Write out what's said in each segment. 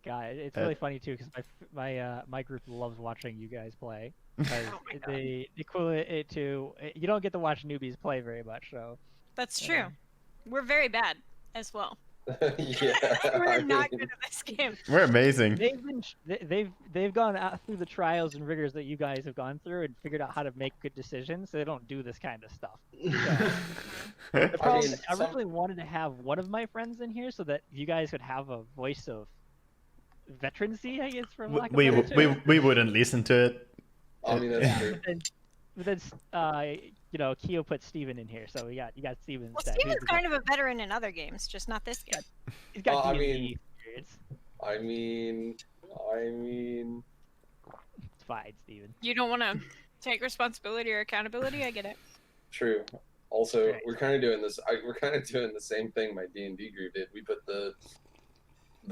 God, it's really funny too because my group loves watching you guys play. Because the equivalent to you don't get to watch newbies play very much, so. That's true. We're very bad as well. Yeah, We're not good at this game. We're amazing. They've gone out through the trials and rigors that you guys have gone through and figured out how to make good decisions, so they don't do this kind of stuff. I really wanted to have one of my friends in here so that you guys could have a voice of veterancy, I guess, for lack of a better term. We wouldn't listen to it. I mean, that's true. But then, you know, Keo put Steven in here, so you got Steven Well, instead. Steven's kind of a veteran in other games, just not this game. He's got D&D experience. I mean, It's fine, Steven. You don't want to take responsibility or accountability. I get it. true. Also, we're kind of doing this. We're kind of doing the same thing my D&D group did. We put the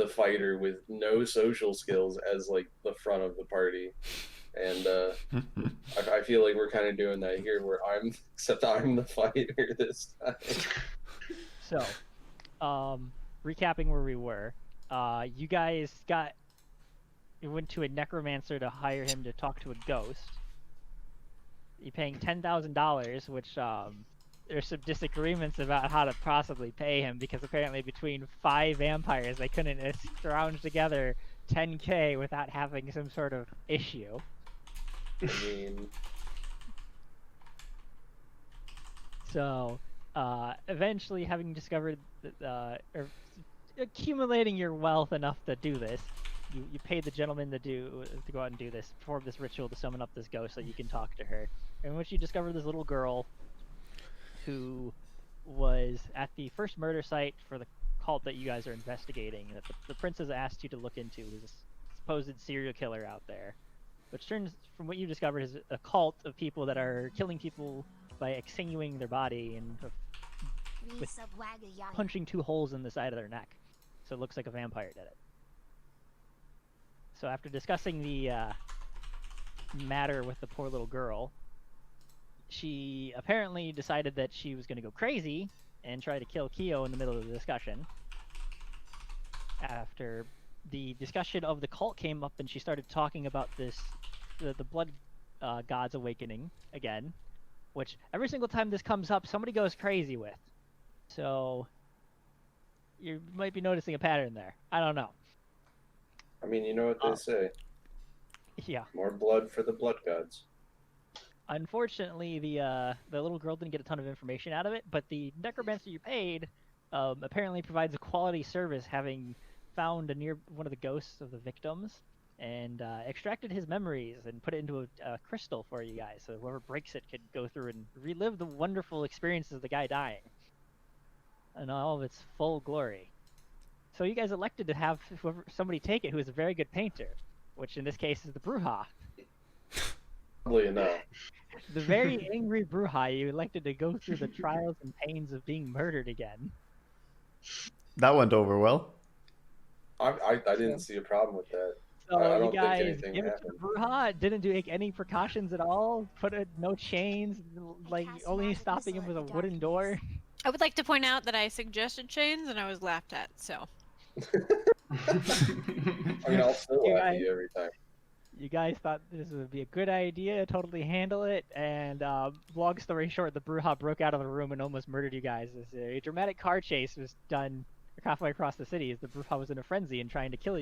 fighter with no social skills as like the front of the party. And I feel like we're kind of doing that here, where except I'm the fighter this time. So, recapping where we were, you guys went to a necromancer to hire him to talk to a ghost. You're paying $10,000, which there's some disagreements about how to possibly pay him, because apparently between 5 vampires they couldn't scrounge together $10K without having some sort of issue. I mean, so eventually, having discovered or accumulating your wealth enough to do this, you paid the gentleman to go out and do this, perform this ritual to summon up this ghost so you can talk to her. In which you discover this little girl who was at the first murder site for the cult that you guys are investigating, that the princess asked you to look into, who's a supposed serial killer out there. Which turns, from what you discovered, is a cult of people that are killing people by exsanguinating their body and with punching 2 holes in the side of their neck. So it looks like a vampire did it. So after discussing the matter with the poor little girl, she apparently decided that she was going to go crazy and try to kill Keo in the middle of the discussion. After the discussion of the cult came up and she started talking about the blood gods awakening again, which every single time this comes up, somebody goes crazy with. So you might be noticing a pattern there. I don't know. I mean, you know what they say. Yeah. More blood for the blood gods. Unfortunately, the little girl didn't get a ton of information out of it, but the necromancer you paid apparently provides a quality service, having found one of the ghosts of the victims and extracted his memories and put it into a crystal for you guys, so whoever breaks it could go through and relive the wonderful experiences of the guy dying in all of its full glory. So you guys elected to have somebody take it who is a very good painter, which in this case is the Bruja. Probably enough. The very angry Bruja, you elected to go through the trials and pains of being murdered again. That went over well. I didn't see a problem with that. So I don't you guys think anything give it to Bruja, didn't do any precautions at all, no chains, like only stopping him with a wooden door. I would like to point out that I suggested chains and I was laughed at, so. I mean, I'll still laugh at you every time. You guys thought this would be a good idea, totally handle it, and long story short, the Bruja broke out of the room and almost murdered you guys. A dramatic car chase was done halfway across the city as the Bruja was in a frenzy and trying to kill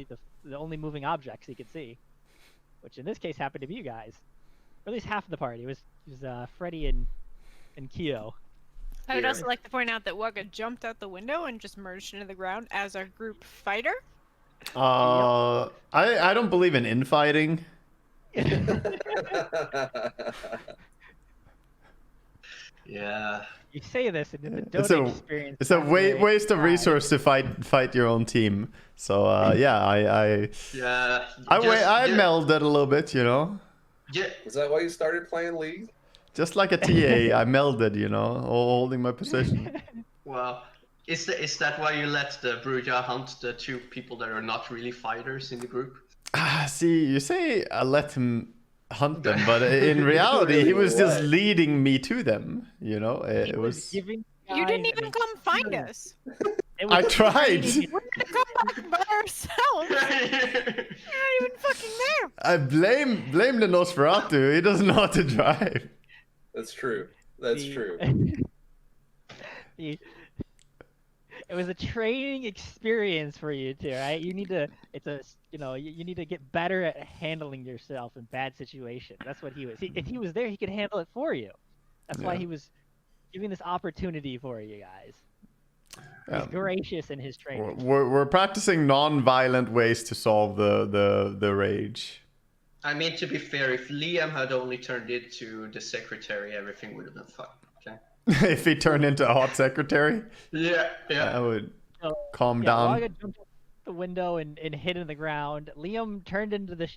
the only moving objects he could see, which in this case happened to be you guys. Or at least half of the party. It was Freddy and Keo. I would also like to point out that Waga jumped out the window and just merged into the ground as our group fighter. I don't believe in infighting. Yeah. You say this, and in the Dota experience, it's a waste of resource to fight your own team. So yeah, I melded a little bit, you know. Yeah. Is that why you started playing League? Just like a TA, I melded, you know, holding my position. Well, is that why you let the Bruja hunt the 2 people that are not really fighters in the group? See, you say I let him hunt them, but in reality, he was just leading me to them. You know, it was. You didn't even come find us. I tried. We're gonna come fuck by ourselves. You're not even fucking there. I blame the Nosferatu. He doesn't know how to drive. That's true. That's The- true. It was a training experience for you two, right? You need to, you need to get better at handling yourself in bad situations. That's what he was. If he was there, he could handle it for you. That's why Yeah. he was giving this opportunity for you guys. He's Yeah. gracious in his training. We're practicing non-violent ways to solve the rage. I mean, to be fair, if Liam had only turned into the secretary, everything would have been fine. Okay. If he turned into a hot secretary, Yeah, yeah. I would So, calm yeah, down. Waga jumped out the window and hid in the ground. Liam turned into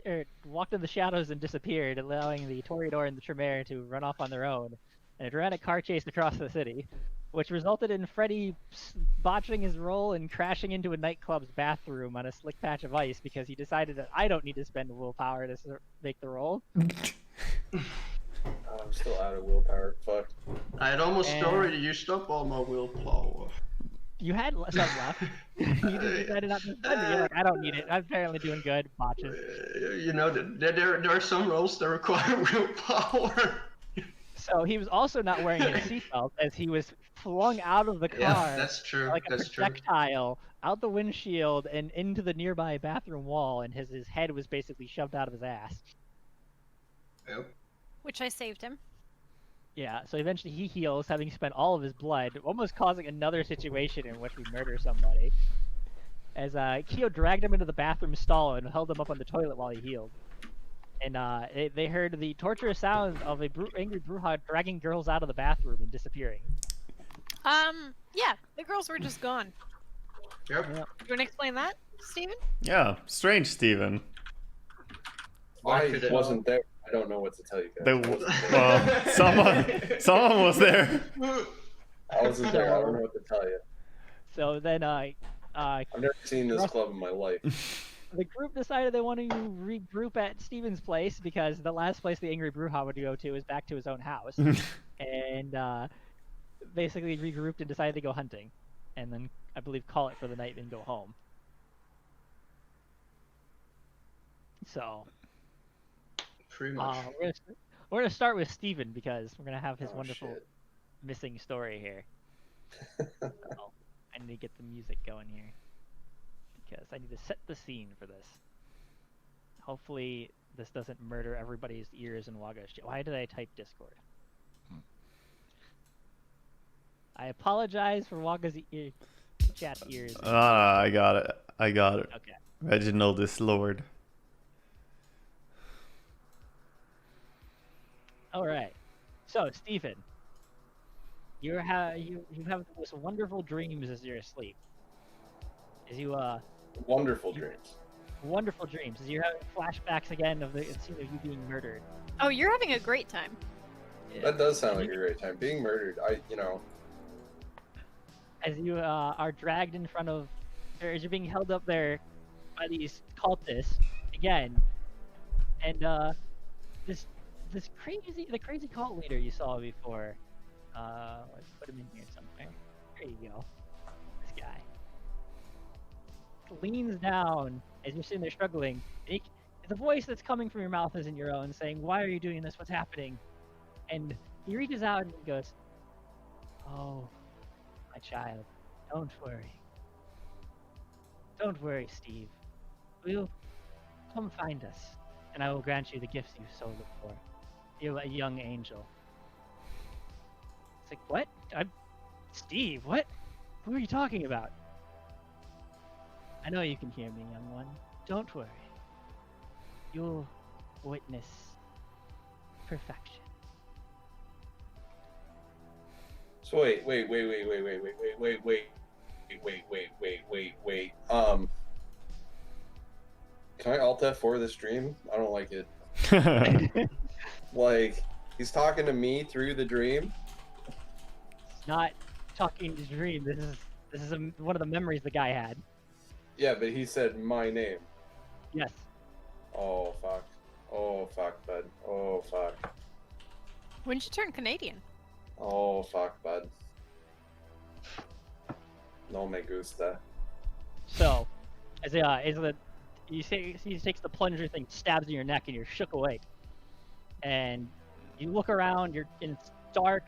walked in the shadows and disappeared, allowing the Toreador and the Tremere to run off on their own. And a dramatic car chase across the city, which resulted in Freddy botching his role and crashing into a nightclub's bathroom on a slick patch of ice because he decided that I don't need to spend willpower to make the roll. I'm still out of willpower. Fuck. I had almost And- already used up all my willpower. You had some left. You just decided not to spend it. You're like, I don't need it. I'm apparently doing good. Botches. You know, there are some roles that require willpower. So he was also not wearing his seatbelt as he was flung out of the car Yeah, that's true. like a That's true. projectile out the windshield and into the nearby bathroom wall, and his head was basically shoved out of his ass. Yep. Which I saved him. Yeah, so eventually he heals, having spent all of his blood, almost causing another situation in which we murder somebody. As Keo dragged him into the bathroom stall and held him up on the toilet while he healed. And they heard the torturous sounds of a angry Bruja dragging girls out of the bathroom and disappearing. Yeah, the girls were just gone. Yep. Yeah. You want to explain that, Steven? Yeah, strange, Steven. Why I could it- wasn't there. I don't know what to tell you guys. They, I wasn't there. well, someone was there. I wasn't there. I don't know what to tell you. So then I've never seen this club in my life. the group decided they wanted to regroup at Steven's place because the last place the angry Bruja would go to is back to his own house. And basically regrouped and decided to go hunting. And then, I believe, call it for the night and go home. So, Pretty much. we're gonna start with Steven because we're gonna have his Oh, wonderful shit. missing story here. So, I need to get the music going here because I need to set the scene for this. Hopefully, this doesn't murder everybody's ears in Waga. Why did I type Discord? I apologize for Waga's chat's ears. I got it. Okay. Reginald is Lord. All right. So, Stephen, you have the most wonderful dreams as you're asleep. As you Wonderful dreams. wonderful dreams as you're having flashbacks again of the scene of you being murdered. Oh, you're having a great time. That does sound like a great time. Being murdered, As you are dragged in front of, or as you're being held up there by these cultists again, and the crazy cult leader you saw before, let's put him in here somewhere. There you go. This guy leans down as you're sitting there struggling. The voice that's coming from your mouth isn't your own, saying, "Why are you doing this? What's happening?" And he reaches out and he goes, "Oh, my child, don't worry. Don't worry, Steve. Will come find us, and I will grant you the gifts you so look for. You're a young angel." It's like, what? Steve, what? Who are you talking about? I know you can hear me, young one. Don't worry. You'll witness perfection. So wait. Can I Alt F4 this dream? I don't like it. Like, he's talking to me through the dream. It's not talking to dream. This is one of the memories the guy had. Yeah, but he said my name. Yes. Oh fuck. Oh fuck, bud. Oh fuck. When did you turn Canadian? Oh fuck, bud. No me gusta. So, You see he takes the plunger thing, stabs in your neck, and you're shook awake. And you look around. It's dark,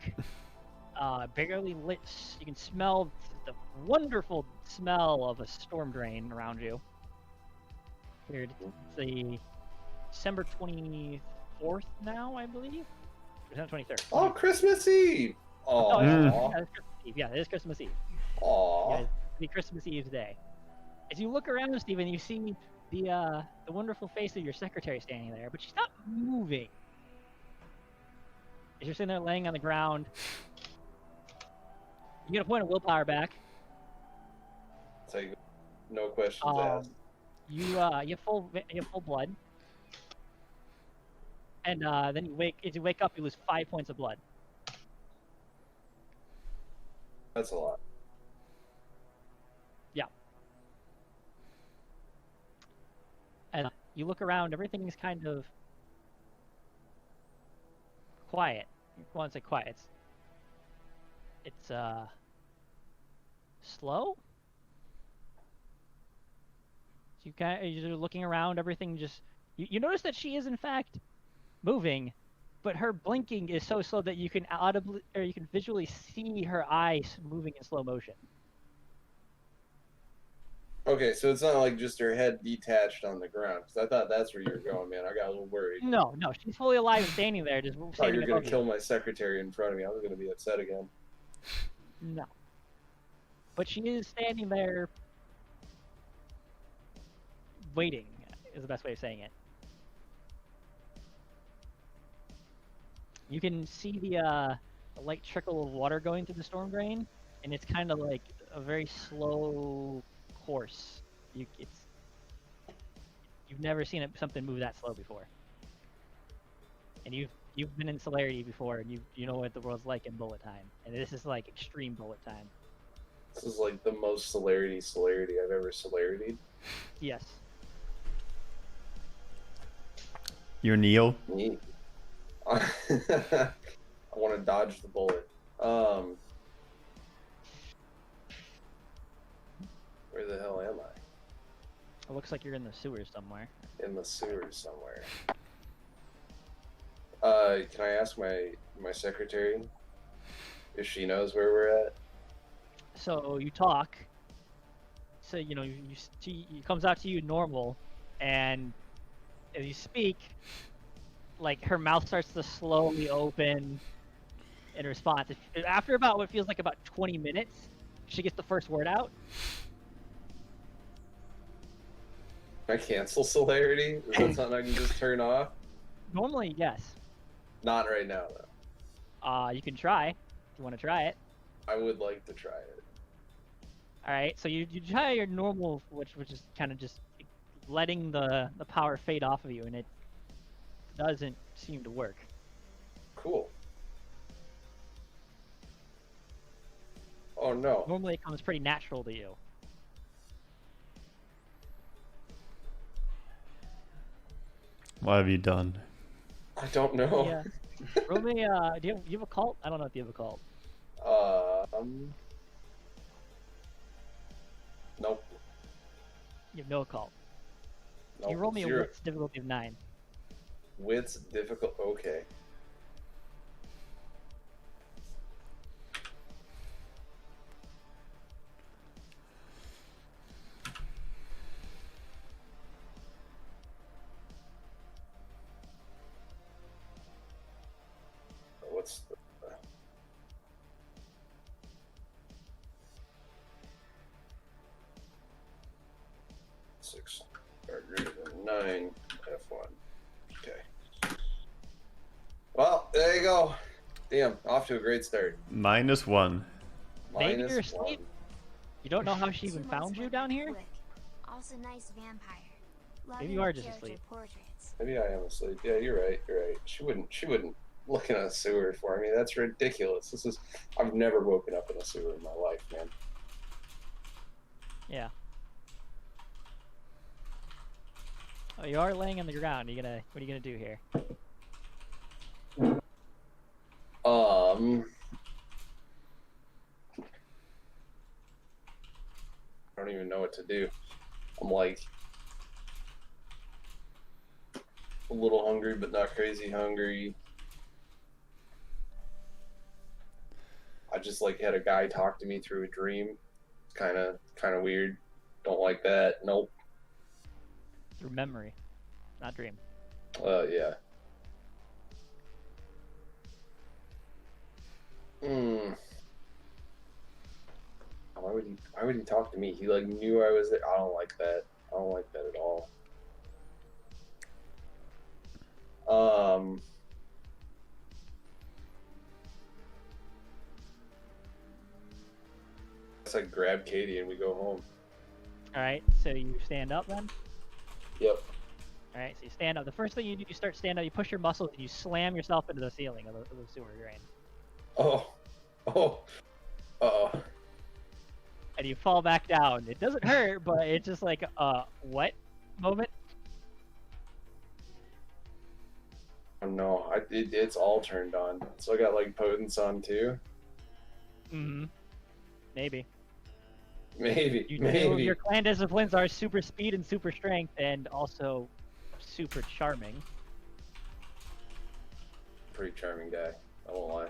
barely lit. You can smell the wonderful smell of a storm drain around you. Here, it's the December 24th now, I believe. Or not 23rd. Oh, Christmas Eve! Oh, Aww. yeah, it's Christmas Eve. Yeah, it is Christmas Eve. Aww. Yeah, it's the Christmas Eve day. As you look around, Steven, you see the wonderful face of your secretary standing there, but she's not moving. As you're sitting there laying on the ground, you get a point of willpower back. Take no questions asked. You have full blood, and then as you wake up, you lose 5 points of blood. That's a lot. Yeah. And you look around, everything's kind of quiet. Well, I say quiet. It's slow. You're looking around, everything just... You notice that she is, in fact, moving, but her blinking is so slow that you can visually see her eyes moving in slow motion. Okay, so it's not like just her head detached on the ground, because I thought that's where you were going, man. I got a little worried. No, she's fully alive and standing there, just I thought standing you were going above to kill my secretary in front of me. I was going to be upset again. No. But she is standing there waiting, is the best way of saying it. You can see the light trickle of water going through the storm drain, and it's kind of like a very slow course. You've never seen something move that slow before. And you've been in celerity before, and you know what the world's like in bullet time. And this is like extreme bullet time. This is like the most celerity I've ever celeritied. Yes. You're Neo. Neat. I want to dodge the bullet. Where the hell am I? It looks like you're in the sewers somewhere. In the sewers somewhere. Can I ask my secretary if she knows where we're at? So you talk. So you it comes out to you normal, and as you speak, like her mouth starts to slowly open in response. After about what feels like about 20 minutes, she gets the first word out. Can I cancel celerity? Is that something I can just turn off? Normally, yes. Not right now, though. You can try if you want to try it. I would like to try it. All right, so you try your normal, which is kind of just letting the power fade off of you, and it doesn't seem to work. Cool. Oh no. Normally, it comes pretty natural to you. What have you done? I don't know. Yeah. Roll me, do you have a cult? I don't know if you have a cult. Nope. You have no occult. Nope. You roll me a Zero. wits difficulty of 9. Wits difficult. Okay. What's the... Six or greater than 9 F1. Okay. Well, there you go. Damn, off to a great start. -1. Maybe Minus you're asleep. 1. You don't know how she even found you down here? Also nice vampire. Maybe you are just asleep. Maybe I am asleep. Yeah, you're right. You're right. She wouldn't look in a sewer for me. That's ridiculous. I've never woken up in a sewer in my life, man. Yeah. Oh, you are laying on the ground. What are you gonna do here? I don't even know what to do. I'm like a little hungry, but not crazy hungry. I just like had a guy talk to me through a dream. Kind of weird. Don't like that. Nope. Through memory, not dream. Yeah. Why would he talk to me? He like knew I was there. I don't like that. I don't like that at all. I guess I grab Katie and we go home. All right, so you stand up then. Yep. All right, so you stand up. The first thing you do, you start stand up. You push your muscles and you slam yourself into the ceiling of the sewer drain. Oh. Uh-oh. And you fall back down. It doesn't hurt, but it's just like what moment? Oh no, it's all turned on. So I got like potence on too. Maybe. Maybe. Your clan disciplines are super speed and super strength, and also super charming. Pretty charming guy. I won't lie.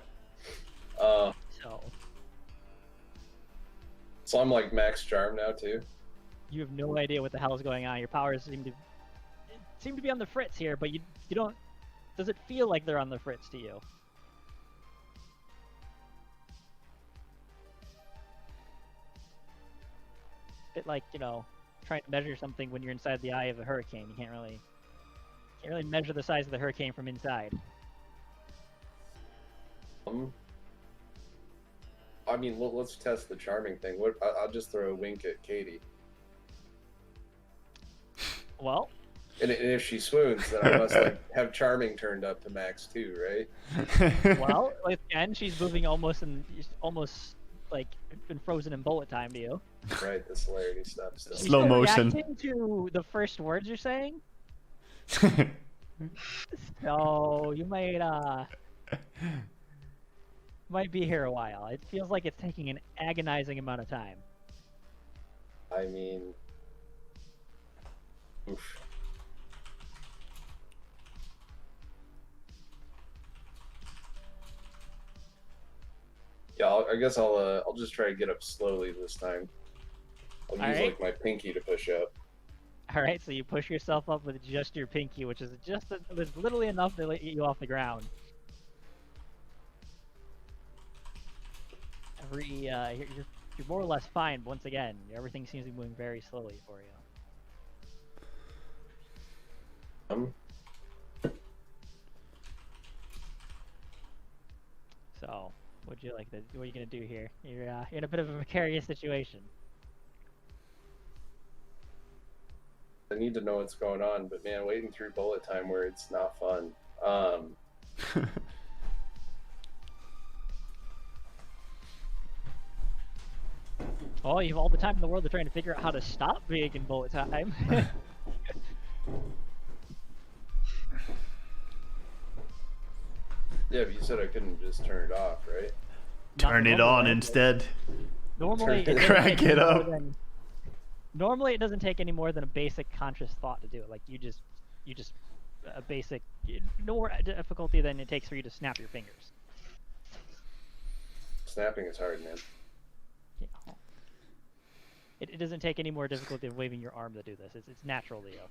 So I'm like max charm now too. You have no idea what the hell is going on. Your powers seem to be on the fritz here, but you don't. Does it feel like they're on the fritz to you? Bit like, you know, trying to measure something when you're inside the eye of a hurricane. You can't really measure the size of the hurricane from inside. I mean, let's test the charming thing. I'll just throw a wink at Katie. Well, and if she swoons, then I must like have charming turned up to max too, right? well, again, she's moving almost like been frozen in bullet time to you. Right, the celerity stuff still. She's Slow still motion. reacting to the first words you're saying. So you might be here a while. It feels like it's taking an agonizing amount of time. I mean, oof. Yeah, I guess I'll just try to get up slowly this time. I'll use like my pinky to push up. All right, so you push yourself up with just your pinky, which is was literally enough to let you off the ground. You're more or less fine. But once again, everything seems to be moving very slowly for you. So, what are you gonna do here? You're in a bit of a precarious situation. I need to know what's going on, but man, waiting through bullet time where it's not fun. Oh, you have all the time in the world to trying to figure out how to stop being in bullet time. Yeah, but you said I couldn't just turn it off, right? Turn it on instead. Normally, Crank it up. Normally, it doesn't take any more than a basic conscious thought to do it. Like you just a basic, no more difficulty than it takes for you to snap your fingers. Snapping is hard, man. Yeah. It doesn't take any more difficulty of waving your arm to do this. It's natural to you.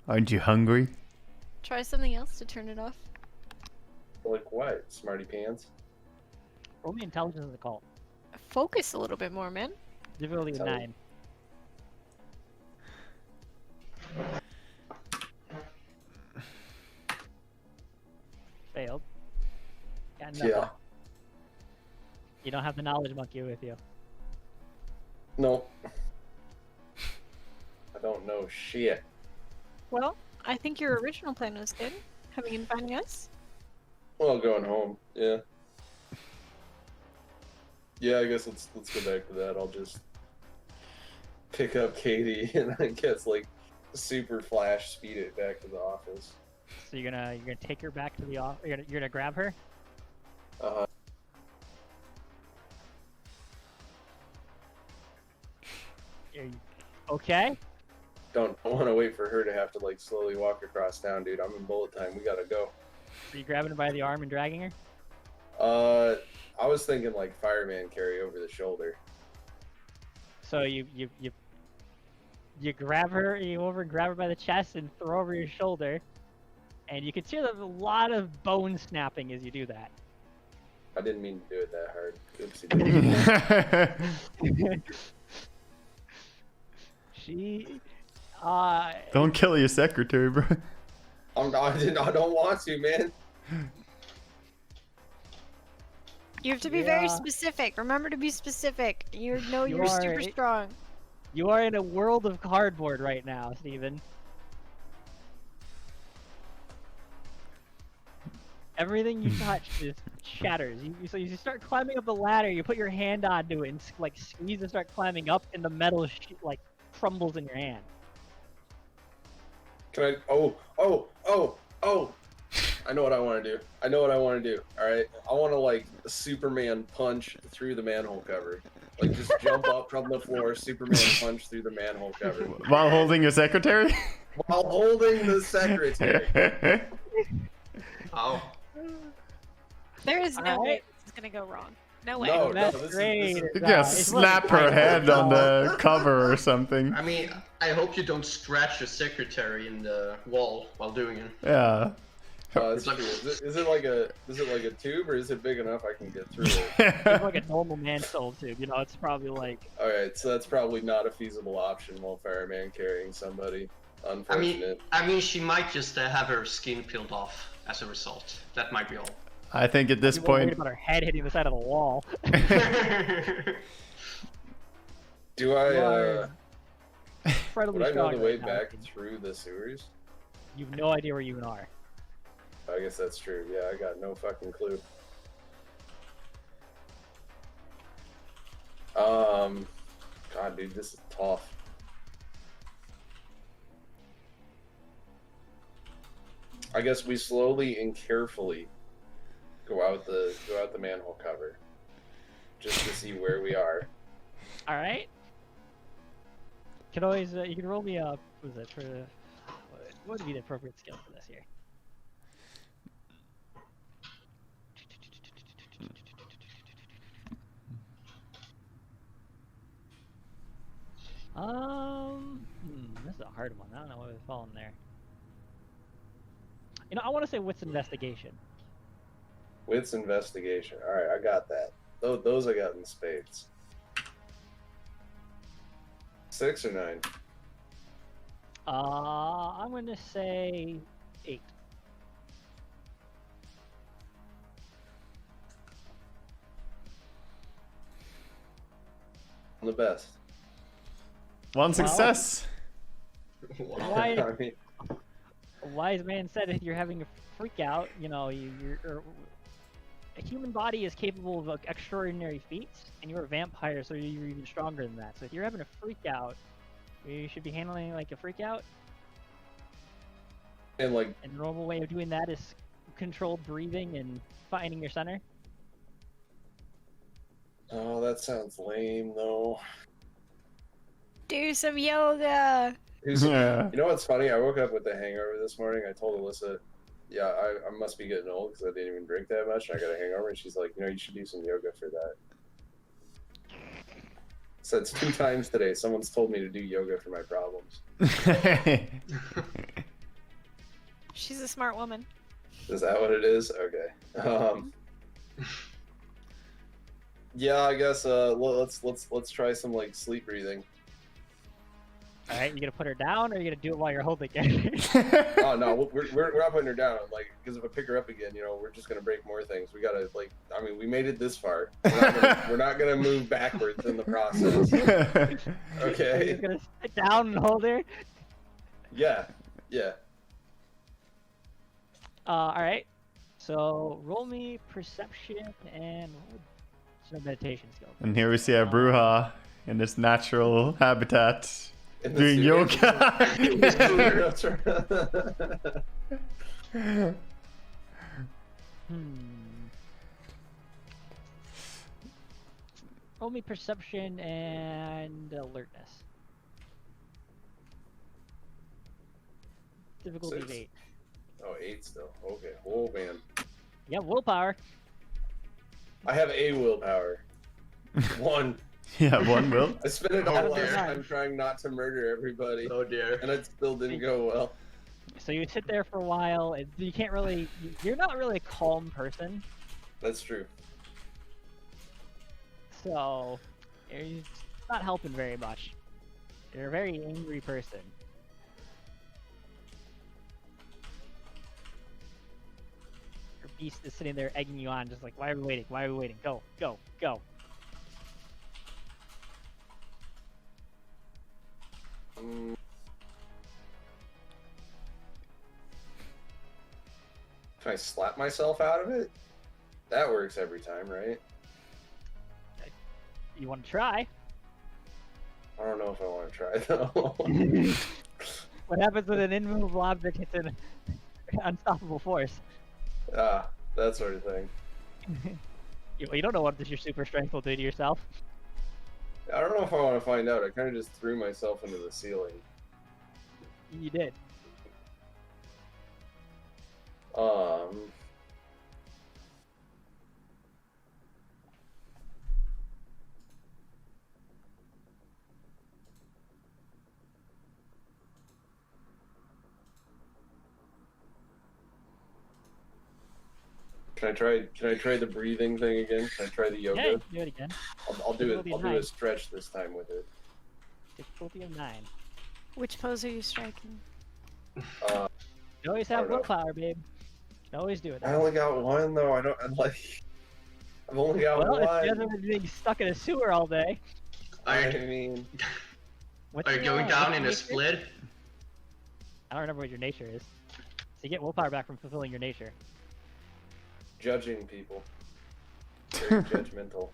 Aren't you hungry? Try something else to turn it off. Like what? Smarty pants? Roll me intelligence as a cult. Focus a little bit more, man. Difficulty of 9. Failed. Got nothing. Yeah. You don't have the knowledge monkey with you. No. I don't know shit. Well, I think your original plan was good. Coming and finding us. Well, going home. Yeah. Yeah, I guess let's go back to that. I'll just pick up Katie and I guess like super flash speed it back to the office. So you're gonna take her back to the off. You're gonna grab her. Uh-huh. Okay. Don't want to wait for her to have to like slowly walk across town, dude. I'm in bullet time. We gotta go. Are you grabbing her by the arm and dragging her? I was thinking like fireman carry over the shoulder. So you grab her, you go over and grab her by the chest and throw over your shoulder, and you can see there's a lot of bone snapping as you do that. I didn't mean to do it that hard. Oopsie. She, Don't kill your secretary, bro. I don't want to, man. You have to be very specific. Remember to be specific. You're super strong. You are in a world of cardboard right now, Steven. Everything you touch just shatters. So you start climbing up the ladder, you put your hand onto it and like squeeze and start climbing up, and the metal like crumbles in your hand. Can I? Oh! I know what I want to do. All right, I want to like Superman punch through the manhole cover. Like just jump up from the floor, Superman punch through the manhole cover. While holding your secretary? While holding the secretary. Oh. There is no way this is gonna go wrong. No way. No, That's this is- great. this is- Yeah, slap her head on the cover or something. I mean, I hope you don't scratch the secretary in the wall while doing it. Yeah. It's true. Is it like a tube or is it big enough I can get through it? It's like a normal man stole tube, you know, it's probably like... Alright, so that's probably not a feasible option while fireman carrying somebody. Unfortunate. I mean, she might just have her skin peeled off as a result. That might be all. I think at this People are worried point... about her head hitting the side of the wall. Do I, Incredibly would I know strong the way right now. back through the sewers? You have no idea where you even are. I guess that's true. Yeah, I got no fucking clue. God, dude, this is tough. I guess we slowly and carefully go out the manhole cover, just to see where we are. All right. Can always you can roll me a what was it for what would be the appropriate skill for this here? This is a hard one. I don't know what would fall in there. You know, I want to say wits investigation. Wits investigation. All right, I got that. Those I got in spades. 6 or 9? I'm gonna say 8. I'm the best. One success. Why? I mean, A wise man said if you're having a freak out, you know, a human body is capable of extraordinary feats, and you're a vampire, so you're even stronger than that. So if you're having a freak out, you should be handling like a freak out. and like, And the normal way of doing that is controlled breathing and finding your center. oh, that sounds lame though. Do some yoga. Yeah. You know what's funny? I woke up with a hangover this morning. I told Alyssa, yeah, I must be getting old because I didn't even drink that much and I got a hangover. And she's like, you know, you should do some yoga for that. So it's 2 times today. Someone's told me to do yoga for my problems. She's a smart woman. Is that what it is? Okay. Yeah, I guess let's try some like sleep breathing. All right, you gonna put her down, or you gonna do it while you're holding her? Oh no, we're not putting her down. Like, because if I pick her up again, you know, we're just gonna break more things. We gotta like, I mean, we made it this far. We're not gonna move backwards in the process. You're Okay. just gonna sit down and hold her. Yeah. All right. So roll me perception and some meditation skills. And here we see our Bruja in this natural habitat In the doing sewer. yoga. That's right. Roll me perception and alertness. Difficulty of 6. 8. Oh, 8 still. Okay. Oh man. You have willpower. I have a willpower. 1. Yeah, one will. I spent it all Oh, last dear. time trying not to murder everybody, Oh dear. and it still didn't go well. So you sit there for a while. You can't really. You're not really a calm person. That's true. So it's not helping very much. You're a very angry person. Your beast is sitting there egging you on, just like, why are we waiting? Why are we waiting? Go, go, go. Can I slap myself out of it? That works every time, right? You want to try? I don't know if I want to try though. What happens when an immovable object hits an unstoppable force? Ah, that sort of thing. You don't know what your super strength will do to yourself. I don't know if I want to find out. I kind of just threw myself into the ceiling. You did. Can I try the breathing thing again? Can I try the yoga? Yeah, you can do it again. I'll do it. Difficulty I'll of do 9. a stretch this time with it. Difficulty of 9. Which pose are you striking? You always I have don't know. willpower, babe. You can always do it. I only got one though. I've only got Well, if one. you haven't been being stuck in a sewer all day, I mean, what's Are you your, going down what's in your a nature? split? I don't remember what your nature is. So you get willpower back from fulfilling your nature. judging people. Very judgmental.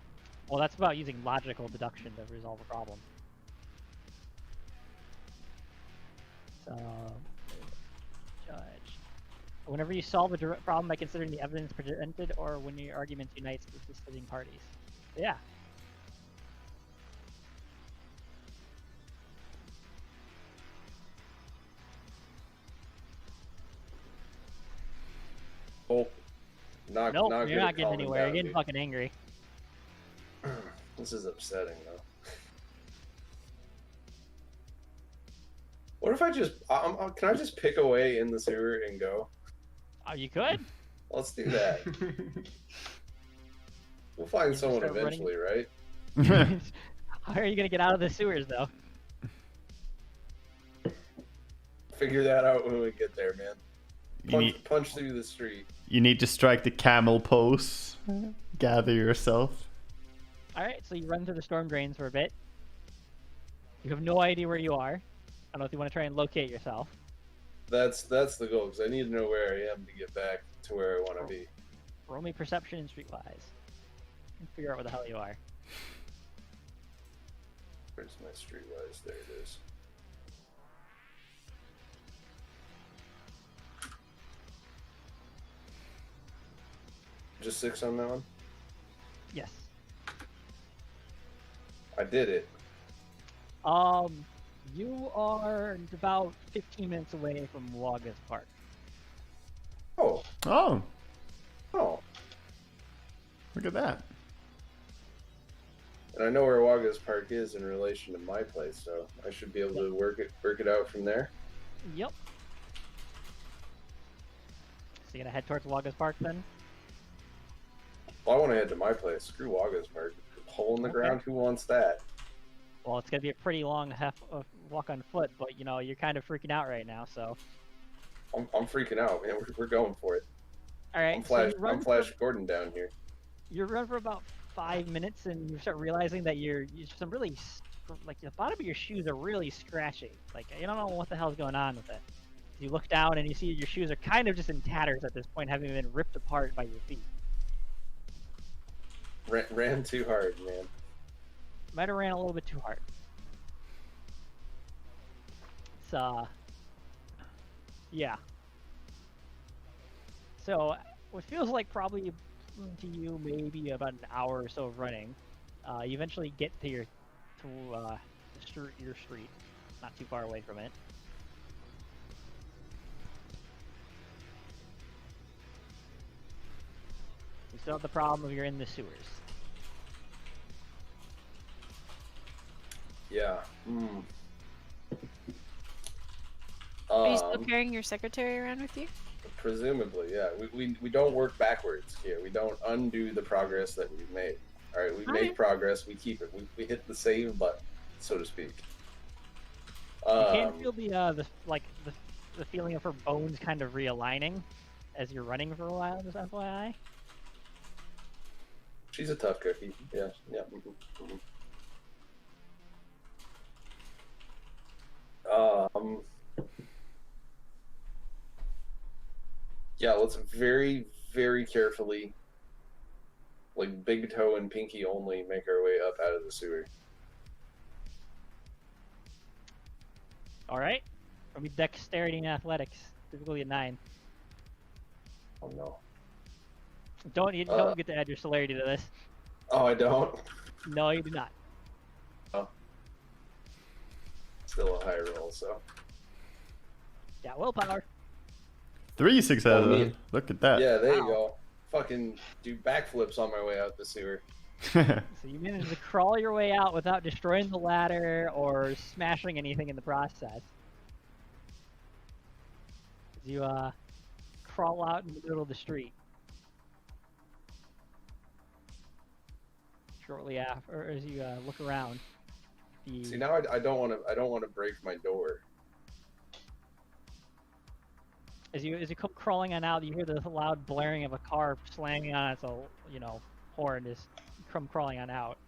Well, that's about using logical deduction to resolve a problem. So, judge. Whenever you solve a direct problem by considering the evidence presented, or when your argument unites with dissenting parties. Yeah. Oh, not Nope, not you're good not at getting calming anywhere. You're down, getting dude. fucking angry. This is upsetting though. What if I just can I just pick away in the sewer and go? Oh, you could? Let's do that. We'll find just someone start running- eventually, right? How are you gonna get out of the sewers, though? Figure that out when we get there, man. Punch through the street. You need to strike the camel pose. Gather yourself. Alright, so you run through the storm drains for a bit. You have no idea where you are. I don't know if you want to try and locate yourself. That's the goal, because I need to know where I am to get back to where I want to be. Roll me perception and streetwise. And figure out where the hell you are. Where's my streetwise? There it is. Just 6 on that one? Yes. I did it. You are about 15 minutes away from Waga's Park. Oh, Oh, oh. look at that. And I know where Waga's Park is in relation to my place, so I should be able to work it out from there. Yep. So you're gonna head towards Waga's Park then? Well, I want to head to my place. Screw Waga's Park. Hole in the Okay. ground. Who wants that? Well, it's gonna be a pretty long walk on foot, but you know, you're kind of freaking out right now, so. I'm freaking out, man. We're going for it. Alright, I'm so Flash. you run I'm Flash Gordon down here. You run for about 5 minutes, and you start realizing that you're some really, like, the bottom of your shoes are really scratchy. Like, you don't know what the hell's going on with it. You look down and you see your shoes are kind of just in tatters at this point, having been ripped apart by your feet. Ran too hard, man. Might have ran a little bit too hard. It's, yeah. So, what feels like probably to you maybe about an hour or so of running, you eventually get to your street, not too far away from it. You still have the problem of you're in the sewers. Yeah. Are you still carrying your secretary around with you? Presumably, yeah. We don't work backwards here. We don't undo the progress that we've made. All right, we make progress. We keep it. We hit the save button, so to speak. You can feel the feeling of her bones kind of realigning as you're running for a while. Just FYI. She's a tough cookie. Yeah. Yeah, let's very, very carefully, like big toe and pinky only, make our way up out of the sewer. Alright. It'll be dexterity and athletics. Typically a 9. Oh no. You don't get to add your celerity to this. Oh, I don't? No, you do not. Oh. Still a high roll, so. Yeah, willpower. 3 successes. Oh, me. Look at that. Yeah, there you go. Fucking do backflips on my way out the sewer. So you managed to crawl your way out without destroying the ladder or smashing anything in the process. As you crawl out in the middle of the street. Shortly after, or as you look around. See, now I don't want to break my door. As you come crawling on out, you hear the loud blaring of a car slamming on its horn as you come crawling on out.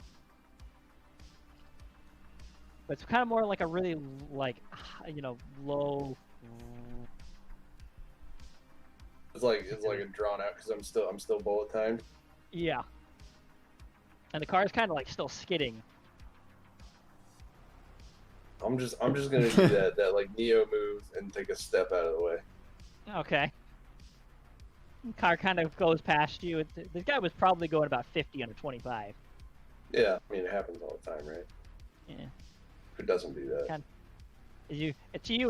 But it's kind of more like a really low. It's like a drawn out because I'm still bullet timed. Yeah. And the car is kind of like still skidding. I'm just gonna do that like Neo move and take a step out of the way. Okay. The car kind of goes past you. This guy was probably going about 50 under 25. Yeah, I mean it happens all the time, right? Yeah. Who doesn't do that? To you,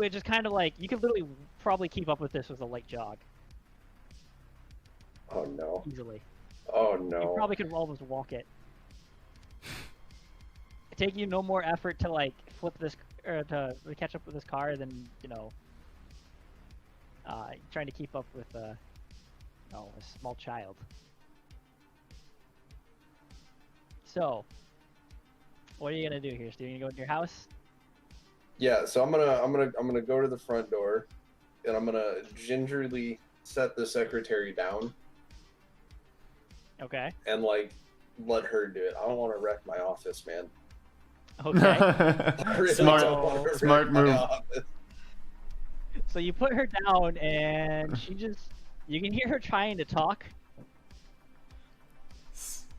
it's just kind of like you could literally probably keep up with this with a light jog. Oh no. Easily. Oh no. You probably could almost walk it. It'd take you no more effort to like flip this or to catch up with this car than trying to keep up with a small child. So, what are you gonna do here, Steve? You gonna go in your house? Yeah, so I'm gonna go to the front door, and I'm gonna gingerly set the secretary down. Okay. And like let her do it. I don't want to wreck my office, man. Okay. Smart move. So you put her down, and you can hear her trying to talk.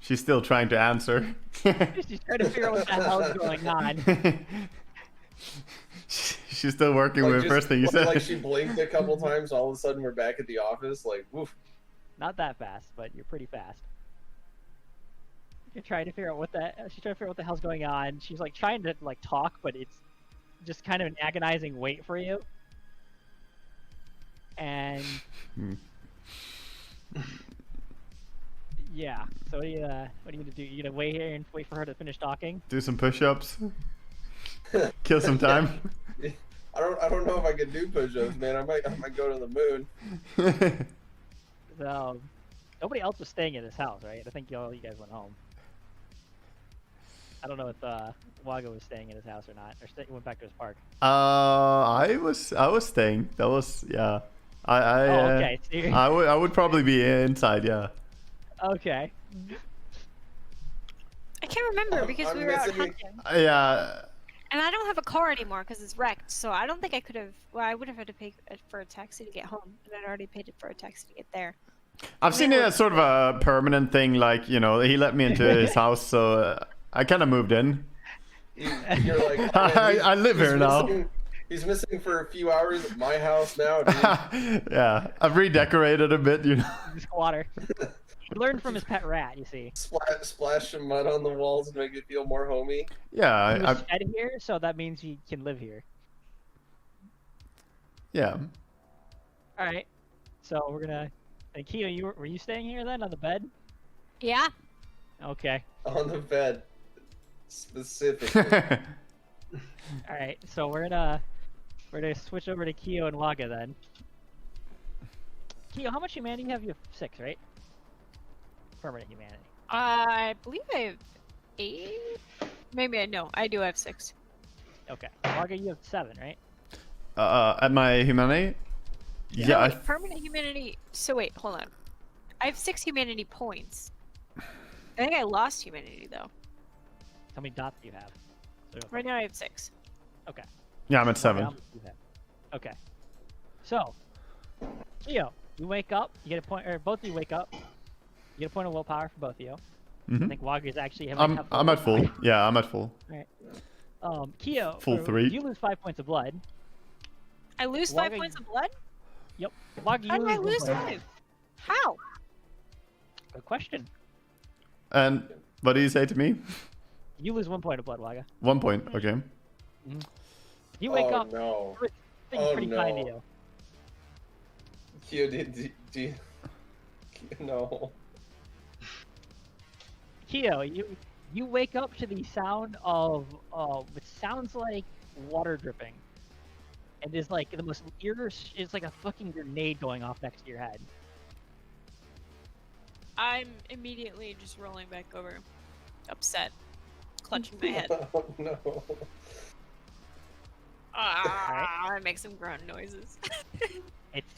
She's still trying to answer. She's trying to figure out what the hell's going on. She's still working with the first thing you said. Like she blinked a couple times, all of a sudden we're back at the office, like, woof. Not that fast, but you're pretty fast. You're trying to figure out what the hell's going on. She's like trying to like talk, but it's just kind of an agonizing wait for you. And yeah, so what are you gonna do? You gonna wait here and wait for her to finish talking? Do some push-ups. Kill some time. I don't know if I can do push-ups, man. I might go to the moon. So nobody else was staying at his house, right? I think you guys went home. I don't know if Waga was staying at his house or not, or went back to his park. I was staying. That was okay. So I would probably be inside. Yeah. Okay. I can't remember because we were out hunting. Yeah. And I don't have a car anymore because it's wrecked, so I don't think I could have. Well, I would have had to pay for a taxi to get home, and I'd already paid for a taxi to get there. I've seen it as sort of a permanent thing, like, he let me into his house, so I kind of moved in. You're like, I live here now. He's missing for a few hours at my house now, dude. Yeah, I've redecorated a bit, you know. He's a squatter. He learned from his pet rat, you see. Splash some mud on the walls to make it feel more homey. Yeah, He was fed here, so that means he can live here. yeah. All right. So we're gonna. And Keo, were you staying here then on the bed? Yeah. Okay. On the bed, specifically. All right. So we're gonna switch over to Keo and Waga then. Keo, how much humanity have you? 6, right? Permanent humanity. I believe I have 8. Maybe I know. I do have 6. Okay. Waga, you have 7, right? At my humanity? Yeah. Yeah, Wait, permanent humanity. So wait, hold on. I have 6 humanity points. I think I lost humanity though. How many dots do you have? So, Right now I have 6. okay. yeah, I'm at Waga, 7. how much do you have? Okay. So, Keo, you wake up. You get a point, or both of you wake up. You get a point of willpower for both of you. I think Waga is actually. I'm at full. Yeah, I'm at full. Keo, Full 3. you lose 5 points of blood. I lose Waga, 5 points of blood? Yep. Waga, How you did I lose lose 1 point. 5? How? Good question. And what do you say to me? You lose 1 point of blood, Waga. 1 point. Okay. You wake Oh, up. no. Everything's Oh, pretty no. kind to you. Keo, do no. Keo, you wake up to the sound of what sounds like water dripping, and is like the most it's like a fucking grenade going off next to your head. I'm immediately just rolling back over, upset, clutching my head. Oh, no. I make some grunt noises.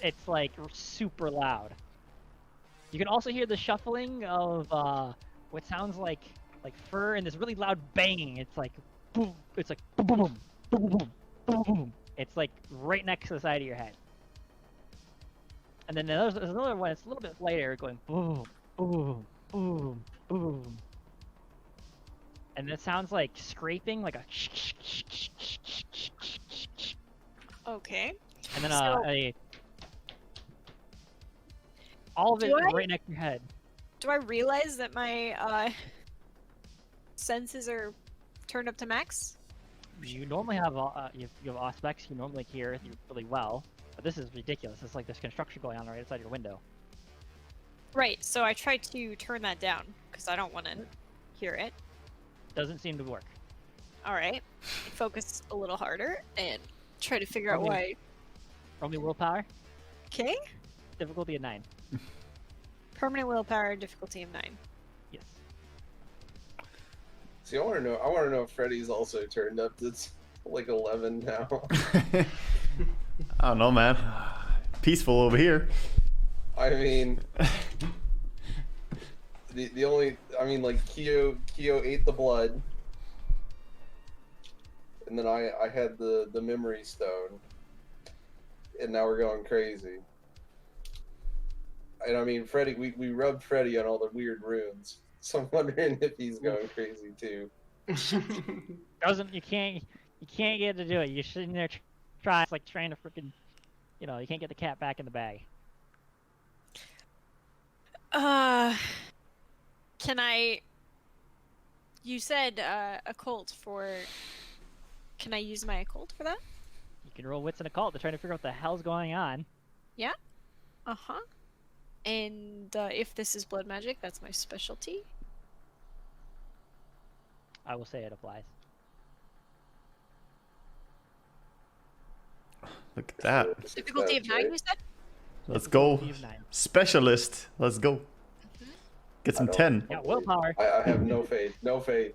It's like super loud. You can also hear the shuffling of what sounds like fur and this really loud banging. It's like boom. It's like boom, boom, boom, boom, boom, boom. It's like right next to the side of your head. And then there's another one. It's a little bit later, going boom, boom, boom, boom. And it sounds like scraping, like a. Okay. And then So- all of it Do I- right next to your head. Do I realize that my senses are turned up to max? You normally have you have aspects. You normally hear it really well, but this is ridiculous. It's like there's construction going on right outside your window. Right. So I try to turn that down because I don't want to hear it. Doesn't seem to work. All right. Focus a little harder and try to figure out Okay. why. Roll me willpower. Okay. Difficulty of 9. Permanent willpower, difficulty of 9. Yes. See, I want to know if Freddy's also turned up. It's like 11 now. I don't know, man. Peaceful over here. I mean, the only, I mean, like Keo ate the blood, and then I had the memory stone, and now we're going crazy. And I mean, Freddy, we rubbed Freddy on all the weird runes, so I'm wondering if he's going crazy too. You can't get to do it. You're sitting there trying. It's like trying to freaking, you can't get the cat back in the bag. Can I? You said occult for. Can I use my occult for that? You can roll wits and occult to try to figure out what the hell's going on. Yeah. Uh-huh. And if this is blood magic, that's my specialty. I will say it applies. Look at that. Difficulty of 9, you said? Let's go. Difficulty of 9. Specialist. Let's go. Get some I don't- 10. Yeah, willpower. I have no faith. No faith.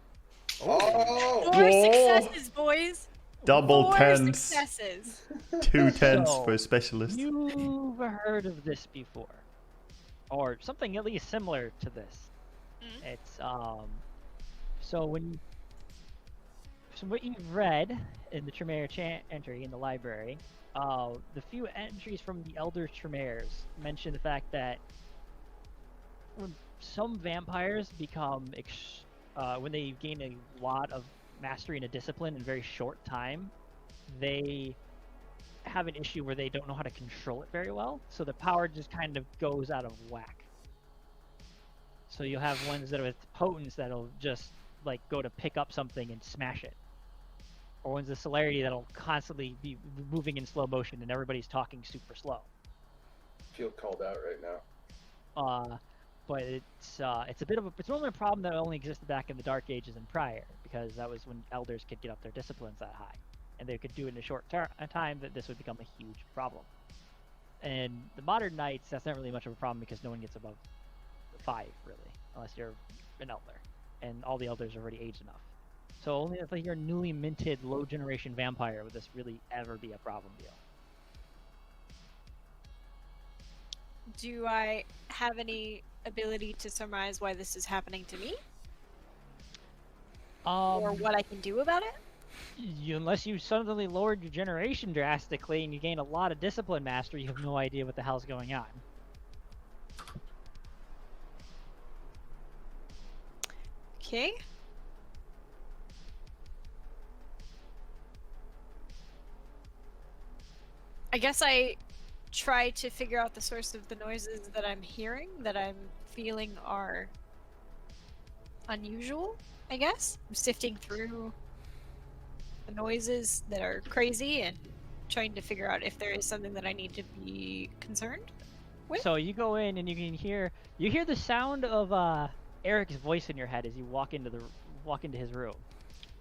Oh! 4 Whoa. successes, boys! Double 4 tens. successes! 2 tens So, for a specialist. You've heard of this before, or something at least similar to this. Mhm. It's so what you've read in the Tremere entry in the library, the few entries from the Elder Tremères mention the fact that when some vampires become when they gain a lot of mastery in a discipline in a very short time, they have an issue where they don't know how to control it very well, so the power just kind of goes out of whack. So you'll have ones that are with potence that'll just like go to pick up something and smash it, or ones with celerity that'll constantly be moving in slow motion and everybody's talking super slow. I feel called out right now. But it's normally a problem that only existed back in the Dark Ages and prior, because that was when elders could get up their disciplines that high, and they could do it in a short time that this would become a huge problem. And the modern knights, that's not really much of a problem because no one gets above 5 really, unless you're an elder, and all the elders are already aged enough. So only if you're a newly minted low generation vampire would this really ever be a problem deal. Do I have any ability to surmise why this is happening to me? Or what I can do about it? Unless you suddenly lowered your generation drastically and you gain a lot of discipline mastery, you have no idea what the hell's going on. Okay. I guess I try to figure out the source of the noises that I'm hearing, that I'm feeling are unusual, I guess. I'm sifting through the noises that are crazy and trying to figure out if there is something that I need to be concerned with. So you go in and you hear the sound of Eric's voice in your head as you walk into his room.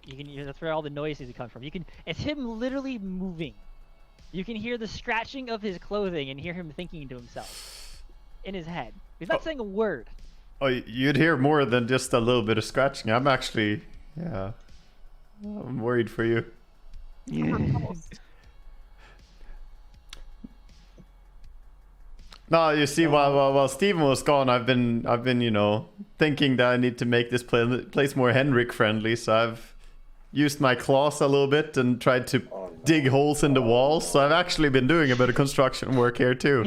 That's where all the noises come from. It's him literally moving. You can hear the scratching of his clothing and hear him thinking to himself in his head. He's not saying a word. Oh, you'd hear more than just a little bit of scratching. I'm actually, yeah, I'm worried for you. No, you see, while Steven was gone, I've been, thinking that I need to make this place more Henrik friendly. So I've used my claws a little bit and tried to dig holes in the walls. So I've actually been doing a bit of construction work here too.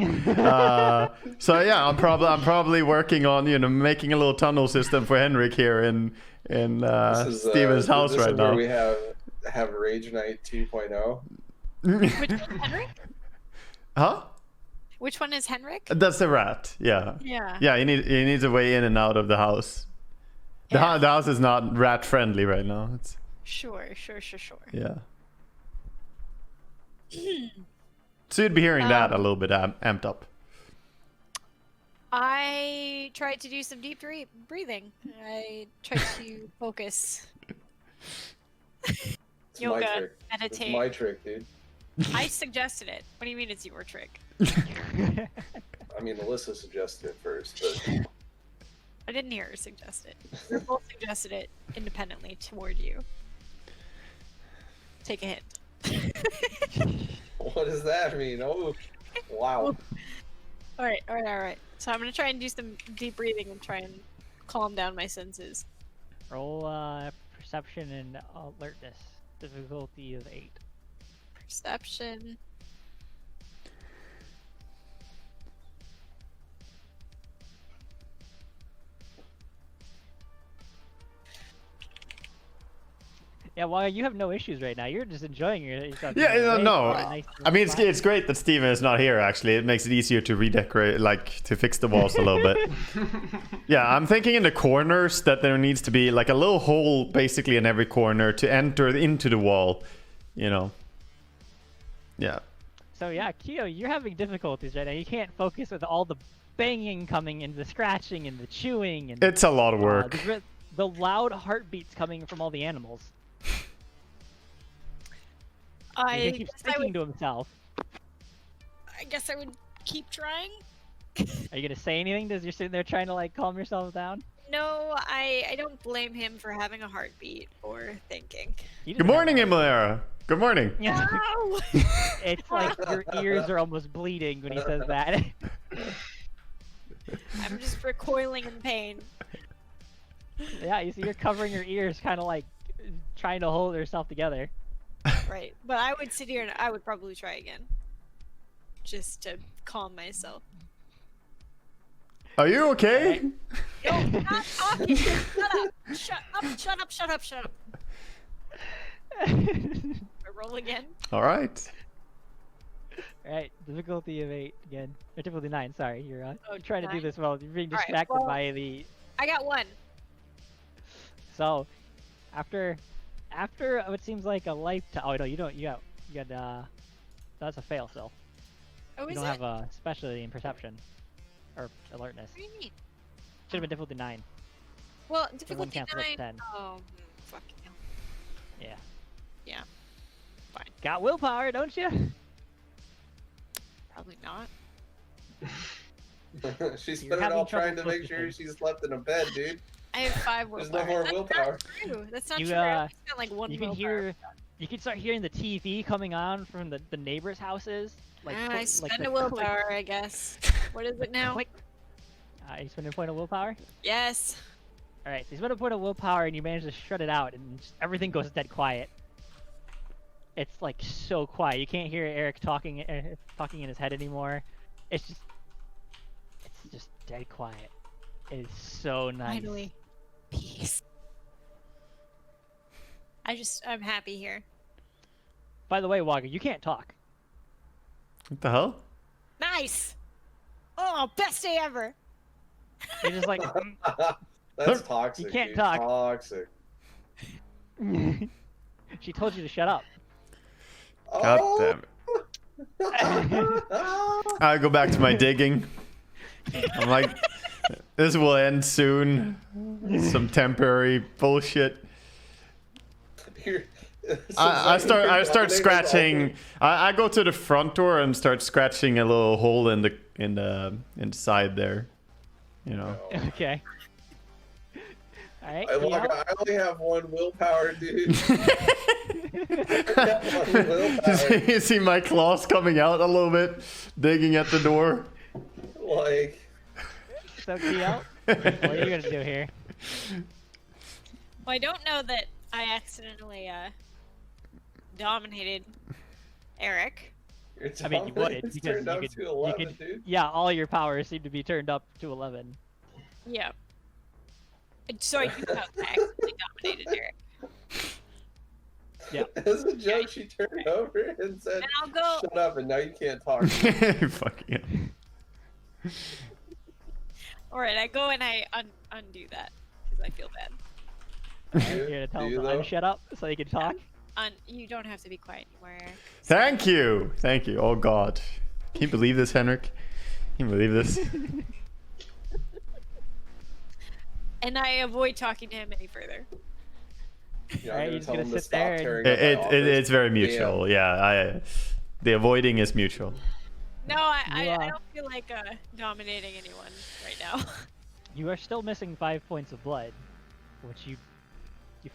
So yeah, I'm probably working on making a little tunnel system for Henrik here in Steven's house this right is now. Where we have Rage Knight 2.0. Which one's Henrik? Huh? Which one is Henrik? That's the rat. Yeah. Yeah. Yeah, he needs a way in and out of the house. The house is not rat friendly right now. It's Sure. yeah. So you'd be hearing that a little bit amped up. I tried to do some deep breathing. I tried to focus. It's Yoga, my trick. meditate. It's my trick, dude. I suggested it. What do you mean it's your trick? I mean, Alyssa suggested it first, but I didn't hear her suggest it. We both suggested it independently toward you. Take a hint. what does that mean? Oh, wow. Alright. So I'm gonna try and do some deep breathing and try and calm down my senses. Roll perception and alertness. Difficulty of 8. Perception. Yeah, well, you have no issues right now. You're just enjoying yourself. Yeah, no. Nice I mean, it's great that Steven is not here, actually. It makes it easier to redecorate, to fix the walls a little bit. Yeah, I'm thinking in the corners that there needs to be, like, a little hole, basically, in every corner to enter into the wall, Yeah. So, yeah, Kyo, you're having difficulties right now. You can't focus with all the banging coming and the scratching and the chewing. And It's a lot of work. The loud heartbeats coming from all the animals. He keeps thinking to himself. I guess I would keep trying. Are you gonna say anything as you're sitting there trying to calm yourself down? No, I don't blame him for having a heartbeat or thinking. Good morning, Himalaya. Good morning. Yeah. No! It's like your ears are almost bleeding when he says that. I'm just recoiling in pain. Yeah, you see, you're covering your ears, kind of trying to hold yourself together. Right, but I would sit here and I would probably try again. Just to calm myself. Are you okay? No, not talking! Shut up! Shut up! I roll again. All right. Alright, difficulty of 8 again. Or difficulty 9, sorry. You're trying to do 9? this while you're being Alright, distracted well- by the... I got 1. So, after what seems like a lifetime... Oh, no, you don't. You got that's a fail still. Oh, You is don't it? have a specialty in perception. Or alertness. What do you mean? Should have been difficulty 9. Well, one difficulty cancels up 9. to 10. Oh, fucking hell. Yeah. Yeah. Fine. Got willpower, don't you? Probably not. She You're spent it having all trouble trying to make sure focusing. she slept in a bed, dude. I have 5 There's willpower. no more That's willpower. not true. That's not You, true. I only spent like 1 You can willpower. hear... You can start hearing the TV coming on from the neighbors' houses. Like, I like spent the a willpower, I guess. What is it now? Click. You spend a point of willpower? Yes. Alright, so you spend a point of willpower and you manage to shut it out and just, everything goes dead quiet. It's like so quiet. You can't hear Eric talking in his head anymore. It's just dead quiet. It is so nice. Finally. Peace. I'm happy here. By the way, Waga, you can't talk. What the hell? Nice! Oh, best day ever! You're just like, That's toxic. You can't dude. talk. Toxic. she told you to shut up. God Oh! damn it. I go back to my digging. I'm like, this will end soon. Some temporary bullshit. I start scratching. I go to the front door and start scratching a little hole in the side there. You know. Okay. Alright, I only have 1 willpower, dude. You see my claws coming out a little bit, digging at the door. Like, so Kiel, what are you gonna do here? Well, I don't know that I accidentally dominated Eric. your I mean, you would, dominance because turned you up could- to you 11, could- dude. Yeah, all your powers seem to be turned up to 11. Yeah. So I do know that I accidentally dominated Eric. Yeah. As a joke, she turned over and said, And I'll go. "Shut up!" And now you can't talk. Fuck yeah. Alright, I go and I undo that because I feel bad. You're gonna tell Do him you, to though? unshut up so you can talk? You don't have to be quiet anymore, Eric. Thank you. Thank you. Oh God. Can you believe this, Henrik? Can you believe this? And I avoid talking to him any further. You're Alright, gonna you're just tell gonna him to sit stop there and- tearing up my office. It's very mutual. Yeah. The avoiding is mutual. No, You, I don't feel like dominating anyone right now. You are still missing 5 points of blood, which you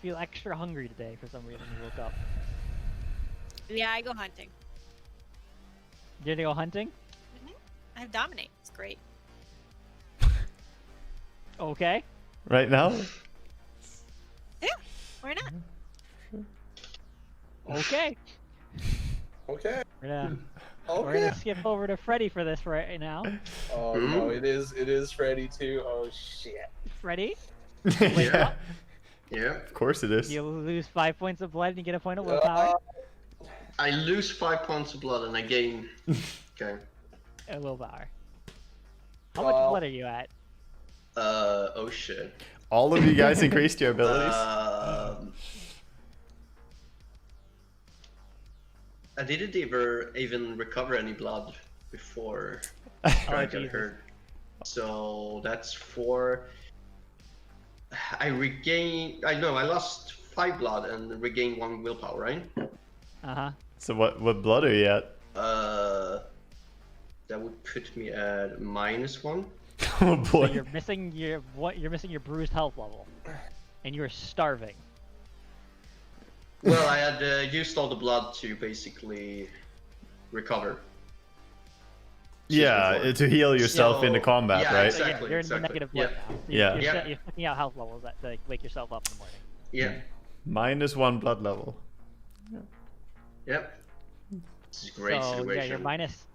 feel extra hungry today for some reason. You woke up. Yeah, I go hunting. You're gonna go hunting? I dominate. It's great. Okay. Right now? Yeah, why not? Okay. Okay. We're gonna Okay. skip over to Freddy for this right now. Oh no, it is Freddy too. Oh shit. Freddy, Yeah. Yeah. Of course it is. you lose 5 points of blood and you get a point of willpower. I lose 5 points of blood and I gain. Okay. Willpower. How much Well- blood are you at? Oh shit. All of you guys increased your abilities. I didn't even recover any blood before I got Jesus. hurt. So that's 4. I lost 5 blood and regained 1 willpower, right? Uh-huh. So what blood are you at? That would put me at -1. Oh So boy. you're missing your bruised health level. And you're starving. Well, I had used all the blood to basically recover. Yeah, before. to heal yourself So- into combat, yeah, right? So yeah, Exactly, you're in exactly. negative blood Yeah. now. So Yeah. You're, Yeah. you're taking out health levels that like, wake yourself up in the morning. Yeah. -1 blood level. Yep. This is a great so situation. yeah, you're minus.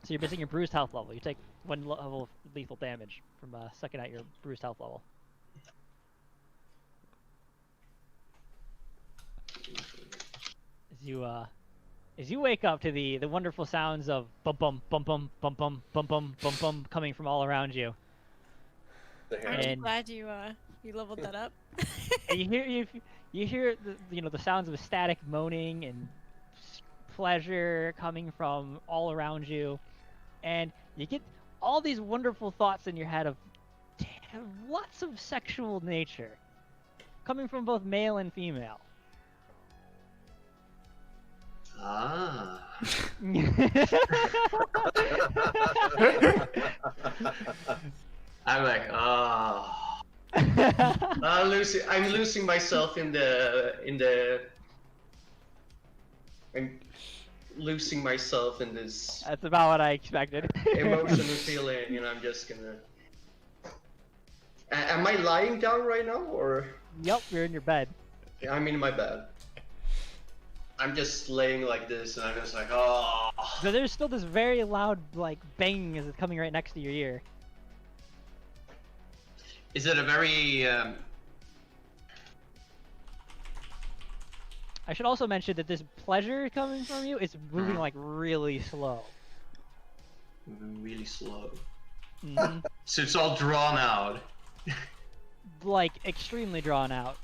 So you're missing your bruised health level. You take 1 level of lethal damage from sucking out your bruised health level. As you is you wake up to the wonderful sounds of bum bum bum bum bum bum bum bum bum bum coming from all around you. The Aren't you And- glad you leveled that up? And you hear the sounds of static moaning and pleasure coming from all around you, and you get all these wonderful thoughts in your head of lots of sexual nature coming from both male and female. Ah. I'm like, ah. I'm losing myself in the. I'm losing myself in this That's about what I expected. emotional feeling, and I'm just gonna. Am I lying down right now, or? Yep, you're in your bed. I'm in my bed. I'm just laying like this, and I'm just like, oh. So there's still this very loud like bang as it's coming right next to your ear. Is it a very? I should also mention that this pleasure coming from you is moving like really slow. Really slow. Mhm. So it's all drawn out. Like extremely drawn out.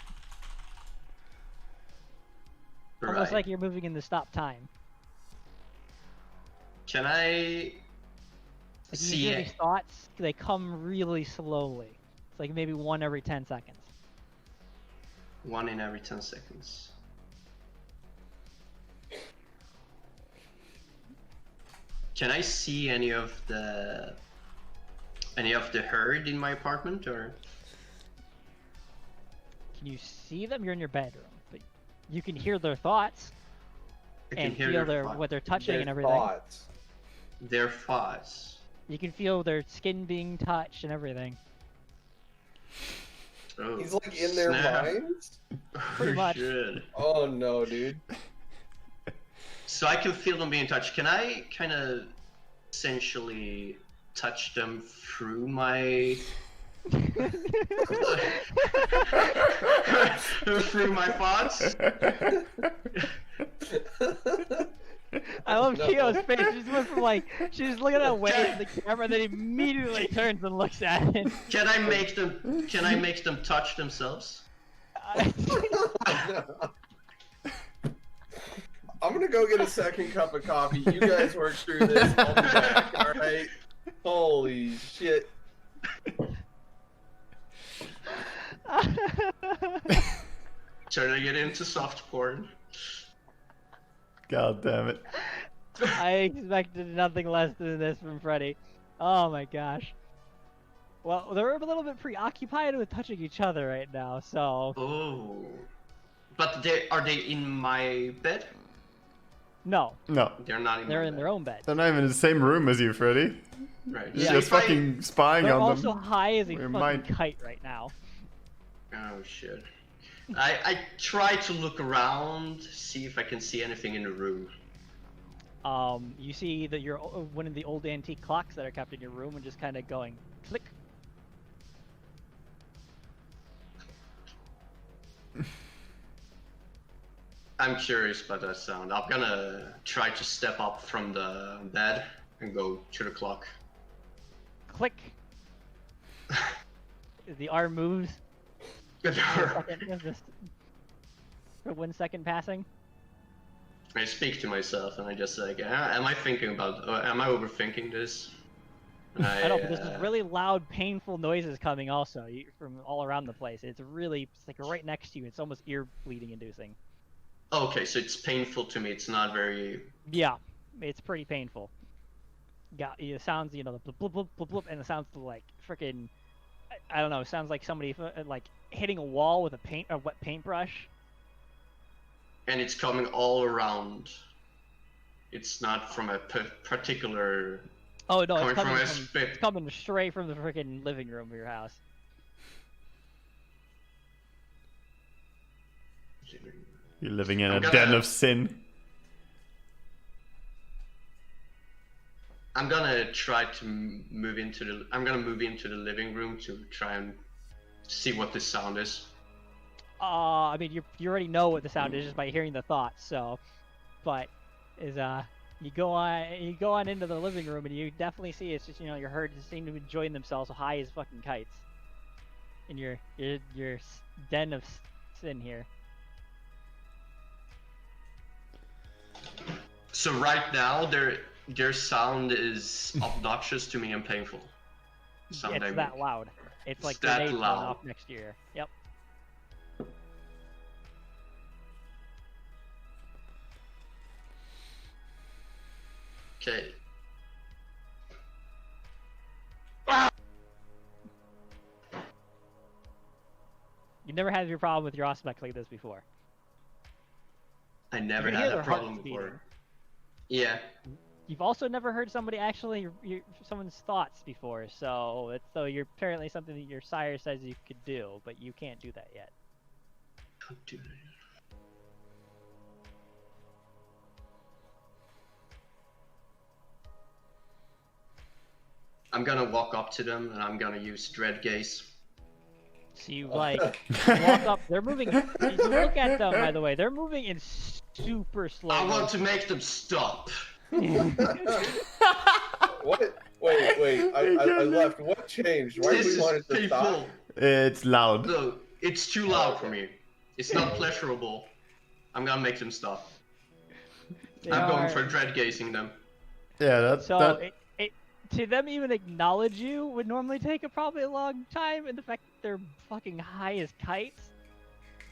Almost like you're moving in the stop time. Can I Like you see hear it? these thoughts, they come really slowly. It's like maybe one every 10 seconds. 1 in every 10 seconds. Can I see any of the herd in my apartment, or? Can you see them? You're in your bedroom, but you can hear their thoughts I can and hear feel their what they're touching Their and everything. thoughts. their thoughts. You can feel their skin being touched and everything. Oh, He's like in their snap. minds. Pretty Oh, much. shit. Oh no, dude. So I can feel them being touched. Can I kind of essentially touch them through my through my thoughts? I love No. Kyo's face. She's supposed to like, she's looking away at the camera, and then immediately turns and looks at it. Can I make them? Can I make them touch themselves? I'm gonna go get a second cup of coffee. You guys work through this. I'll be back. All right. Holy shit. Trying to get into soft porn. God damn it. I expected nothing less than this from Freddy. Oh my gosh. Well, they're a little bit preoccupied with touching each other right now, so... Oh. But are they in my bed? No, No. They're not in they're my in bed. their own bed. They're not even in the same room as you, Freddy. Right. You're Yeah. just if I- fucking spying They're on also them. high as a We're fucking mine. kite right now. Oh shit. I try to look around, see if I can see anything in the room. You see that you're one of the old antique clocks that are kept in your room and just kind of going click. I'm curious about that sound. I'm gonna try to step up from the bed and go to the clock. Click. The arm moves. For 1 second passing. I speak to myself and I just like, am I thinking about? Am I overthinking this? I know, but there's this really loud, painful noises coming also from all around the place. It's like right next to you. It's almost ear bleeding inducing. Okay, so it's painful to me. It's not very. Yeah, it's pretty painful. Got it sounds, the blub blub blub blub, and it sounds like freaking, I don't know. It sounds like somebody like hitting a wall with a wet paintbrush. And it's coming all around. It's not from a particular. Oh no, Coming it's it's coming straight from the freaking living room of your house. You're living in I'm a gonna- den of sin. I'm gonna try to move into the. I'm gonna move into the living room to try and see what this sound is. I mean, you already know what the sound is just by hearing the thoughts. So, but is you go on into the living room and you definitely see it's just your herd seem to be enjoying themselves high as fucking kites in your den of sin here. So right now, their sound is obnoxious to me and painful. Sound It's they that make. loud. It's like that grenades going loud. off next year. Yep. Okay. You never had your problem with your aspect like this before. I never can had hear that their problem hearts before. beating. Yeah. You've also never heard somebody actually someone's thoughts before, so you're apparently something that your sire says you could do, but you can't do that yet. Don't do that. I'm gonna walk up to them and I'm gonna use Dread Gaze. So you like walk up. They're moving. You look at them, by the way. They're moving in super slow. I want to make them stop. What? Wait. I left. What changed? Why This do we is want it to painful. stop? It's loud. No, it's too loud for me. It's not pleasurable. I'm gonna make them stop. I'm going for dread gazing them. Yeah, that's So that. to them even acknowledge you would normally take probably a long time, and the fact that they're fucking high as kites,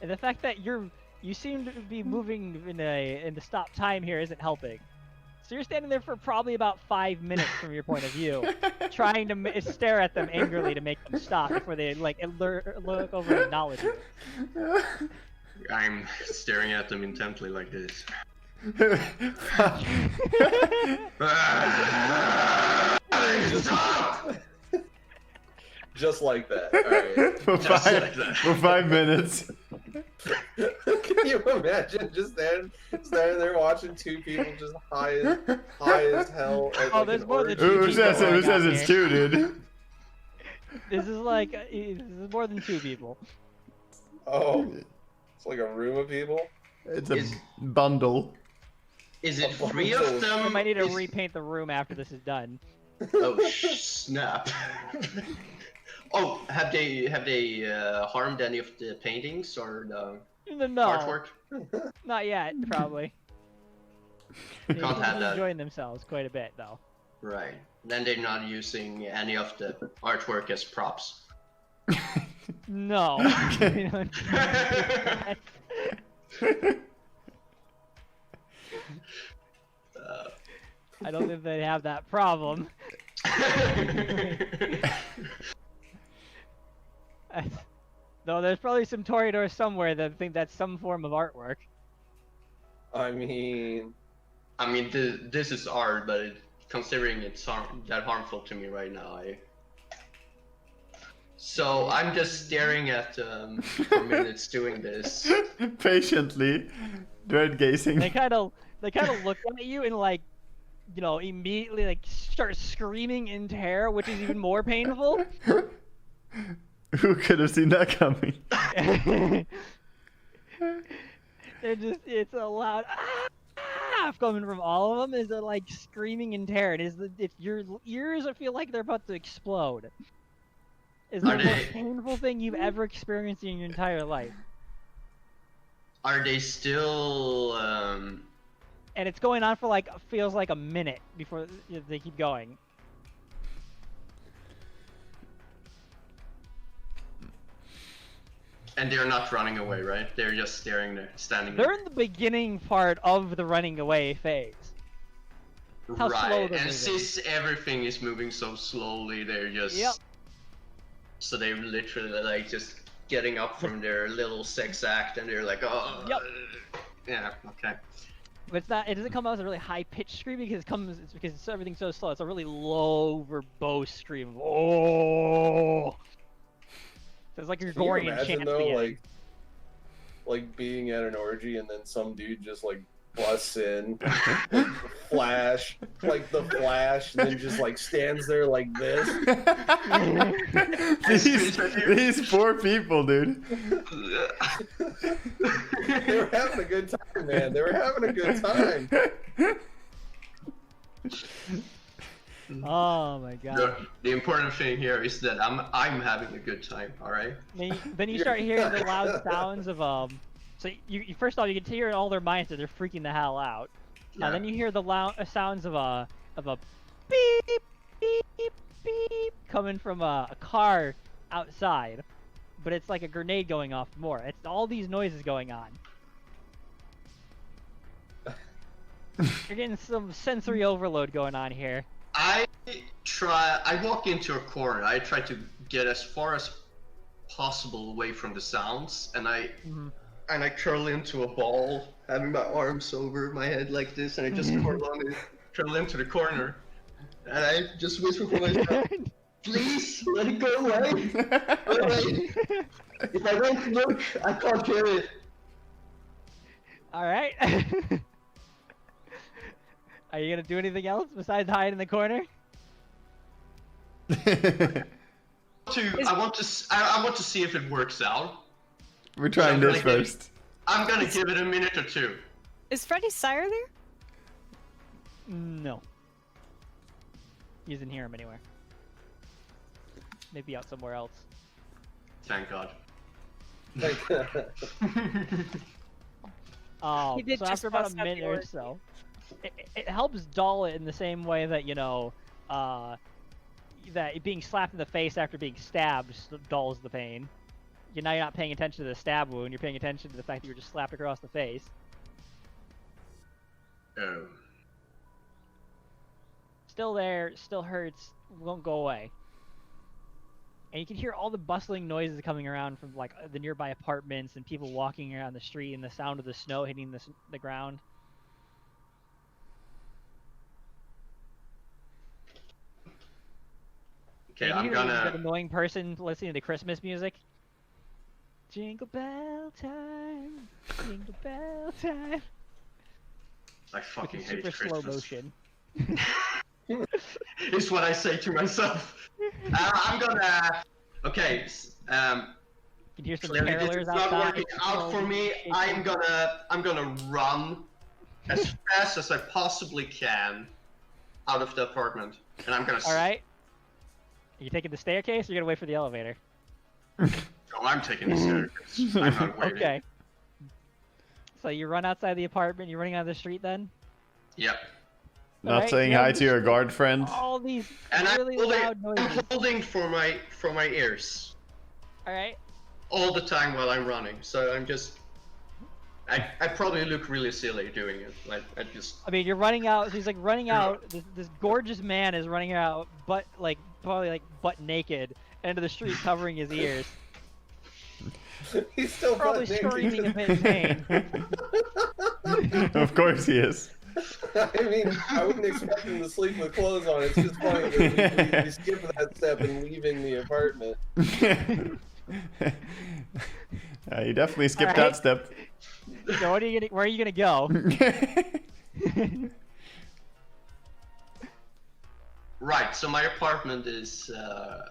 and the fact that you seem to be moving in the stop time here isn't helping. So you're standing there for probably about 5 minutes from your point of view, trying to stare at them angrily to make them stop before they like look over and acknowledge you. I'm staring at them intently like this. Stop! Just like that. Alright. for Just five like that. for 5 minutes. Can you imagine just standing there watching two people just high as hell? At, Oh, like, there's an more than orgy? two Who says it? Who going says on it's here. 2, dude? This is like this is more than 2 people. Oh, it's like a room of people. It's a Is- bundle. Is it 3 of I them? might need to Is- repaint the room after this is done. Oh snap! Oh, have they harmed any of the paintings or the No, artwork? not yet, probably. They Can't have that. enjoying themselves quite a bit, though. Right. Then they're not using any of the artwork as props. No. We don't do that. I don't think they have that problem. Though there's probably some Toreadors somewhere that think that's some form of artwork. I mean, this is art, but considering it's that harmful to me right now, So I'm just staring at for minutes doing this. Patiently, dread gazing. They kind of look at you and like, immediately like start screaming in terror, which is even more painful. Who could have seen that coming? It's a loud coming from all of them. Is like screaming in terror. It's your ears feel like they're about to explode. Is the Are most they- painful thing you've ever experienced in your entire life. Are they still? And it's going on for feels like a minute before they keep going. And they're not running away, right? They're just standing They're there. in the beginning part of the running away phase. how slow Right. they're And moving. since everything is moving so slowly, they're just. Yep. So they're literally just getting up from their little sex act, and they're like, oh. Yep. Yeah. Okay. But it's not. It doesn't come out as a really high pitched scream because it's everything's so slow. It's a really low, verbose scream. Oh. So it's like you're Can you Gregorian imagine chants though, beginning. like being at an orgy and then some dude just like busts in, Flash, like the Flash, and then just like stands there like this. these poor people, dude. They were having a good time, man. They were having a good time. Oh my god. The important thing here is that I'm having a good time. All right. Then you start hearing the loud sounds of So you first off you can hear in all their minds that they're freaking the hell out. Yeah. Then you hear the loud sounds of a beep beep beep coming from a car outside, but it's like a grenade going off more. It's all these noises going on. You're getting some sensory overload going on here. I walk into a corner. I try to get as far as possible away from the sounds, and I curl into a ball, having my arms over my head like this, and I just curl into the corner, and I just whisper for myself, "Please let it go away." If I don't look, I can't hear it. All right. Are you gonna do anything else besides hide in the corner? I want to see if it works out. We're trying this first. I'm gonna give it a minute or two. Is Freddy's sire there? No. You didn't hear him anywhere. Maybe out somewhere else. Thank God. Oh, He did so just after about bust a out the minute or orc. so, it helps dull it in the same way that, you know, that being slapped in the face after being stabbed dulls the pain. You're not paying attention to the stab wound, you're paying attention to the fact that you were just slapped across the face. Oh. Still there, still hurts, won't go away. And you can hear all the bustling noises coming around from like the nearby apartments and people walking around the street and the sound of the snow hitting the ground. Okay, And I'm you hear gonna. that annoying person listening to Christmas music. Jingle bell time, jingle bell time. I fucking With hate super slow Christmas. motion. Is what I say to myself. I'm gonna. Okay. You can hear some Clearly this carolers is not outside. working out for me. I'm gonna run as fast as I possibly can out of the apartment, and I'm gonna. All right. Are you taking the staircase, or are you gonna wait for the elevator? Oh, I'm taking the staircase. I'm not waiting. Okay. So you run outside the apartment. You're running out of the street then. Yep. Not Alright, saying yeah, hi to your guard friend. All these And really loud I'm noises. holding for my ears All right. all the time while I'm running. So I'm just. I probably look really silly doing it. Like I just. I mean, you're running out. He's like running out. This gorgeous man is running out, probably butt naked, into the street, covering his ears. He's still Probably butt naked. screaming in pain. Of course he is. I mean, I wouldn't expect him to sleep with clothes on. It's just funny that we skip that step and leaving the apartment. You definitely skipped Alright. that step. So where are you gonna go? Right, so my apartment is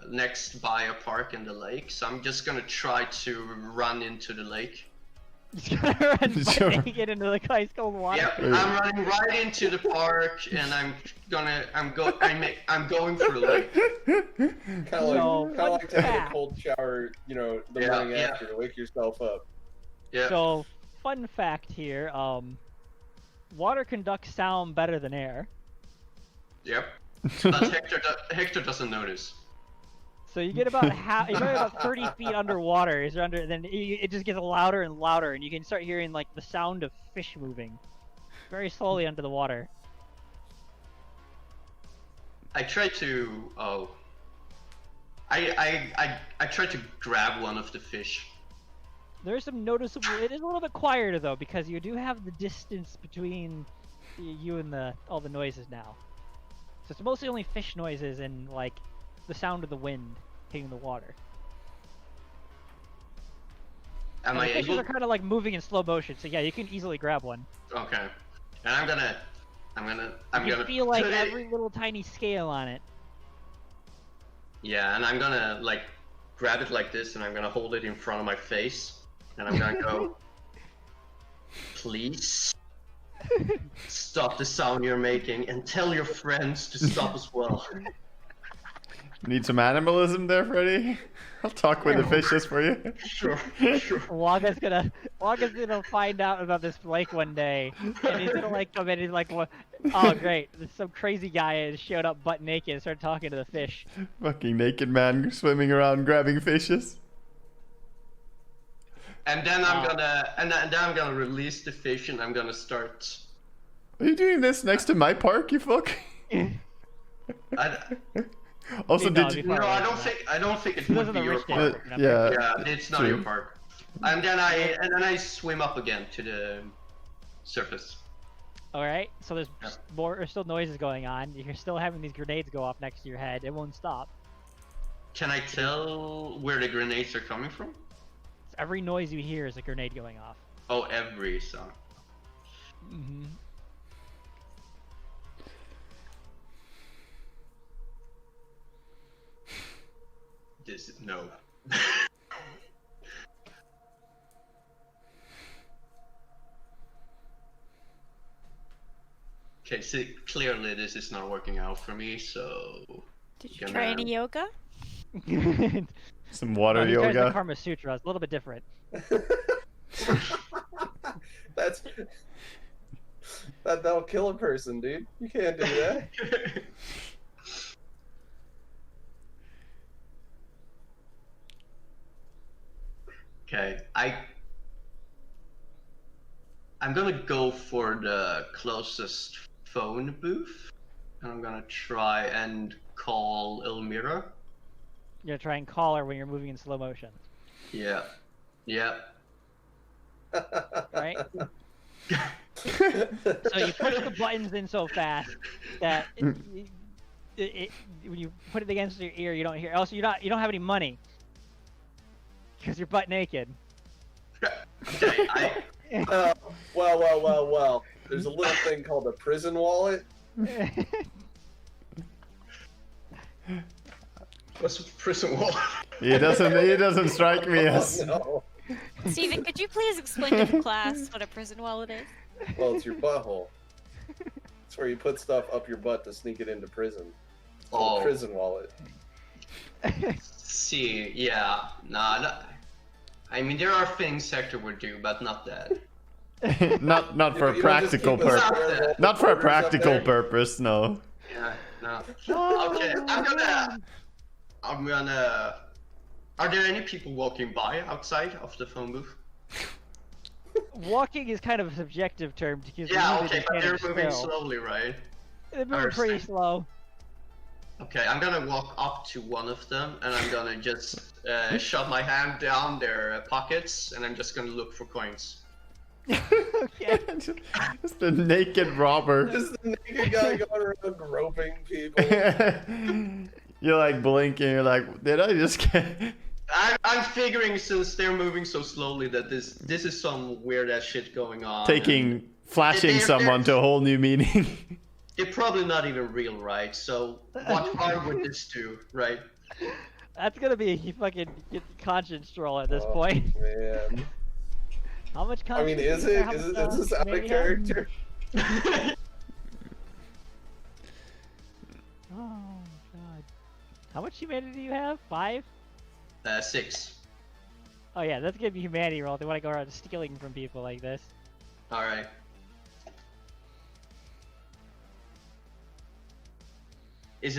next by a park in the lake, so I'm just gonna try to run into the lake. He's gonna run Sure. butt naked into the ice cold water. Yep, I'm running right into the park, and I'm going for the lake. Kind of So, like to have a fact. cold shower, you know, the Yeah, morning yeah. after to wake yourself up. Yeah. So, fun fact here: water conducts sound better than air. Yep. But Hector doesn't notice. So you get about you get about 30 feet underwater. Is under, then it just gets louder and louder, and you can start hearing like the sound of fish moving, very slowly under the water. I try to. Oh. I try to grab one of the fish. There's some noticeable. It is a little bit quieter though, because you do have the distance between you and all the noises now. So it's mostly only fish noises and like the sound of the wind hitting the water. Am And I the fishes able? are kind of like moving in slow motion, so yeah, you can easily grab one. Okay. And I'm You gonna feel like put it- every little tiny scale on it. Yeah, and I'm gonna like grab it like this, and I'm gonna hold it in front of my face, and I'm gonna go, please stop the sound you're making, and tell your friends to stop as well. Need some animalism there, Freddy? I'll talk with the fishes for you. Sure, sure. Waga's gonna find out about this lake one day, and he's gonna like come in. And he's like, "What? Oh, great! Some crazy guy has showed up butt naked and started talking to the fish." Fucking naked man swimming around grabbing fishes. And then I'm gonna release the fish, and I'm gonna start. Are you doing this next to my park, you fuck? Also, No, did you... No, I don't think it This would isn't be a your rich park. neighborhood. yeah. Yeah, it's not True. your park. And then I swim up again to the surface. All right. So there's Yeah. there's still noises going on. You're still having these grenades go off next to your head. It won't stop. Can I tell where the grenades are coming from? Every noise you hear is a grenade going off. Oh, every sound. Mm-hmm. No. Okay, so clearly this is not working out for me, so... Did you try any yoga? Some water He tries the yoga? Karma Sutra. It's a little bit different. That'll kill a person, dude. You can't do that. Okay, I'm gonna go for the closest phone booth, and I'm gonna try and call Elmira. You're gonna try and call her when you're moving in slow motion, Yeah, yeah. right? So you push the buttons in so fast that when you put it against your ear, you don't hear. Also, you don't have any money because you're butt naked. Okay, Well. There's a little thing called a prison wallet. what's a prison wall? He doesn't strike me as... Oh, no. Steven, could you please explain to the class what a prison wallet is? Well, it's your butthole. It's where you put stuff up your butt to sneak it into prison. It's called a prison wallet. See, yeah, nah. I mean, there are things Hector would do, but not that. not for a You don't just practical keep a purpose. square hole Not for a quarters up practical there? purpose, no. Yeah, no. Okay, I'm gonna. Are there any people walking by outside of the phone booth? Walking is kind of a subjective term because Yeah, usually okay, they but they're stand moving still. slowly, right? They're moving pretty slow. Okay, I'm gonna walk up to one of them, and I'm gonna just shove my hand down their pockets, and I'm just gonna look for coins. Okay. Just a naked robber. Just the naked guy going around groping people. You're like blinking, you're like, did I just get... I'm figuring since they're moving so slowly that this is some weird ass shit going on. and Flashing They're- someone to a whole new meaning. They're probably not even real, right? So what harm would this do, right? That's gonna be a fucking conscience roll at this Oh, point. Man. How much I mean, conscience? is this out of character? Oh god. How much humanity do you have? 5? 6. Oh yeah, that's gonna be humanity roll. They want to go around stealing from people like this. All right. It's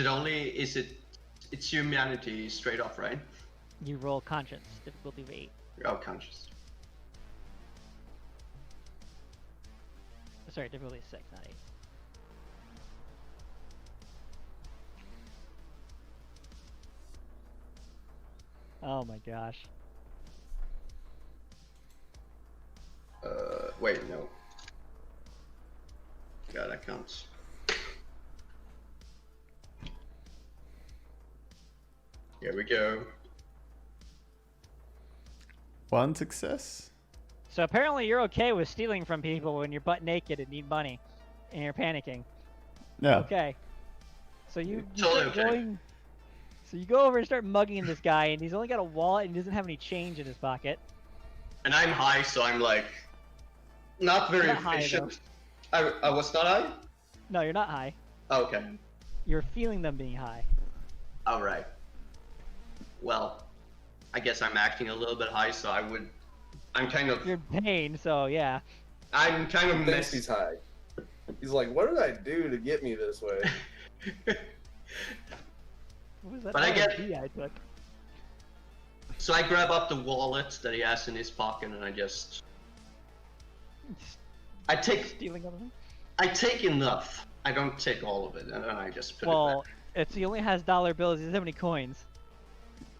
humanity straight up, right? You roll conscience, difficulty of 8. Oh, conscious. Sorry, difficulty of 6, not 8. Oh my gosh. Wait, no. Yeah, that counts. Here we go. One success. So apparently you're okay with stealing from people when you're butt naked and need money. and you're panicking. Yeah. Okay. So you Totally start okay. going. So you go over and start mugging this guy, and he's only got a wallet and he doesn't have any change in his pocket. And I'm high, so I'm like not very Not high, efficient. I was not high? No, you're not high. Okay. You're feeling them being high. Alright. Well, I guess I'm acting a little bit high, so I'm kind of You're in pain, so yeah. I'm kind of He thinks he's messy. high. He's like, what did I do to get me this way? What was that But I get- LSD I took? So I grab up the wallet that he has in his pocket and I take Stealing everything? I take enough. I don't take all of it, and then I just put it Well, back. he only has dollar bills. He doesn't have any coins.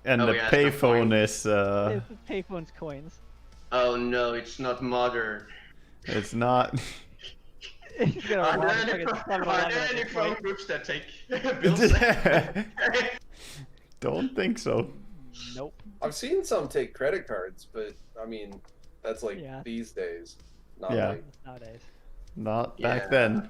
And Oh, the yeah, it's not payphone fine. is It's payphone's coins. Oh no, it's not modern. it's not. He's gonna Are rob there a any, fucking are 7-Eleven there at any this phone point. groups that take bills? Don't think so. Nope. I've seen some take credit cards, but I mean, that's like Yeah. these days. Not Yeah. like Nowadays. Not Yeah. back then.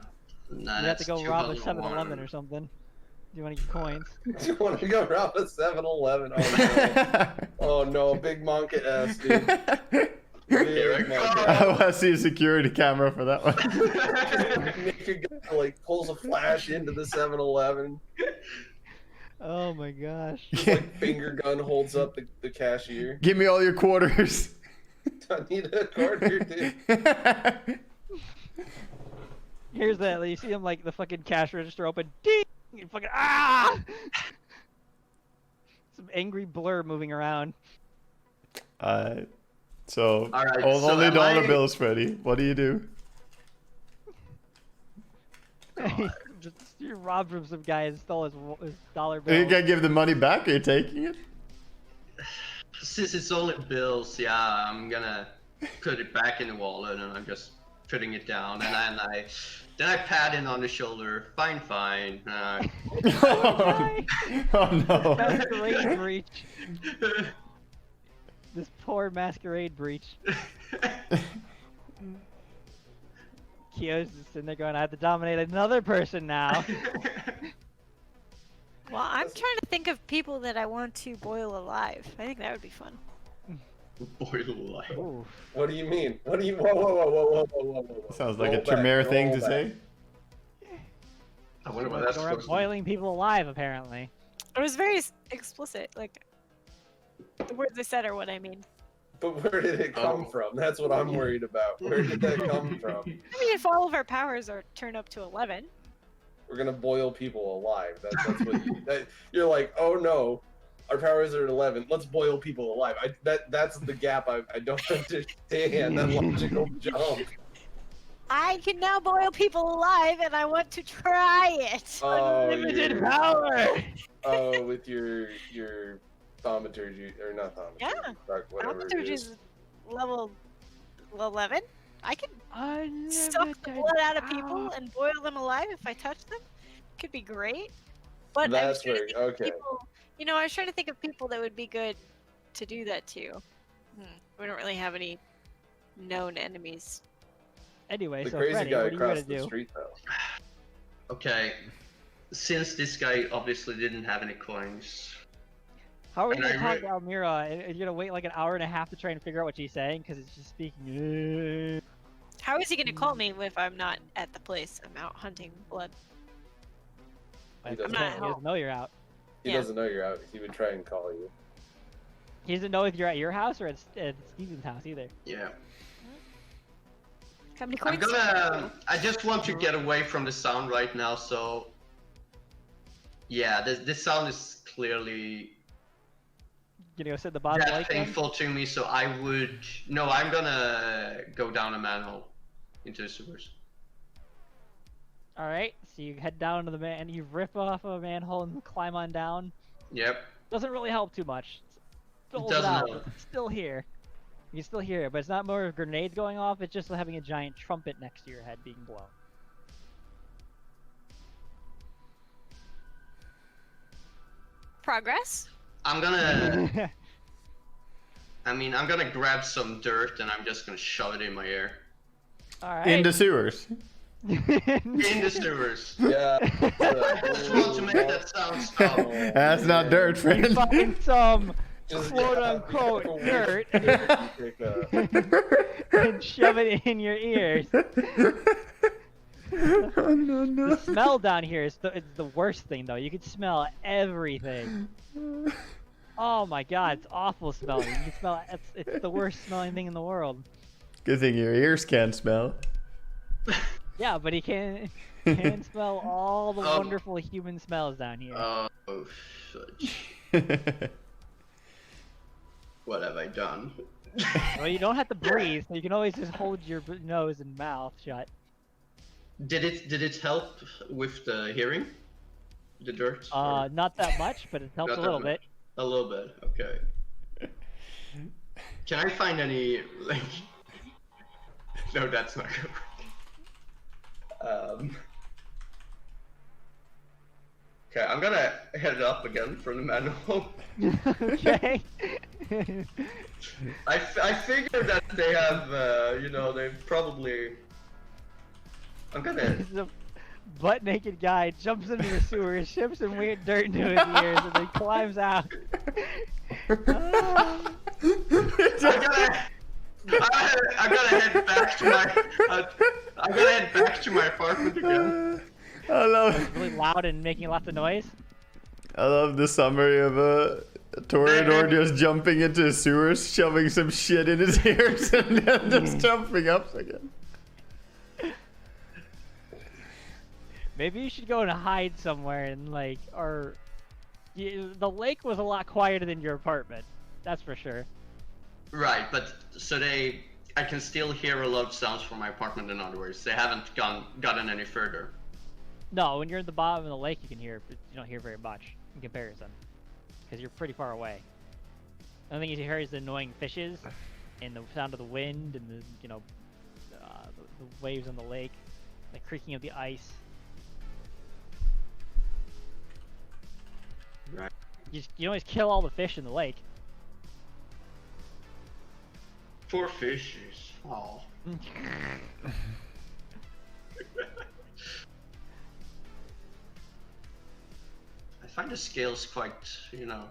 Nah, You have to that's go rob a 2001. 7-Eleven or something. Do you want to get coins? Do you want to go rob a 7-Eleven? Oh no. Oh no, big monkey ass, dude. Here I Big go. monkey I want to see a security camera for that one. Make a guy like pulls a flash into the 7-Eleven. Oh my gosh. Just like finger gun holds up the cashier. Give me all your quarters. I need a quarter, dude. Here's that. You see him like the fucking cash register open. Ding! You fucking ah! Some angry blur moving around. So, Alright, so only am dollar I- bills, Freddy. What do you do? Just you robbed from some guy and stole his dollar You bill. can give the money back. Are you taking it? Since it's only bills, yeah, I'm gonna put it back in the wallet and I'm just putting it down, and then I pat him on the shoulder. Fine, fine. Oh no. Masquerade breach. This poor masquerade breach. Kyo's just sitting there going, I have to dominate another person now. Well, I'm trying to think of people that I want to boil alive. I think that would be fun. Boil alive. Ooh. What do you mean? What do you? Whoa, whoa, whoa, whoa, whoa, whoa, whoa, whoa. Sounds like Roll a Tremere back, thing roll to back. say. I wonder what that's We're supposed to be. boiling people alive, apparently. It was very explicit. Like, the words I said are what I mean. But where did it come from? That's what I'm worried about. Where did that come from? I mean, if all of our powers are turned up to 11, We're gonna boil people alive. That's what you're like. Oh no, our powers are at 11. Let's boil people alive. That's the gap. I don't understand that logical jump. I can now boil people alive, and I want to try it. Oh, Unlimited your- power! Oh, with your thaumaturgy or not thaumaturgy? Yeah. Fuck, whatever it Thaumaturgy is. is level 11. I can suck the Unlimited blood out of people power. and boil them alive if I touch them. Could be great. But I was That's trying to where. think of Okay. people, you know, I was trying to think of people that would be good to do that to. We don't really have any known enemies. Anyway, The so crazy Freddy, guy what are you gonna across the do? street though. Okay. Since this guy obviously didn't have any coins, How are you And gonna I talk re- to Almira? Are you gonna wait like an hour and a half to try and figure out what she's saying? Because it's just speaking. How is he going to call me if I'm not at the place? I'm out hunting blood. He He doesn't not know. doesn't know you're out. He Yeah. doesn't know you're out. He would try and call you. He doesn't know if you're at your house or at Steven's house either. yeah. How many I'm coins? I just want to get away from the sound right now, so. Yeah, this sound is clearly You gonna go sit in the bottom that lake then? painful to me, so I would. No, I'm gonna go down a manhole into the sewers. All right, so you head down to the man, you rip off a manhole and climb on down. Yep. Doesn't really help too much. Fills doesn't out, help. but it's still here. You can still hear it, but it's not more grenades going off. It's just having a giant trumpet next to your head being blown. Progress? I'm gonna. I'm gonna grab some dirt and I'm just gonna shove it in my ear. All right. In the sewers. In the sewers. Yeah. Just want to make that sound stop. That's not dirt, You friend. find some Just quote yeah, unquote careful dirt with the you pick up. and shove it in your ears. Oh, no. The smell down here is it's the worst thing though. You can smell everything. Oh my god, it's awful smelling. You can smell it's the worst smelling thing in the world. Good thing your ears can't smell. Yeah, but he can smell all the wonderful human smells down here. Oh, fudge. What have I done? Well, you don't have to breathe, so you can always just hold your nose and mouth shut. Did it help with the hearing? The dirt? or- Not that much, but it helps Not a that little much. bit. A little bit, okay. Can I find any, like... No, that's not gonna work. Okay, I'm gonna head up again from the manual. Okay. I figured that they have, you know, they probably... I'm gonna... This is a butt-naked guy jumps into the sewer, ships some weird dirt into his ears, and then climbs out. I gotta head back to my. I gotta head back to my apartment again. I love Really loud and making lots of noise. the summary of a Toreador just jumping into the sewers, shoving some shit in his ears, and then just jumping up again. Maybe you should go and hide somewhere and like, or the lake was a lot quieter than your apartment. That's for sure. Right, but so I can still hear a lot of sounds from my apartment. In other words, they haven't gotten any further. No, when you're at the bottom of the lake, you can hear, but you don't hear very much in comparison, because you're pretty far away. The only thing you hear is the annoying fishes, and the sound of the wind, and the the waves on the lake, the creaking of the ice. Right. You always kill all the fish in the lake. Poor fishes. Oh. I find the scales quite, you know,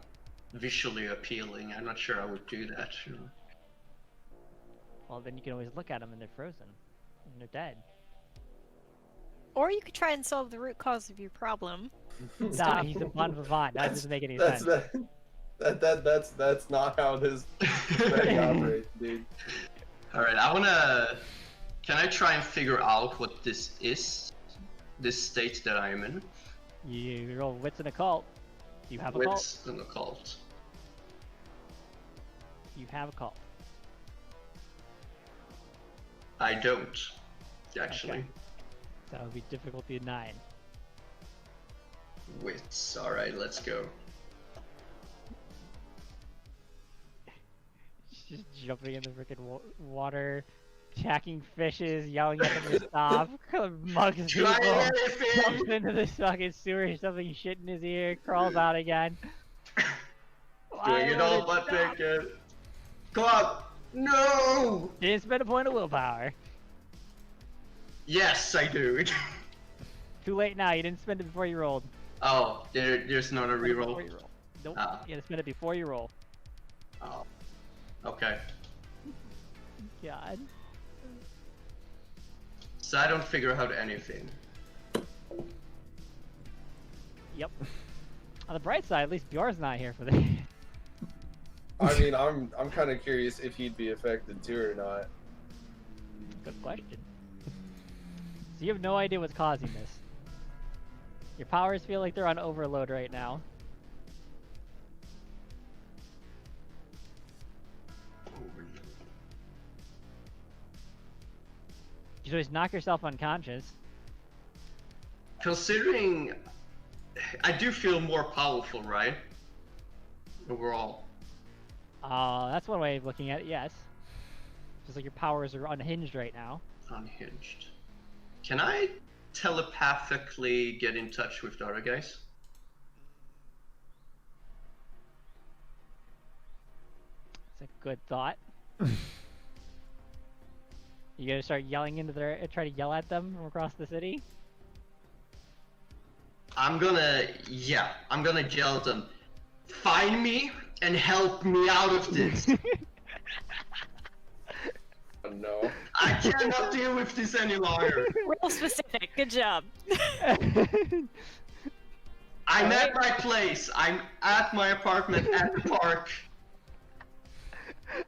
visually appealing. I'm not sure I would do that. You know. Well, then you can always look at them and they're frozen, and they're dead. Or you could try and solve the root cause of your problem. Nah, he's a bon vivant. That doesn't make any sense. That's not how this thing operates, dude. All right, Can I try and figure out what this is? This state that I am in. You roll wits and occult. You have a cult. Wits and occult. You have a cult. I don't, actually. Okay. That would be difficulty 9. Wits. All right, let's go. Just jumping in the freaking water, attacking fishes, yelling at them to stop, mugs people, Try anything! jumps into the fucking sewer, something shit in his ear, crawls out again. Doing it all but naked. Come on! No! Didn't spend a point of willpower. Yes, I do. Too late now, you didn't spend it before you rolled. Oh, there's not a Spend it reroll. before you roll. Nope, Ah. you gotta spend it before you roll. Oh. Okay. God. So I don't figure out anything. Yep. On the bright side, at least Bjorn's not here for this. I mean, I'm kind of curious if he'd be affected too or not. Good question. So you have no idea what's causing this. Your powers feel like they're on overload right now. You should always knock yourself unconscious. Considering I do feel more powerful, right? Overall. That's one way of looking at it, yes. Just like your powers are unhinged right now. Unhinged. Can I telepathically get in touch with the other guys? It's a good thought. You gonna start yelling into their, try to yell at them from across the city? I'm gonna yell at them. Find me and help me out of this. Oh, no. I cannot deal with this any longer. Real specific. Good job. I'm at my place. I'm at my apartment at the park.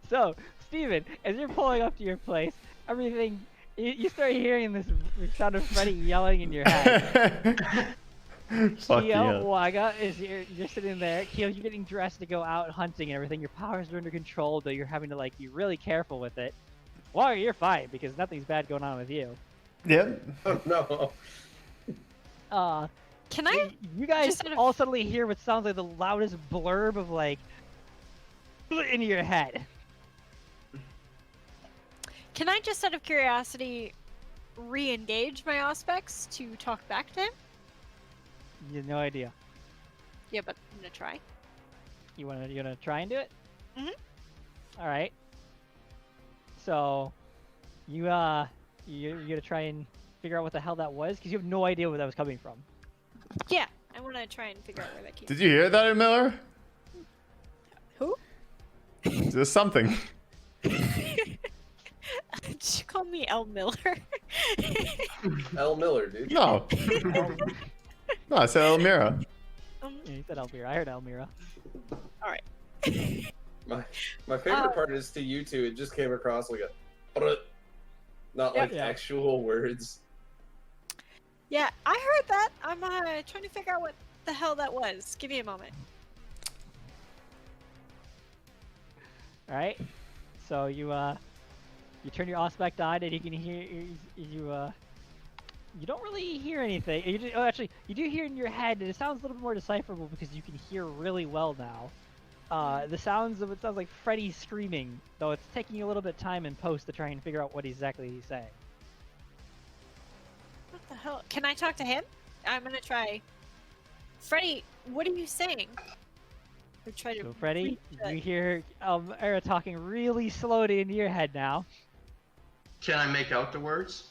So, Steven, as you're pulling up to your place, everything, you start hearing this sound of Freddy yelling in your head. Fuck Keo, yeah. Waga, you're sitting there. Keo, you're getting dressed to go out hunting and everything. Your powers are under control, though you're having to like be really careful with it. Waga, you're fine because nothing's bad going on with you. Yep. Oh, no. Can I? You guys just sort of- all suddenly hear what sounds like the loudest blurb of like into your head. Can I just, out of curiosity, re-engage my Auspex to talk back to him? You have no idea. Yeah, but I'm gonna try. You gonna try and do it? Mhm. All right. So, you're gonna try and figure out what the hell that was because you have no idea where that was coming from. Yeah, I want to try and figure out where that came Did you hear that, Miller? Who? There's something. Did you call me El Miller? L. Miller, dude. No. No, I said Elmira. Yeah, you said Elmira. I heard Elmira. Alright. My favorite part is to you two, it just came across like a... Not like Yeah. actual words. Yeah, I heard that. I'm trying to figure out what the hell that was. Give me a moment. All right. So you turn your Auspex on and you can hear you don't really hear anything. Actually, you do hear in your head, and it sounds a little bit more decipherable because you can hear really well now. The sounds of it sounds like Freddy screaming, though it's taking a little bit of time in post to try and figure out what exactly he's saying. What the hell? Can I talk to him? I'm gonna try. Freddy, what are you saying? Or try to So Freddy, read the- you hear Era talking really slowly into your head now. Can I make out the words?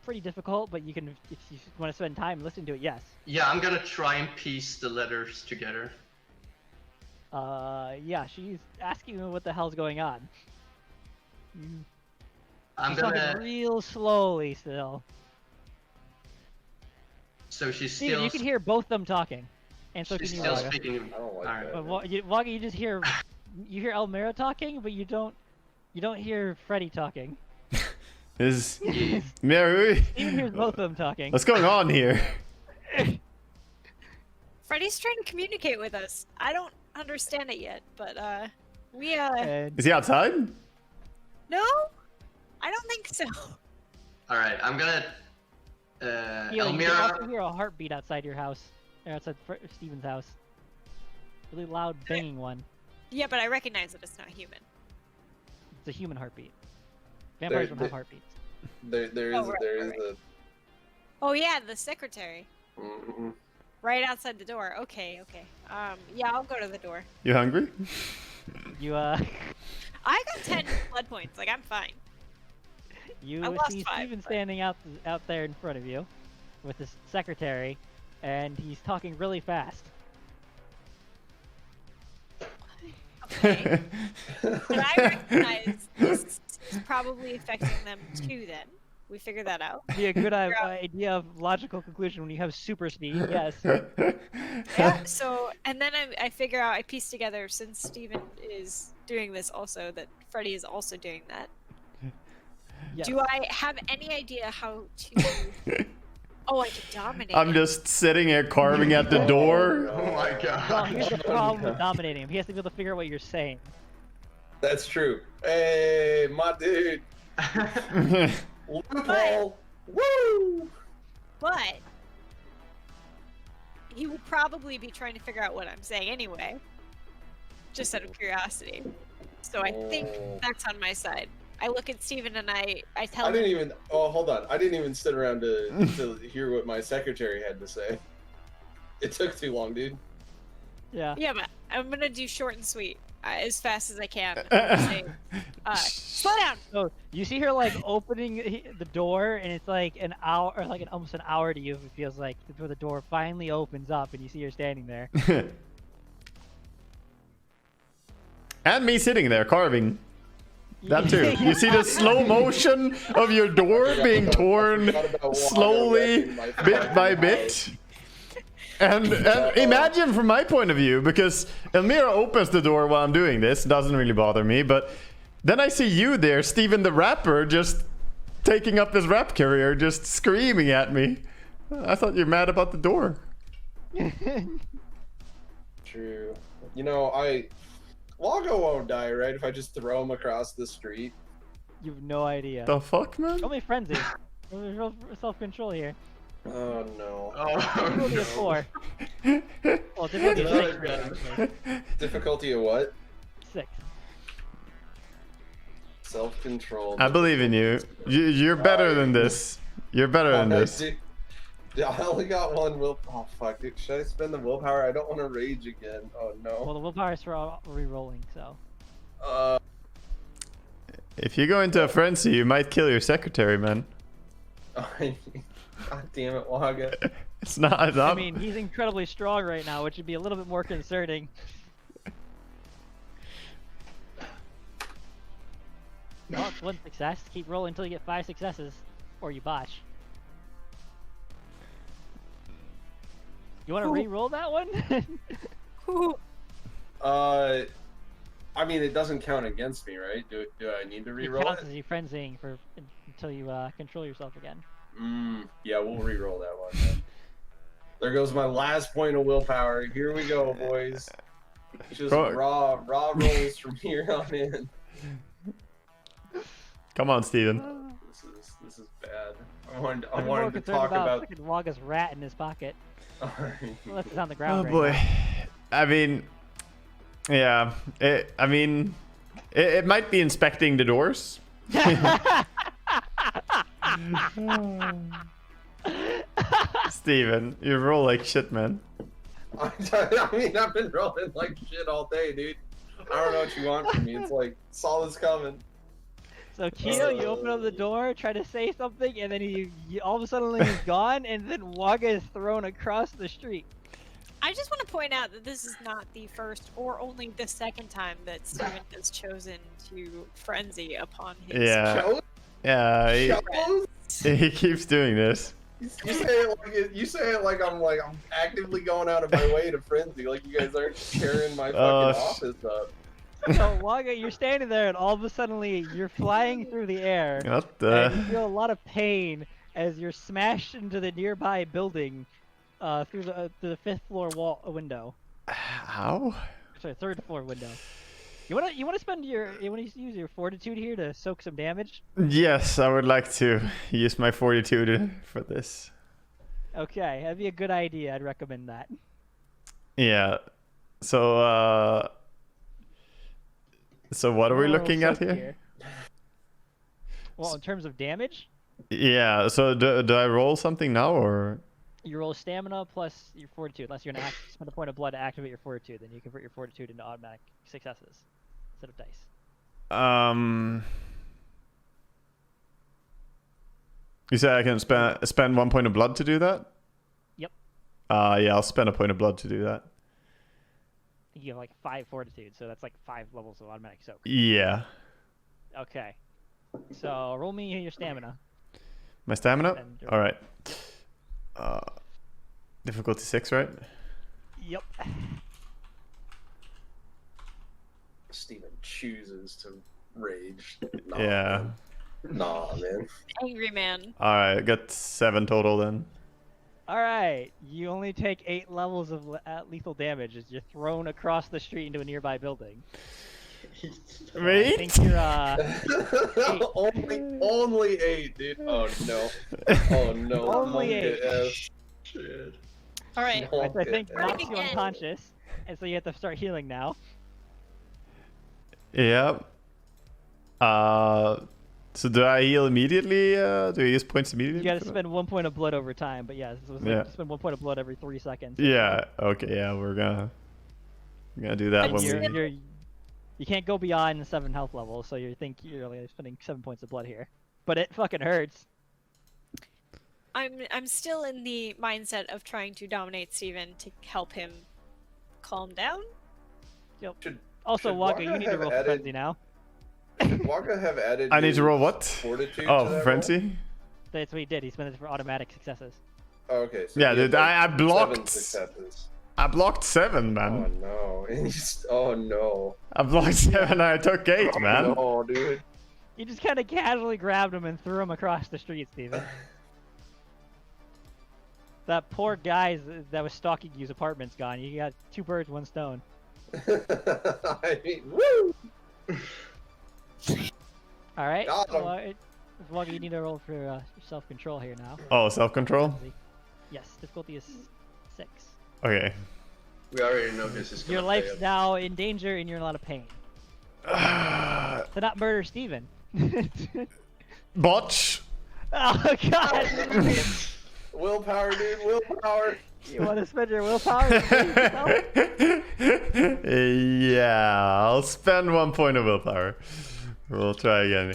Pretty difficult, but you can, if you want to spend time listening to it, yes. Yeah, I'm gonna try and piece the letters together. Yeah, she's asking you what the hell's going on. I'm She's talking gonna. real slowly still. So she's Steven, still. you can hear both them talking, and so She's can you, still Waga. speaking. I don't like Alright. that. But Waga, you just hear, you hear Elmira talking, but you don't hear Freddy talking. Is Mary? Steven hears both of them talking. What's going on here? Freddy's trying to communicate with us. I don't understand it yet, but we And Is he outside? no, I don't think so. Alright, I'm gonna. you can also Elmira. hear a heartbeat outside your house, or outside Steven's house. Really loud banging one. Yeah, but I recognize that it's not human. It's a human heartbeat. Vampires don't have there- heartbeats. There is Oh, right, there is right. Oh yeah, the secretary. a... Right outside the door. Okay, okay. Yeah, I'll go to the door. You hungry? You I got 10 blood points. Like, I'm fine. you I lost see 5, Steven but- standing out there in front of you, with his secretary, and he's talking really fast. Okay. But I recognize this is probably affecting them too then. We figured that out. Be a good idea of logical conclusion when you have super speed. Yes. Yeah, so, and then I figure out, I piece together, since Steven is doing this also, that Freddy is also doing that. Yes. Do I have any idea how to... Oh, I can dominate I'm him. just sitting here carving at the door. Oh my Well, god. here's the problem with dominating him. He has to be able to figure out what you're saying. That's true. Hey, my dude. Loophole. Woo! But he will probably be trying to figure out what I'm saying anyway, just out of curiosity. So I think Oh. that's on my side. I look at Steven and I tell I him. didn't even. Oh, hold on. I didn't even sit around to hear what my secretary had to say. It took too long, dude. Yeah. Yeah, but I'm gonna do short and sweet as fast as I can. I'm gonna say, slow down. So you see her like opening the door, and it's like an hour, or like almost an hour to you. It feels like before the door finally opens up, and you see her standing there. And me sitting there carving. That too. You see the slow motion of your door being torn slowly, bit by bit. And imagine from my point of view, because Elmira opens the door while I'm doing this, doesn't really bother me, but then I see you there, Steven the Rapper, just taking up this rap carrier, just screaming at me. I thought you're mad about the door. True. You know, Waga won't die, right? If I just throw him across the street. You have no idea. The fuck, man? Only frenzy. Real self-control here. Oh no. Difficulty of 4. Well, difficulty of 6. Really. Difficulty of what? 6. Self-control. I believe in you. You're better than this. You're better than this. I only got one will. Oh fuck, dude. Should I spend the willpower? I don't want to rage again. Oh no. Well, the willpower is for re-rolling, so. If you go into a frenzy, you might kill your secretary, man. God damn it, Waga. It's not. I mean, he's incredibly strong right now, which would be a little bit more concerning. Well, it's 1 success. Keep rolling until you get 5 successes, or you botch. You want to re-roll that one? I mean, it doesn't count against me, right? Do I need to re-roll It counts it? as you frenzying for until you control yourself again. Yeah, we'll re-roll that one. Then. There goes my last point of willpower. Here we go, boys. It's just raw rolls from here on in. Come on, Steven. This is bad. I wanted to concerned talk about fucking Waga's rat in his pocket. Alright. Unless it's on the ground. Oh right boy. now. I mean, yeah. It might be inspecting the doors. Steven, you roll like shit, man. I mean, I've been rolling like shit all day, dude. I don't know what you want from me. It's like, saw this coming. So Kino, you open up the door, try to say something, and then he all of a sudden he's gone, and then Waga is thrown across the street. I just want to point out that this is not the first or only the second time that Steven has chosen to frenzy upon his. Yeah. Yeah. He keeps doing this. You say it like I'm actively going out of my way to frenzy, like you guys aren't tearing my fucking office up. So Waga, you're standing there, and all of a sudden you're flying through the air. What the? And you feel a lot of pain as you're smashed into the nearby building, through the 5th floor window. How? Sorry, 3rd floor window. You wanna use your fortitude here to soak some damage? Yes, I would like to use my fortitude for this. Okay, that'd be a good idea. I'd recommend that. Yeah. So what are we looking at here? Well, in terms of damage, Yeah. So do I roll something now or? you roll stamina plus your fortitude. Unless you're gonna spend a point of blood to activate your fortitude, then you convert your fortitude into automatic successes instead of dice. You say I can spend 1 point of blood to do that? Yep. Yeah, I'll spend a point of blood to do that. I think you have like 5 fortitude, so that's like 5 levels of automatic soak. Yeah. Okay. So roll me your stamina. My stamina? And- All right. Difficulty 6, right? Yep. Steven chooses to rage. Nah, Yeah. Nah, man. Angry man. All right, got 7 total then. All right. You only take 8 levels of lethal damage as you're thrown across the street into a nearby building. I think you're only 8, dude. Oh no. Oh no. Only 8. Shit. All right. No. I think Right knocks you again. unconscious, and so you have to start healing now. Yeah. So do I heal immediately? Do I use points immediately? You gotta for that? spend 1 point of blood over time, but yeah, so Yeah. spend 1 point of blood every 3 seconds. Yeah. Okay. Yeah, we're gonna I'm gonna do that But when we. You can't go beyond the 7 health levels, so you think you're only spending 7 points of blood here. But it fucking hurts. I'm still in the mindset of trying to dominate Steven to help him calm down. Yep. Should Also, Waga, you need to have roll for added- frenzy now. Should Waga have added? I need to roll his what? Fortitude Oh, to that frenzy. That's what he did. He spent it for automatic successes. roll? Oh, okay. So Yeah, he had, dude, like, I 7 blocked. successes. I blocked 7, Oh man. no! Oh no! I blocked 7. I took 8, Oh, man. no, dude. You just kind of casually grabbed him and threw him across the street, Steven. That poor guy that was stalking you's apartment's gone. You got 2 birds, 1 stone. I mean, woo! All right. Got him. Waga, you need to roll for self-control here now. Oh, self-control. Yes, difficulty is 6. Okay. We already know this is gonna Your life's fail. now in danger and you're in a lot of pain. To not murder Steven. Botch. Oh god! Willpower, dude. Willpower. You want to spend your willpower? to save yourself? Yeah, I'll spend 1 point of willpower. We'll try again.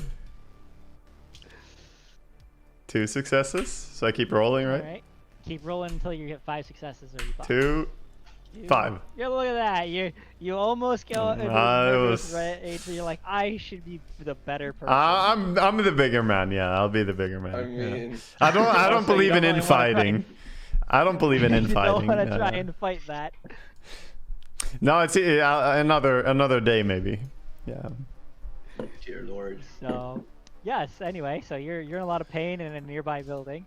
2 successes, so I keep rolling, right? Alright. Keep rolling until you get 5 successes or you fall. 2, 5. Yeah, look at that. You almost go into I murderous was- age where you're like, I should be the better person. I'm the bigger man. Yeah, I'll be the bigger man. I yeah. mean, I don't Also, believe you in don't really wanna infighting. I don't believe in you infighting. don't want to try and fight that. No, it's another day maybe. Yeah. Dear Lord. So, yes. Anyway, so you're in a lot of pain in a nearby building.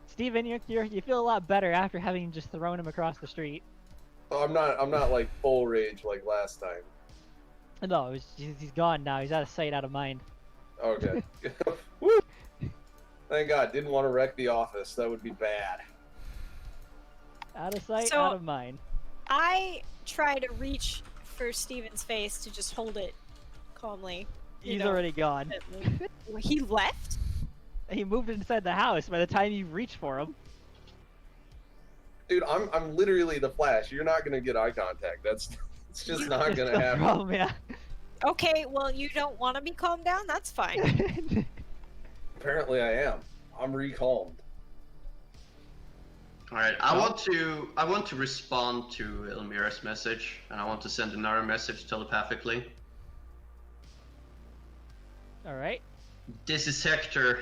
Steven, you feel a lot better after having just thrown him across the street. oh, I'm not like full rage like last time. No, he's gone now. He's out of sight, out of mind. Okay. Woo! Thank God. Didn't want to wreck the office. That would be bad. Out of sight, So- out of mind. I try to reach for Steven's face to just hold it calmly. you He's know, already gone. He left? He moved inside the house by the time you reached for him. Dude, I'm literally the Flash. You're not gonna get eye contact. It's just not That's gonna the happen. problem, yeah. Okay, well, you don't want to be calmed down? That's fine. Apparently, I am. I'm recalmed. All right, I want to respond to Elmira's message, and I want to send another message telepathically. All right. This is Hector.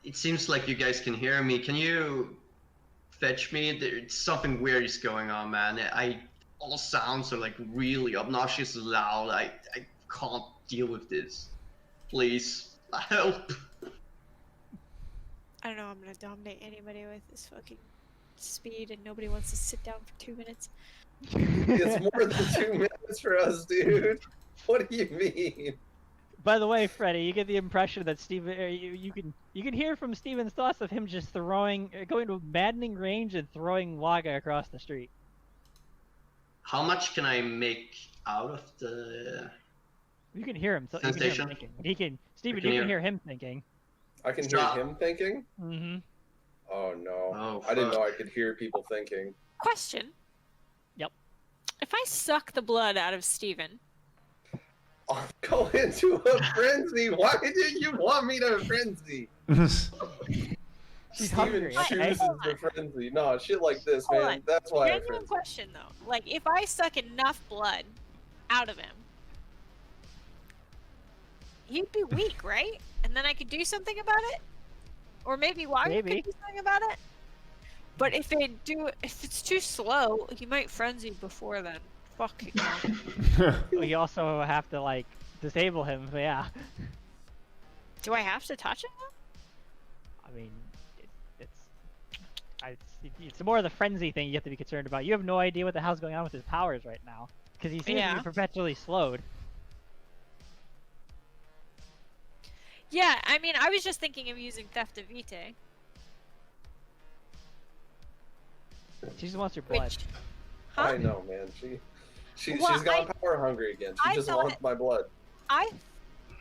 It seems like you guys can hear me. Can you fetch me? There's something weird is going on, man. All the sounds are like really obnoxious and loud. I can't deal with this. Please, help. I don't know, I'm gonna dominate anybody with this fucking speed and nobody wants to sit down for 2 minutes. It's more than 2 minutes for us, dude. What do you mean? By the way, Freddy, you get the impression that Steven, you can hear from Steven's thoughts of him just going to maddening range and throwing Waga across the street. How much can I make out of the? You can hear him. So you can hear him Sensation? thinking. Steven, can you can hear- hear him thinking. I can hear Stop. him thinking? Mm-hmm. Oh no. Oh, I didn't fuck. know I could hear people thinking. Question. Yep. If I suck the blood out of Steven, I'll go into a frenzy. Why do you want me to frenzy? She's Steven hungry. Okay. chooses the frenzy. No, shit like this, Hold man. on. That's why I genuine frenzy. question though. Like, if I suck enough blood out of him, he'd be weak, right? And then I could do something about it? Or maybe Waga Maybe. could do something about it? But if it's too slow, he might frenzy before then. Fucking hell. You also have to like disable him. So yeah. Do I have to touch him? I mean, it's more of the frenzy thing you have to be concerned about. You have no idea what the hell's going on with his powers right now, because he seems to Yeah. be perpetually slowed. Yeah, I mean, I was just thinking of using Theft of Vitae. She just wants your blood. Which, huh? I know, man. She's Well, gone power hungry again. She I just thought wants my blood. I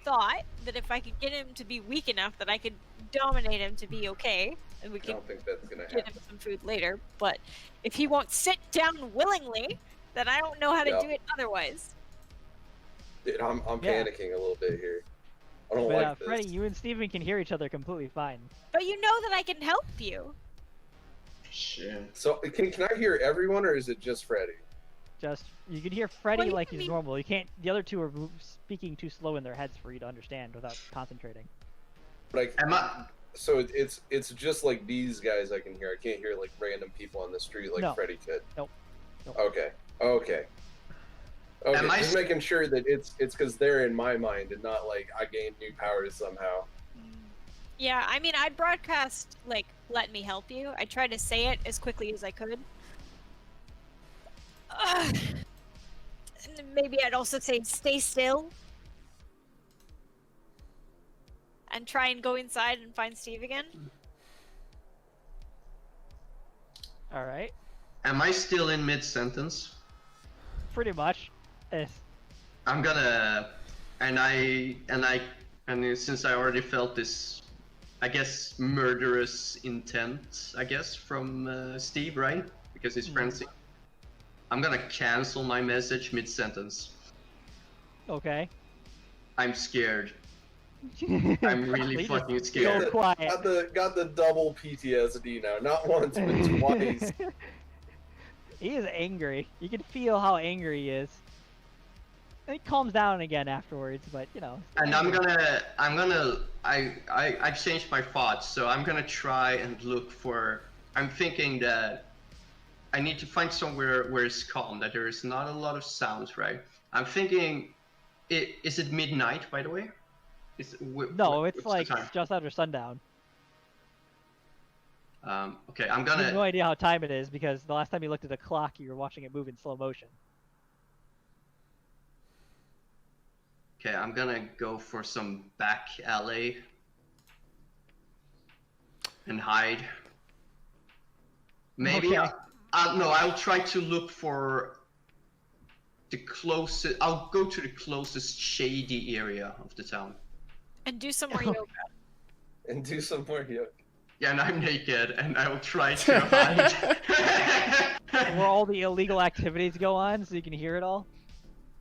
thought that if I could get him to be weak enough that I could dominate him to be okay, and we I could don't think that's gonna get happen. him some food later. But if he won't sit down willingly, then I don't know how to Yeah. do it otherwise. Dude, I'm Yeah. panicking a little bit here. I don't But like this. Freddy, you and Steven can hear each other completely fine. But you know that I can help you. Shit. So can I hear everyone, or is it just Freddy? Just you can hear Freddy you like can he's be- normal. You can't. The other two are speaking too slow in their heads for you to understand without concentrating. Like, Am I? so it's just like these guys I can hear. I can't hear like random people on the street like No. Freddy could. Nope. Nope. Okay. Am I Just s- making sure that it's because they're in my mind and not like I gained new powers somehow. Yeah, I mean, I'd broadcast, like, let me help you. I tried to say it as quickly as I could. And then maybe I'd also say, stay still. And try and go inside and find Steve again. All right. Am I still in mid-sentence? Pretty much. I'm gonna, and since I already felt this, I guess murderous intent, I guess from Steve, right? Because he's frenzy. I'm gonna cancel my message mid-sentence. Okay. I'm scared. I'm really Please fucking just scared. Go quiet. Got the double PTSD now. Not once, but twice. He is angry. You can feel how angry he is. And he calms down again afterwards, but you know. And I changed my thoughts, so I'm gonna try and look for. I'm thinking that I need to find somewhere where it's calm, that there is not a lot of sounds, right? I'm thinking, is it midnight, by the way? No, it's what's the like time? just after sundown. Okay, I'm You have no gonna. idea how time it is because the last time you looked at the clock, you were watching it move in slow motion. Okay, I'm gonna go for some back alley and hide. Maybe Okay. no, I'll try to look for the closest. I'll go to the closest shady area of the town. And do some more yoga. And do some more yoga. Yeah, and I'm naked, and I'll try to hide. Where all the illegal activities go on, so you can hear it all.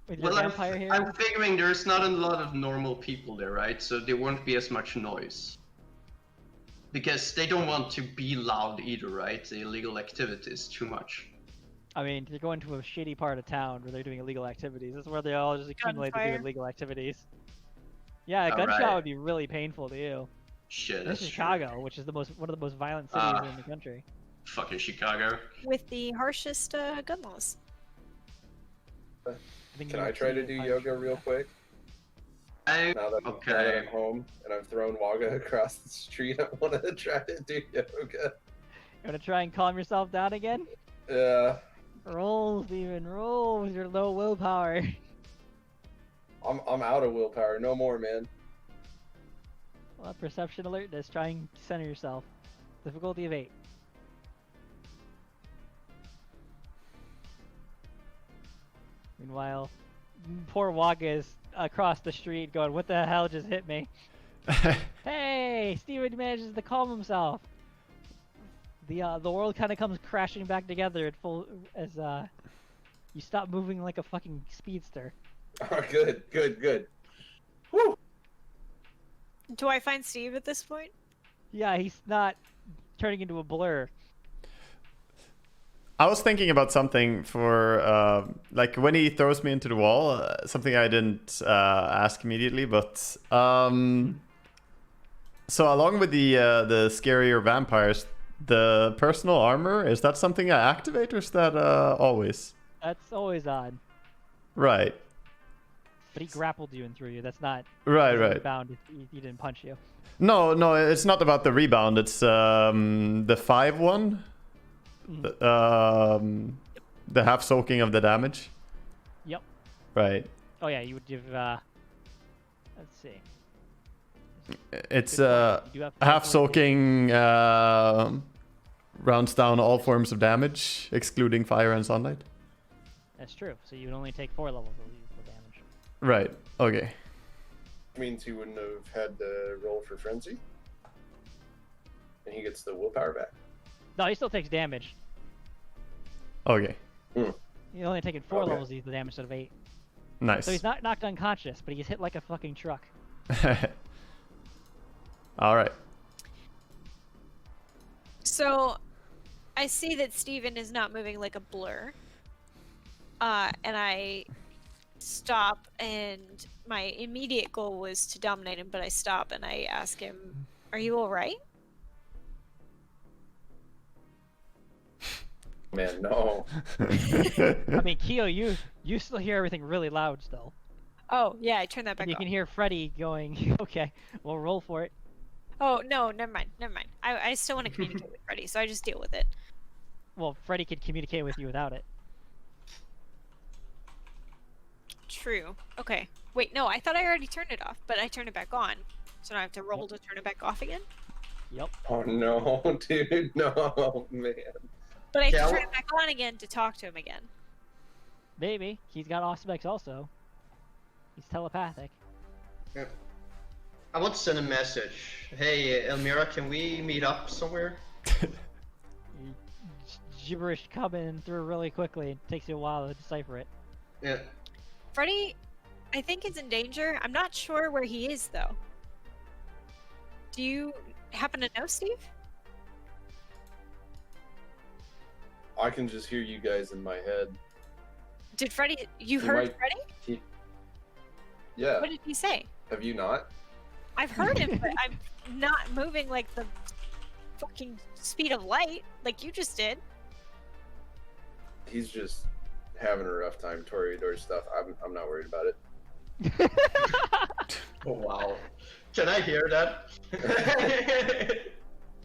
With your Well, vampire hair. I'm figuring there's not a lot of normal people there, right? So there won't be as much noise. Because they don't want to be loud either, right? The illegal activities too much. I mean, you're going to a shitty part of town where they're doing illegal activities. That's where they all just accumulate to Gunfire? do illegal activities. Yeah, a All gunshot right. would be really painful to you. Shit, This that's is true. Chicago, which is one of the most violent cities in the country. Fucking Chicago. With the harshest gun laws. I think Can New I York try City to do is yoga real quick? Now that Okay. I'm home and I'm throwing Waga across the street, I want to try to do yoga. You want to try and calm yourself down again? Yeah, Roll, Steven, roll with your low willpower. I'm out of willpower. No more, man. Well, perception alertness. Try and center yourself. Difficulty of 8. Meanwhile, poor Waga is across the street going, "What the hell just hit me?" Hey, Steven manages to calm himself. The world kind of comes crashing back together at full as you stop moving like a fucking speedster. Oh, good. Woo! Do I find Steve at this point? Yeah, he's not turning into a blur. I was thinking about something for like when he throws me into the wall, something I didn't ask immediately, but so along with the scarier vampires, the personal armor, is that something I activate or is that always? That's always odd. Right. But he grappled you and threw you. That's not Right. rebound. He didn't punch you. No, it's not about the rebound. It's the 5 one. The half soaking of the damage. Yep. Right. Oh yeah, you would give. Let's see. It's Good point. You do have half 5 soaking rounds down all forms of damage, excluding fire and sunlight. That's true. So you would only take 4 levels of lethal damage. Right. Okay. means he wouldn't have had to roll for frenzy, and he gets the willpower back. No, he still takes damage. Okay. He's only taking 4 Okay. levels of the damage instead of 8. Nice. So he's not knocked unconscious, but he's hit like a fucking truck. All right. So, I see that Steven is not moving like a blur. And I stop, and my immediate goal was to dominate him, but I stop and I ask him, "Are you alright?" Man, no. I mean, Keo, you still hear everything really loud still. Oh, yeah, I turned that back And you on. can hear Freddy going, okay, we'll roll for it. Oh, no, never mind. I still want to communicate with Freddy, so I just deal with it. Well, Freddy could communicate with you without it. True. Okay. Wait, no, I thought I already turned it off, but I turned it back on. So now I have to roll to turn it back off again? Yep. Oh no, dude, no, man. But I have Yeah, to I turn wa- it back on again to talk to him again. Maybe. He's got Auspex also. He's telepathic. Yeah. I want to send a message. Hey, Elmira, can we meet up somewhere? Gibberish coming through really quickly. It takes you a while to decipher it. Yeah. Freddy, I think is in danger. I'm not sure where he is, though. Do you happen to know, Steve? I can just hear you guys in my head. Did Freddy... You He heard might- Freddy? Yeah, What did he say? have you not? I've heard him, but I'm not moving like the fucking speed of light, like you just did. He's just having a rough time, Toreador stuff. I'm not worried about it. Oh, wow. Can I hear that?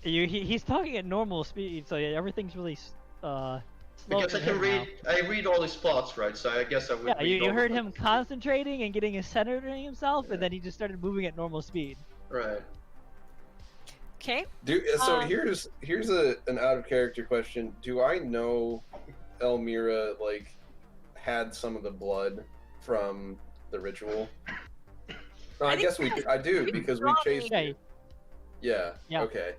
He's talking at normal speed, so everything's really slow. Because for I can him read, now. I read all his thoughts, right? So I guess I would Yeah, read you all heard of him them. concentrating and getting centering himself, Yeah. and then he just started moving at normal speed. Right. Okay. So here's an out of character question. Do I know Elmira like had some of the blood from the ritual? No, I think guess we. yes. I do You because we brought chased me- you. Yeah. Yeah. Okay.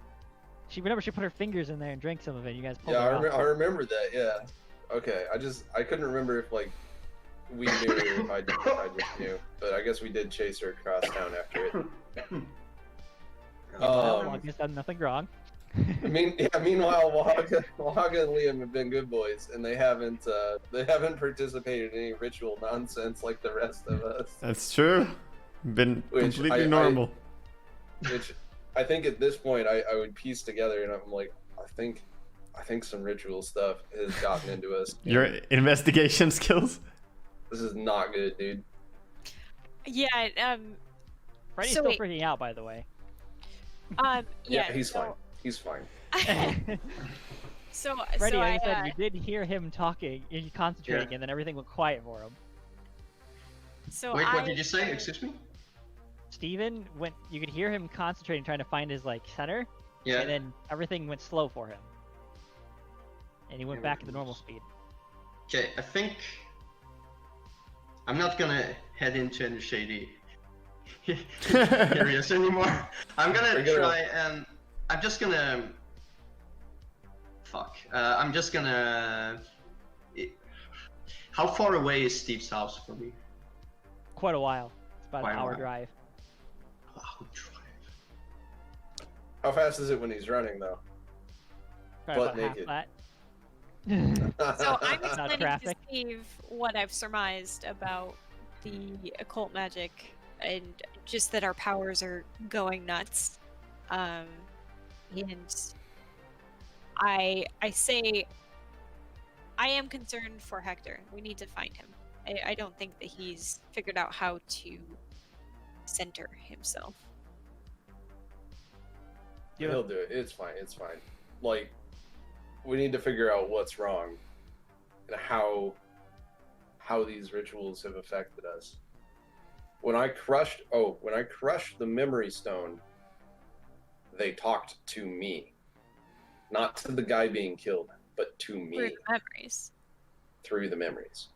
She put her fingers in there and drank some of it. You guys pulled Yeah, it off. I remember that. Yeah. Okay. I couldn't remember if like we knew or if I just knew, but I guess we did chase her across town after it. Well, I guess done nothing wrong. Meanwhile, Waga and Liam have been good boys, and they haven't participated in any ritual nonsense like the rest of us. That's true. Been Which completely I- normal. Which I think at this point I would piece together, and I'm like, I think some ritual stuff has gotten into us. Your investigation skills? This is not good, dude. Yeah, Freddy's So still wait. freaking out, by the way. yeah. he's so, fine. He's fine. So, Freddy, so like I I, said, you did hear him talking, you concentrating, and then everything went quiet for him. so Wait, what I- did you say? Excuse me? Steven went. You could hear him concentrating, trying to find his like center, Yeah. and then everything went slow for him, and he went back to the normal speed. Okay, I think I'm not gonna head into any shady areas anymore. I'm gonna We're gonna- try and I'm just gonna I'm just gonna. How far away is Steve's house from me? Quite a while. It's about Quite an a hour while. drive. I'll try. How fast is it when he's running, though? Probably Butt about half naked. that. So I'm Not explaining to traffic. Steve what I've surmised about the occult magic and just that our powers are going nuts. And I say I am concerned for Hector. We need to find him. I don't think that he's figured out how to center himself. He'll do it. It's fine. It's fine. Like, we need to figure out what's wrong and how these rituals have affected us. When I crushed the memory stone, they talked to me, not to the guy being killed, but to Through me the memories. through the memories.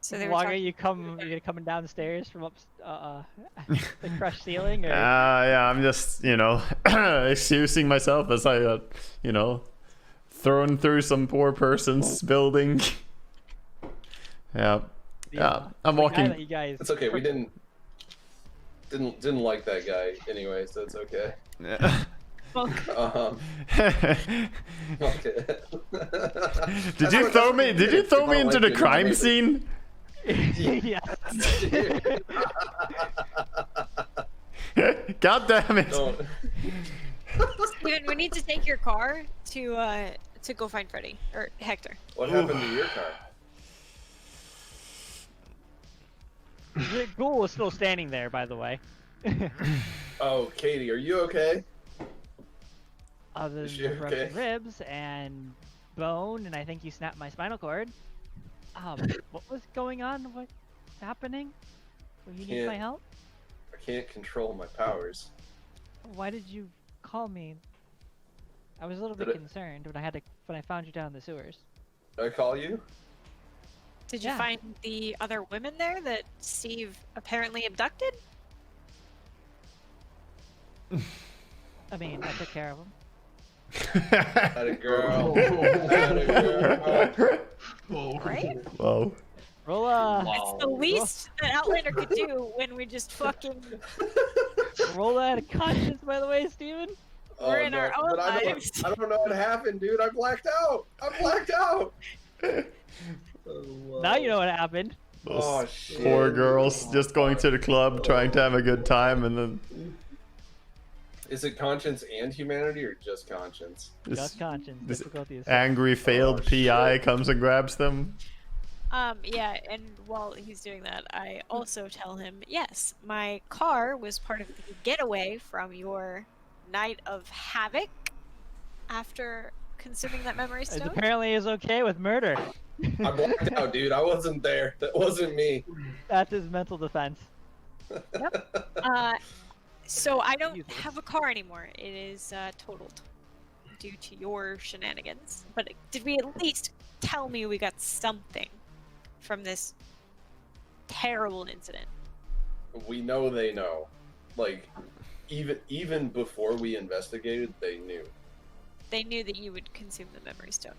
So they were Waga, talking- you're coming down the stairs from up the crushed ceiling, or Yeah, I'm just, you know, excusing myself as I got, you know, thrown through some poor person's building. Yeah. Yeah, I'm the guy walking. that you guys It's okay. We didn't like that guy anyway, so it's okay. Yeah. Okay. Did you throw me? Did you throw me into the crime scene? yeah. God damn it! Don't. Steven, we need to take your car to go find Freddy or Hector. What happened to your car? The ghoul is still standing there, by the way. Oh, Katie, are you okay? Other Is she than broken okay? ribs and bone, and I think you snapped my spinal cord. What was going on? What's happening? Do you need Can't- my help? I can't control my powers. Why did you call me? I was a little Did bit it- concerned when I found you down in the sewers. Did I call you? Did you Yeah. find the other women there that Steve apparently abducted? I mean, I took care of them. Had a girl. Had a girl. Whoa. Right? Whoa. Roll It's the least that Outlander could do when we just fucking roll out of conscience, by the way, Steven. We're in our own but I lives. I don't know what happened, dude. I blacked out. I blacked out. Now you know what happened. Those Oh, shit. poor girls just going to the club, trying to have a good time, and then Is it conscience and humanity or just conscience? this Just conscience. this Difficulty is angry failed Oh, PI shit. comes and grabs them. Yeah, and while he's doing that, I also tell him, yes, my car was part of the getaway from your night of havoc after consuming that memory It stone. apparently is okay with murder. I blacked out, dude. I wasn't there. That wasn't me. That's his mental defense. So I don't Use it. have a car anymore. It is totaled due to your shenanigans. But did we at least tell me we got something from this terrible incident? We know they know. Like, even before we investigated, they knew. They knew that you would consume the memory stone.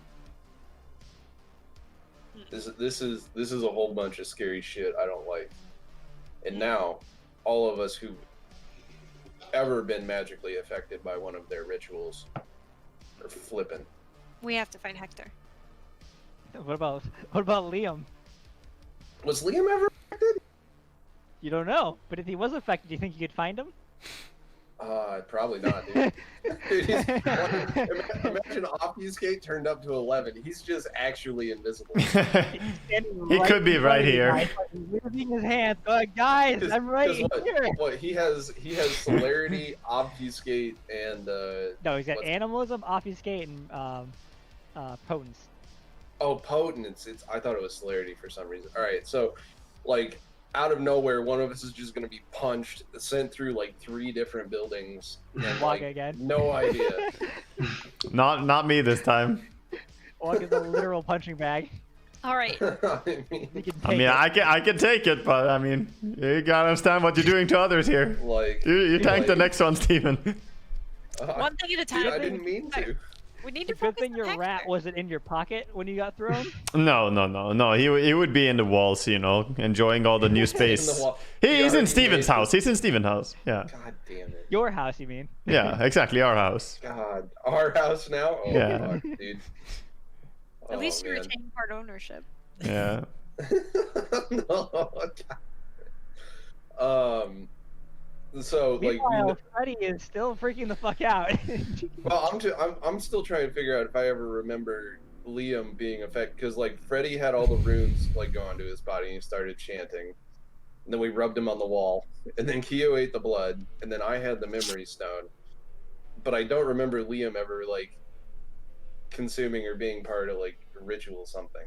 This is a whole bunch of scary shit I don't like. And now, all of us who've ever been magically affected by one of their rituals are flipping. We have to find Hector. What about Liam? Was Liam ever affected? You don't know, but if he was affected, do you think you could find him? Probably not, dude. Dude, he's, imagine Obfuscate turned up to 11. He's just actually invisible. He could be right here. Waving his hands, going, guys, I'm right here. What he has celerity, obfuscate, and No, he's got what's- animalism, obfuscate, and potence. oh, potent. It's I thought it was celerity for some reason. All right, so like out of nowhere, one of us is just gonna be punched, sent through like 3 different buildings, and Waga like, again. no idea. Not me this time. Walk is a literal punching bag. All right. I mean, He can I take mean, it. I can take it, but I mean, you gotta understand what you're doing to others here. like You tank the like, next one, Steven. One thing at a time. Dude, I didn't mean to. We need to Good focus thing on your Hector. rat wasn't in your pocket when you got thrown. No. He would be in the walls, you know, enjoying all the new In the space. wall. He's Yeah, in Steven's made- house. He's in Steven's house. Yeah. God damn it. Your house, you mean? Yeah, exactly. Our house. God, our house now. Oh, Yeah. God, dude. At least you man. retain part ownership. Yeah. No, God. So like, Meanwhile, Freddy is still freaking the fuck out. well, I'm still trying to figure out if I ever remember Liam being affected, because like Freddy had all the runes like go onto his body and he started chanting, and then we rubbed him on the wall, and then Kyo ate the blood, and then I had the memory stone, but I don't remember Liam ever like consuming or being part of like a ritual something.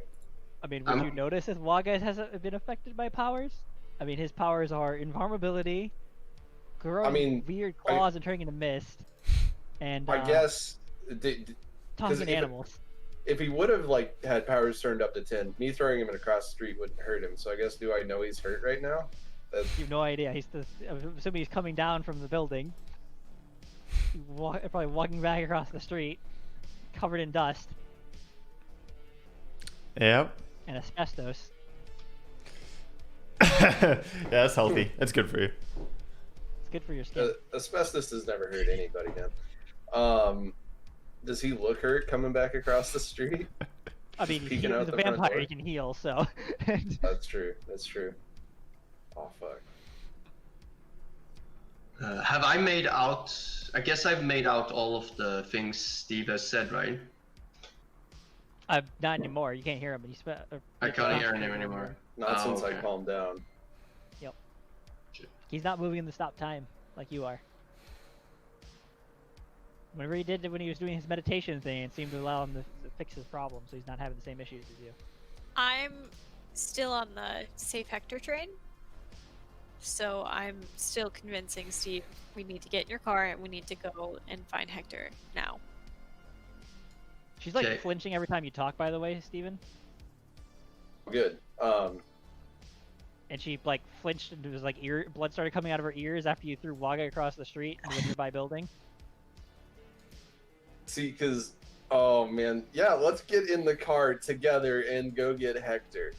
I mean, would you notice if Waga hasn't been affected by powers? I mean, his powers are invulnerability, growing weird claws and turning into mist, and I guess talking if it- animals. if he would have like had powers turned up to 10, me throwing him across the street wouldn't hurt him. So I guess do I know he's hurt right now? That's... You have no idea. I'm assuming he's coming down from the building. Probably walking back across the street, covered in dust Yep. and asbestos. Yeah, that's healthy. That's good for you. It's good for your skin. Asbestos has never hurt anybody, man. Does he look hurt coming back across the street? I mean, he's peeking out a the front vampire. door? He can heal, so. That's true. That's true. Oh fuck. Have I made out? I guess I've made out all of the things Steve has said, right? Not anymore. You can't hear him. But I can't hear him anymore. Not Oh, since okay. I calmed down. He's not moving in the stop time like you are. Whenever he did it when he was doing his meditation thing, it seemed to allow him to fix his problem, so he's not having the same issues as you. I'm still on the Safe Hector train. So I'm still convincing Steve we need to get in your car and we need to go and find Hector now. She's like Okay. flinching every time you talk, by the way, Steven. Good. And she like flinched and it was like blood started coming out of her ears after you threw Waga across the street into a nearby building. See, because oh man, yeah, let's get in the car together and go get Hector.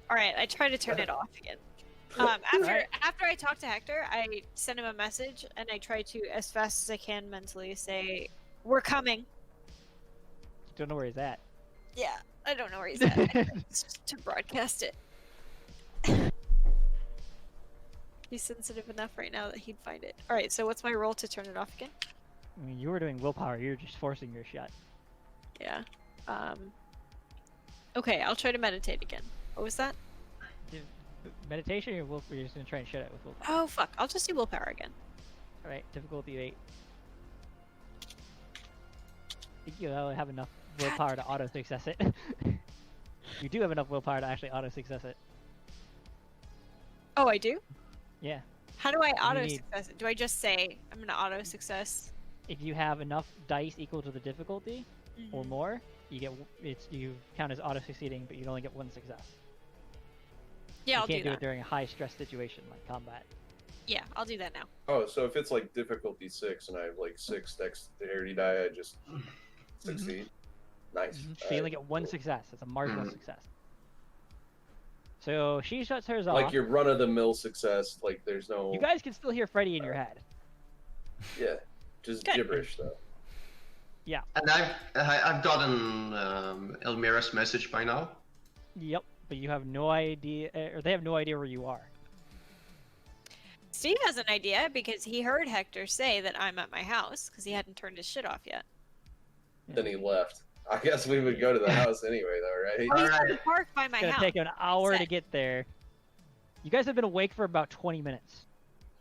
All right, I try to turn it off again. After I talk to Hector, I send him a message and I try to, as fast as I can mentally, say, "We're coming." Don't know where he's at. Yeah, I don't know where he's at. It's just to broadcast it. He's sensitive enough right now that he'd find it. All right, so what's my role to turn it off again? I mean, you were doing willpower. You're just forcing your shot. Yeah. Okay, I'll try to meditate again. What was that? Meditation or willpower? You're just gonna try and shut it with willpower. Oh fuck! I'll just do willpower again. All right, difficulty 8. I think you have enough willpower to auto success it. You do have enough willpower to actually auto success it. Oh, I do? Yeah. How do I auto need- success it? Do I just say I'm gonna auto success? If you have enough dice equal to the difficulty or more, you get you count as auto succeeding, but you only get 1 success. Yeah, You I'll can't do do that. it during a high stress situation like combat. Yeah, I'll do that now. Oh, so if it's like difficulty 6 and I have like 6 dexterity die, I just succeed. Nice. So you only get 1 success. It's a marginal success. So she shuts hers off. Like your run-of-the-mill success, like there's no. You guys can still hear Freddy in your head. Yeah, just Good. gibberish though. Yeah. And I've gotten Elmira's message by now. Yep. But you have no idea, or they have no idea where you are. Steve has an idea because he heard Hector say that I'm at my house because he hadn't turned his shit off yet. Then he left. I guess we would go to the house anyway, though, right? Oh, he's Alright. at the park by my It's gonna house. take an hour to Set. get there. You guys have been awake for about 20 minutes.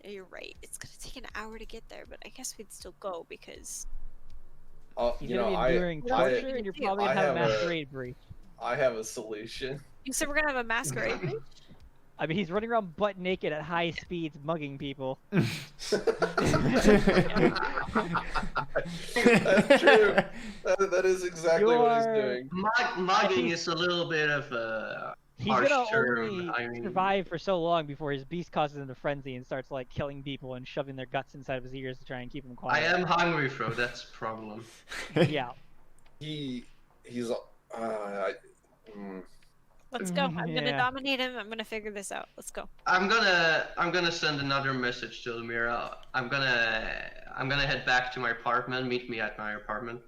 Yeah, you're right. It's gonna take an hour to get there, but I guess we'd still go because He's You gonna know, be enduring torture, and you're probably I gonna have a have a- masquerade breach. I have a solution. you said we're gonna have a masquerade. breach? I mean, he's running around butt naked at high speeds, mugging people. That's true. That is exactly what he's doing. Mugging is a little bit of a He's harsh gonna term. only I mean, survive for so long before his beast causes him to frenzy and starts like killing people and shoving their guts inside of his ears to try and keep him I quiet. am hungry, bro. That's a problem. Yeah. He's. Let's go. I'm gonna Yeah. dominate him. I'm gonna figure this out. Let's go. I'm gonna send another message to Elmira. I'm gonna head back to my apartment. Meet me at my apartment.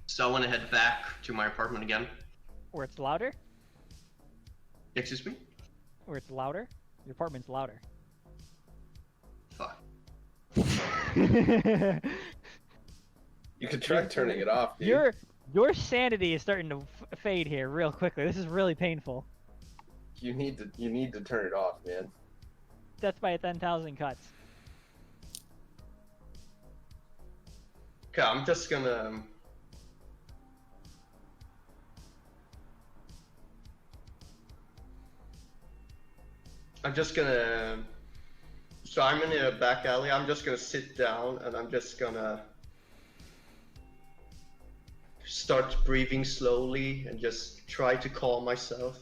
So I want to head back to my apartment again. Where it's louder? Excuse me? Where it's louder? Your apartment's louder. Fuck. You could try turning it off, dude. Your sanity is starting to fade here real quickly. This is really painful. You need to turn it off, man. Death by 10,000 cuts. Okay, I'm just gonna. So I'm in a back alley. I'm just gonna sit down and I'm just gonna start breathing slowly and just try to calm myself.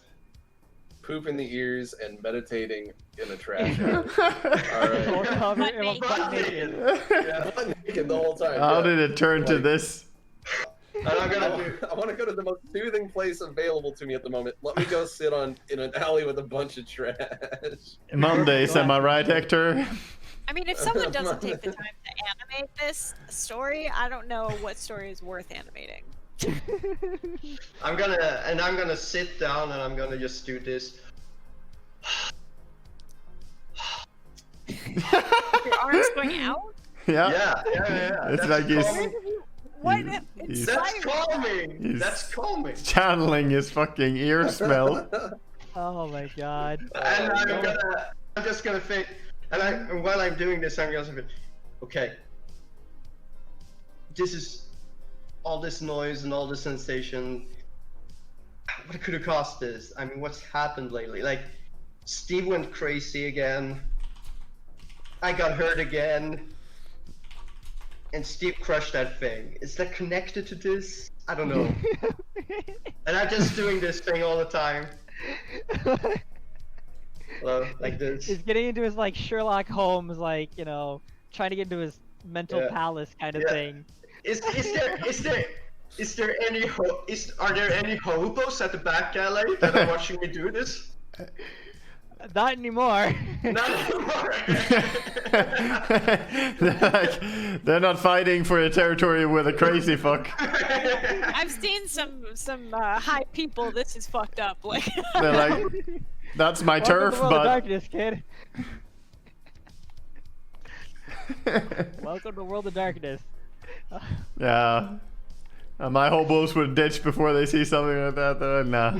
Poop in the ears and meditating in a trash house. Alright. Full cover, Butt everyone naked. butt naked. Yeah, butt naked the whole time. How yeah. did it turn to Like- this? And I'm gonna do. I want to go to the most soothing place available to me at the moment. Let me go sit in an alley with a bunch of trash. Mondays, am I right, Hector? I mean, if someone doesn't take the time to animate this story, I don't know what story is worth animating. I'm gonna sit down and I'm gonna just do this. Your arms going out? Yeah. Yeah. It's That's like he's- calming. What? He's- That's Inspiring. calming. He's- That's calming. channeling his fucking ear smell. Oh my god. And no. I'm just gonna think, and while I'm doing this, I'm gonna think, okay, this is all this noise and all this sensation. What could have caused this? I mean, what's happened lately? Like, Steve went crazy again. I got hurt again. And Steve crushed that thing. Is that connected to this? I don't know. And I'm just doing this thing all the time. Hello, like this. He's getting into his like Sherlock Holmes, like, you know, trying to get into his mental Yeah. palace kind of Yeah. thing. Are there any hobos at the back alley that are watching me do this? Not anymore. Not anymore. They're not fighting for a territory with a crazy fuck. I've seen some high people. This is fucked up. Like, They're like, that's my Welcome turf, to the world of but darkness, kid. Welcome to the world of darkness. yeah. My hobos would ditch before they see something like that. Though. Nah.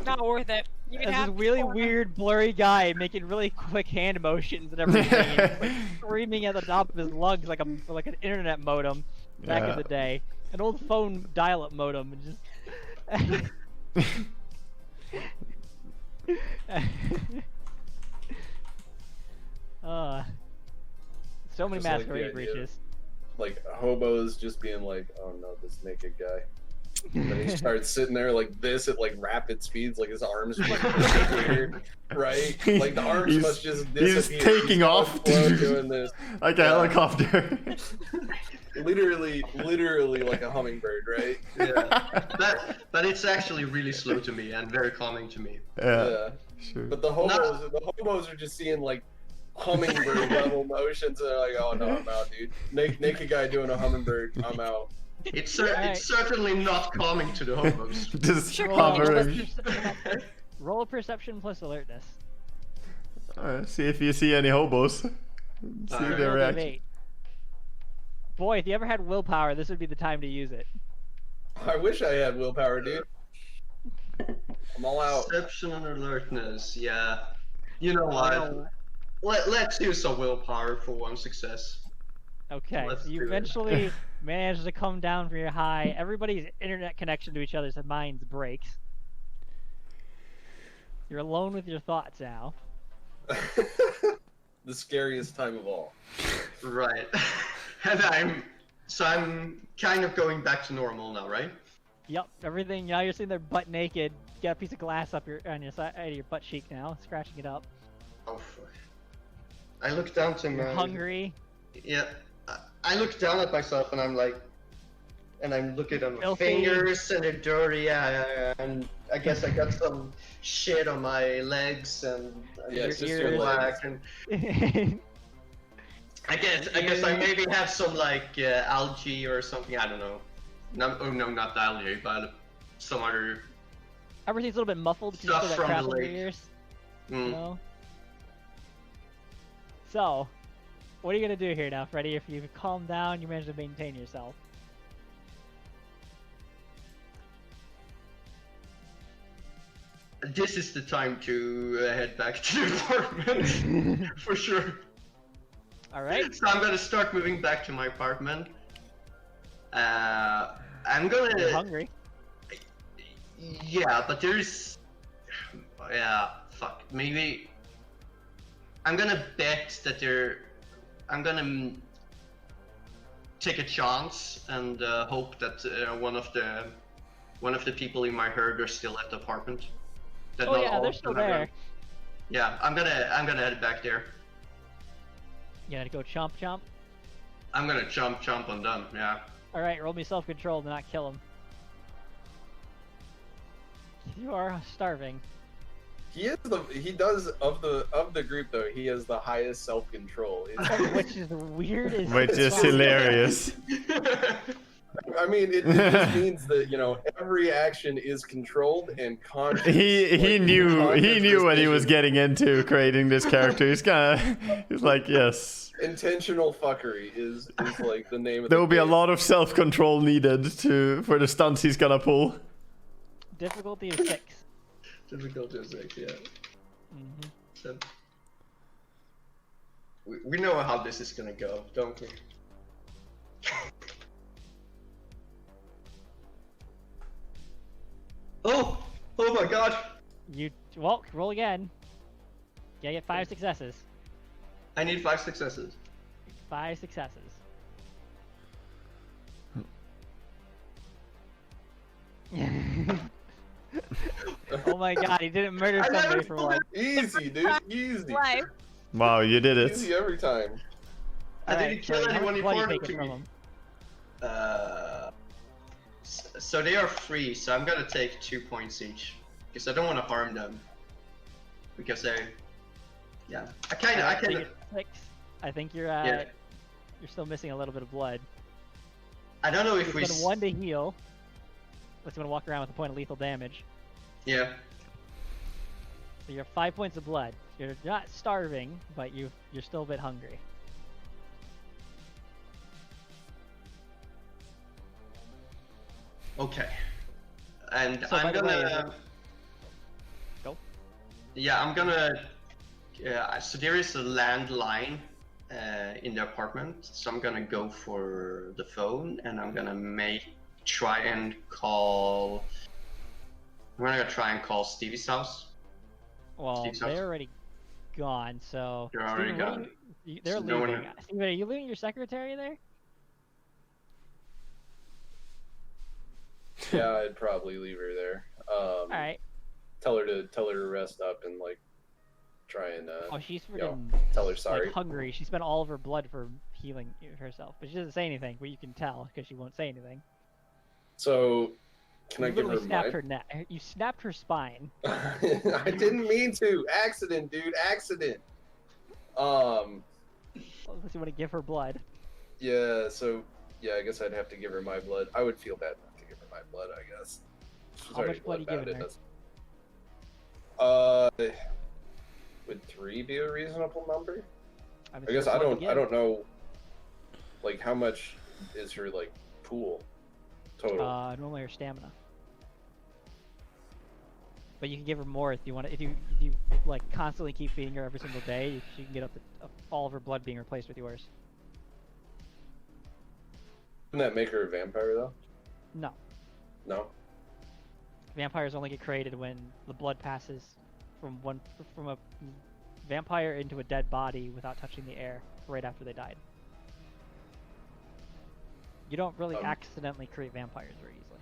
not worth it. You There's have this really to- weird, blurry guy making really quick hand motions and everything, and he's, like, screaming at the top of his lungs like an internet modem back Yeah. in the day, an old phone dial-up modem, and just. So many Just like the masquerade idea. breaches. Like hobos just being like, oh no, this naked guy. And then he starts sitting there like this at like rapid speeds, like his arms just disappeared, right? Like the arms He's- must just he's disappear. taking off. Doing this. Like a Yeah. helicopter. Literally like a hummingbird, right? Yeah. But it's actually really slow to me and very calming to me. Yeah. Sure. But the hobos are just seeing like hummingbird level motions, and they're like, oh no, I'm out, dude. Naked guy doing a hummingbird, I'm out. It's certainly not calming to the hobos. Just Sure. hovering. Roll a perception plus alertness. Alright, see if you see any hobos. See Alright. their Roll a reaction. d8. Boy, if you ever had willpower, this would be the time to use it. I wish I had willpower, dude. I'm all out. Perception and alertness, yeah. You know what? Let's use some willpower for one success. Okay, Let's so you do it. eventually manage to come down from your high. Everybody's internet connection to each other's minds breaks. You're alone with your thoughts now. The scariest time of all. Right. And I'm kind of going back to normal now, right? Yep, everything. Now you're sitting there butt naked. You got a piece of glass up on your side of your butt cheek now, scratching it up. Oh fuck. I look down to You're my. hungry. Yeah. I look down at myself and I'm like, and I'm looking at my Filthy. fingers and they're dirty. Yeah. And I guess I got some shit on my legs and Yeah, it's just your your legs. black. And I guess I maybe have some like algae or something. I don't know. No, not algae, but some other. Everything's a little bit muffled because you Stuff still got from crap the in your lake. ears. You Mm. know? So, what are you gonna do here now, Freddy? If you calm down, you manage to maintain yourself. This is the time to head back to the apartment for sure. All right. So I'm gonna start moving back to my apartment. I'm gonna. You're hungry. Yeah, but there's. Yeah, fuck. Maybe. I'm gonna bet that there. I'm gonna take a chance and hope that one of the people in my herd are still at the apartment. That Oh not yeah, all they're of still them are there. gone. Yeah, I'm gonna head back there. You gotta go chomp chomp. I'm gonna jump on them. Yeah. All right, roll me self-control to not kill him. You are starving. He does of the group though. He has the highest self control. Which is weird as Which is fuck. hilarious. I mean, it just means that every action is controlled and conscious. He knew what he was getting into creating this character. He's like, yes. Intentional fuckery is like the name of. There will be a lot of self-control needed for the stunts he's gonna pull. Difficulty is 6. Difficulty is 6, yeah. Mm-hmm. So, we know how this is gonna go, don't we? Oh my god! You roll again. Yeah, get 5 successes. I need 5 successes. 5 successes. Oh my god, he didn't murder somebody for one. Easy, dude. Easy. Life. Wow, you did it. Easy every time. I didn't kill anyone important to me. Him? So they are free, so I'm gonna take 2 points each. Because I don't want to harm them. Because I kinda... It's 6. I think you're you're still missing a little bit of blood. I don't know if You're we... gonna 1 to heal. Unless you want to walk around with a point of lethal damage. Yeah. So you have 5 points of blood. You're not starving, but you're still a bit hungry. Okay. And So, I'm by the way, gonna... Go. Yeah, I'm gonna... so there is a landline in the apartment, so I'm gonna go for the phone and I'm gonna try and call Stevie's house. Well, Steve's house. they're already gone, so... They're already Steven, gone. They're So no one- leaving. Steven, are you leaving your secretary there? Yeah, I'd probably leave her there. Alright. Tell her to rest up and like try and Oh, she's you know, freaking tell her sorry. like, hungry. She spent all of her blood for healing herself. But she doesn't say anything, but you can tell because she won't say anything. So, can I You give literally her snapped my? her neck. You snapped her spine. I didn't mean to. Accident, dude. Accident. Unless you want to give her blood. Yeah. So, yeah. I guess I'd have to give her my blood. I would feel bad not to give her my blood. I guess. She's How already much blood are you bloodbound, giving it does- would 3 be a reasonable number? I I guess I don't know. Like, how much is her like pool total? Normally her stamina. But you can give her more if you want. If you like constantly keep feeding her every single day, she can get up to all of her blood being replaced with yours. Wouldn't that make her a vampire though? No, No. vampires only get created when the blood passes from a vampire into a dead body without touching the air right after they died. You don't really accidentally create vampires very easily.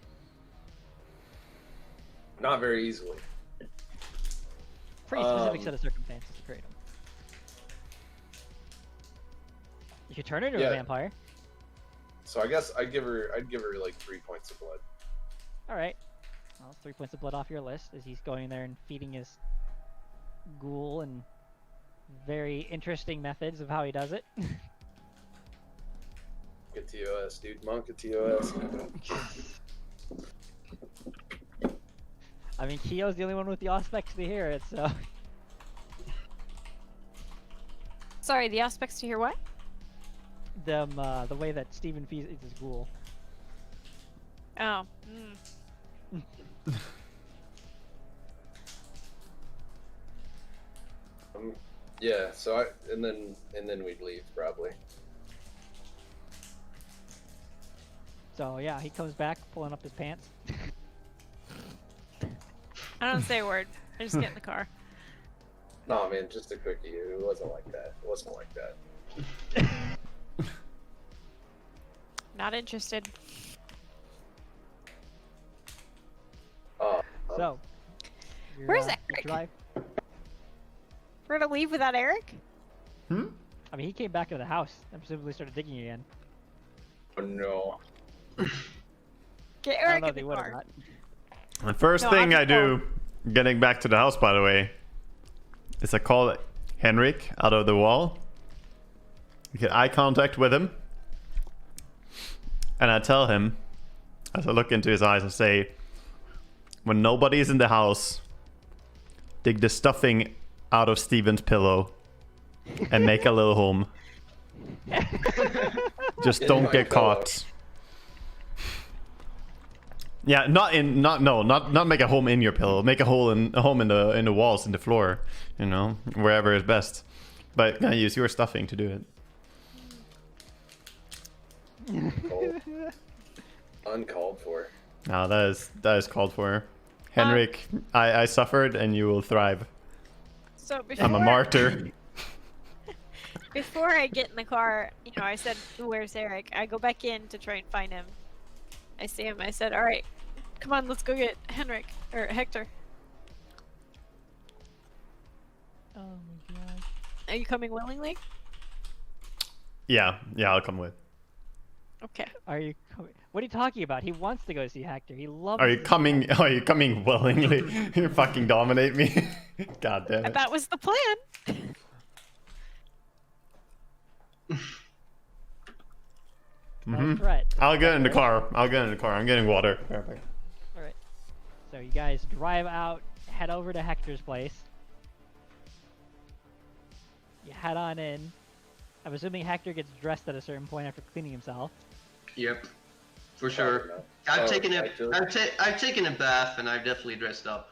Not very easily. Pretty specific set of circumstances to create them. You could turn her into Yeah. a vampire. So I guess I'd give her like 3 points of blood. All right. Well, 3 points of blood off your list as he's going in there and feeding his ghoul and very interesting methods of how he does it. Get TOS, dude. Monk at TOS. I mean, Keo's the only one with the aspects to hear it, so... Sorry, the aspects to hear what? The way that Steven feeds his ghoul. Oh. Yeah. So and then we'd leave probably. So yeah, he comes back pulling up his pants. I don't say a word. I just get in the car. No, man, just a quickie. It wasn't like that. It wasn't like that. Not interested. So, Where's you Eric? drive. We're gonna leave without Eric? Hmm? I mean, he came back into the house and presumably started digging again. Oh no. Get I don't Eric know in if he the would or car. not. The first No, thing I'm I do, getting back to the house, by the way, is I call Henrik out of the wall. Get eye contact with him. And I tell him, as I look into his eyes, I say, when nobody is in the house, dig the stuffing out of Steven's pillow and make a little home. Just In don't my get pillow. caught. Yeah, not make a home in your pillow. Make a home in the walls, in the floor, you know, wherever is best. But yeah, use your stuffing to do it. Uncalled for. No, that is called for. Henrik, I suffered and you will thrive. So before, I'm a martyr. before I get in the car, you know, I said, "Where's Eric?" I go back in to try and find him. I see him. I said, "All right, come on, let's go get Henrik or Hector. Oh my god. Are you coming willingly?" Yeah, I'll come with. Okay. Are you coming? What are you talking about? He wants to go see Hector. He loves. Are you to see coming? Hector. Are you coming willingly? You fucking dominate me. God damn it. That was the plan. No threat. I'll get in the car. I'm getting water. Perfect. All right. So you guys drive out, head over to Hector's place. You head on in. I'm assuming Hector gets dressed at a certain point after cleaning himself. Yep, for sure. no. I've Oh, taken a actually. I've taken a bath and I've definitely dressed up.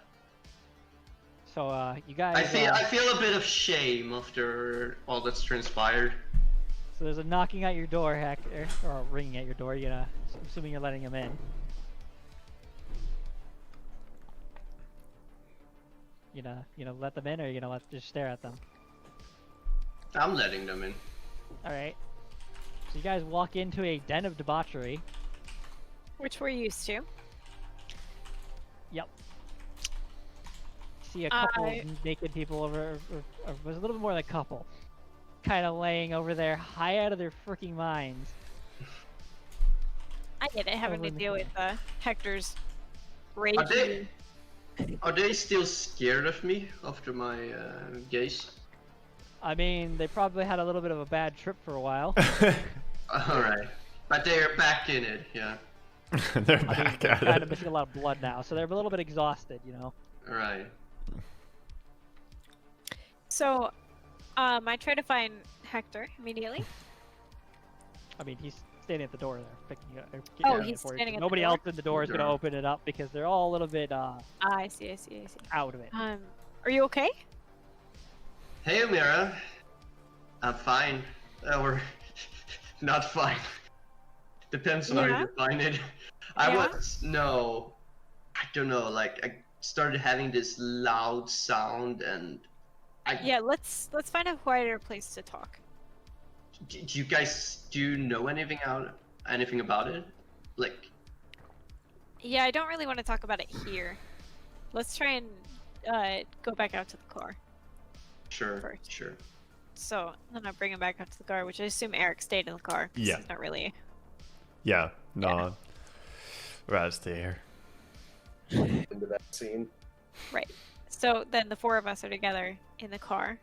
So you guys. I feel a bit of shame after all that's transpired. So there's a knocking at your door, Hector, or ringing at your door. You know, assuming you're letting him in. You know, let them in, or you gonna just stare at them. I'm letting them in. All right. So you guys walk into a den of debauchery. Which we're used to. Yep. See a couple of naked people over, or was a little bit more than a couple, kind of laying over there, high out of their freaking minds. I get it, having to in the deal with Hector's rage. Are they still scared of me after my gaze? I mean, they probably had a little bit of a bad trip for a while. Alright. But they're back in it, yeah. They're I mean, back they're at kind it. of missing a lot of blood now, so they're a little bit exhausted, you know. Alright. So, I try to find Hector immediately. I mean, he's standing at the door there, picking you up. Oh, he's standing at the Nobody door? else in the door is gonna open it up because they're all a little bit I see. out of it. Are you okay? Hey Amira. I'm fine. Or not fine. Depends on how Yeah? you define it. I don't know, like I started having this loud sound and Yeah, let's find a quieter place to talk. Do you guys know anything about it? Like, Yeah, I don't really want to talk about it here. Let's try and go back out to the car. sure, First. sure. So then I bring him back out to the car, which I assume Eric stayed in the car. 'Cause Yeah. He's not really. Yeah, no. Rather stay here. Into that scene. Right. So then the four of us are together in the car.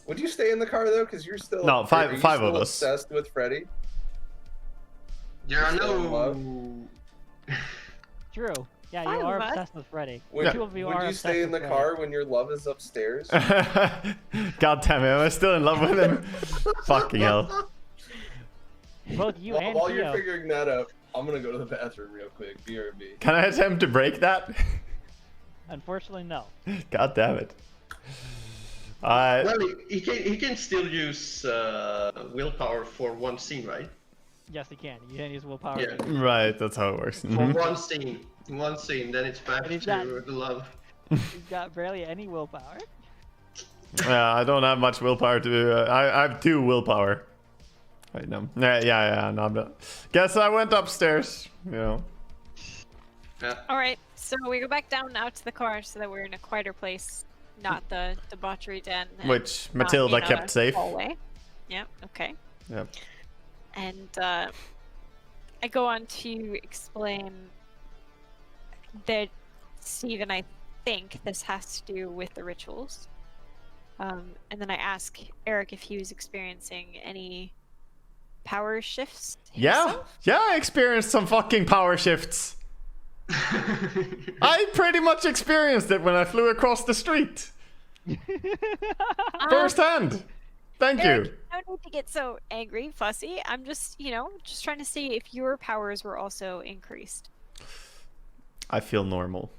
Would you stay in the car though? Because you're still No, five are you of still us. obsessed with Freddy. There are Still in no. True. Yeah, Five you are of us? obsessed with Freddy. Would, Two of you would are you obsessed stay in the with car when your love is upstairs? God damn it, am I still in love with him? Fucking hell. Freddy. Both you and While Theo. you're figuring that out, I'm gonna go to the bathroom real quick. BRB. Can I attempt to break that? Unfortunately, no. God damn it. Well, he can still use willpower for one scene, right? Yes, he can. You can use willpower. Yeah. Right, that's how it works. For Mhm. one scene, then it's back But to he's not- the love. He's got barely any willpower. Yeah, I don't have much willpower to. I have 2 willpower. Wait, no. Yeah. No, I'm not. Guess I went upstairs. You know. Yeah. All right, so we go back down out to the car so that we're in a quieter place, not the debauchery den. and Which not Matilda in a kept safe. Hallway. Yeah. Okay. Yep. And I go on to explain that Steve and I think this has to do with the rituals. And then I ask Eric if he was experiencing any power shifts himself. Yeah, I experienced some fucking power shifts. I pretty much experienced it when I flew across the street. Firsthand. Thank Eric, you. no need to get so angry, fussy. I'm just, just trying to see if your powers were also increased. I feel normal.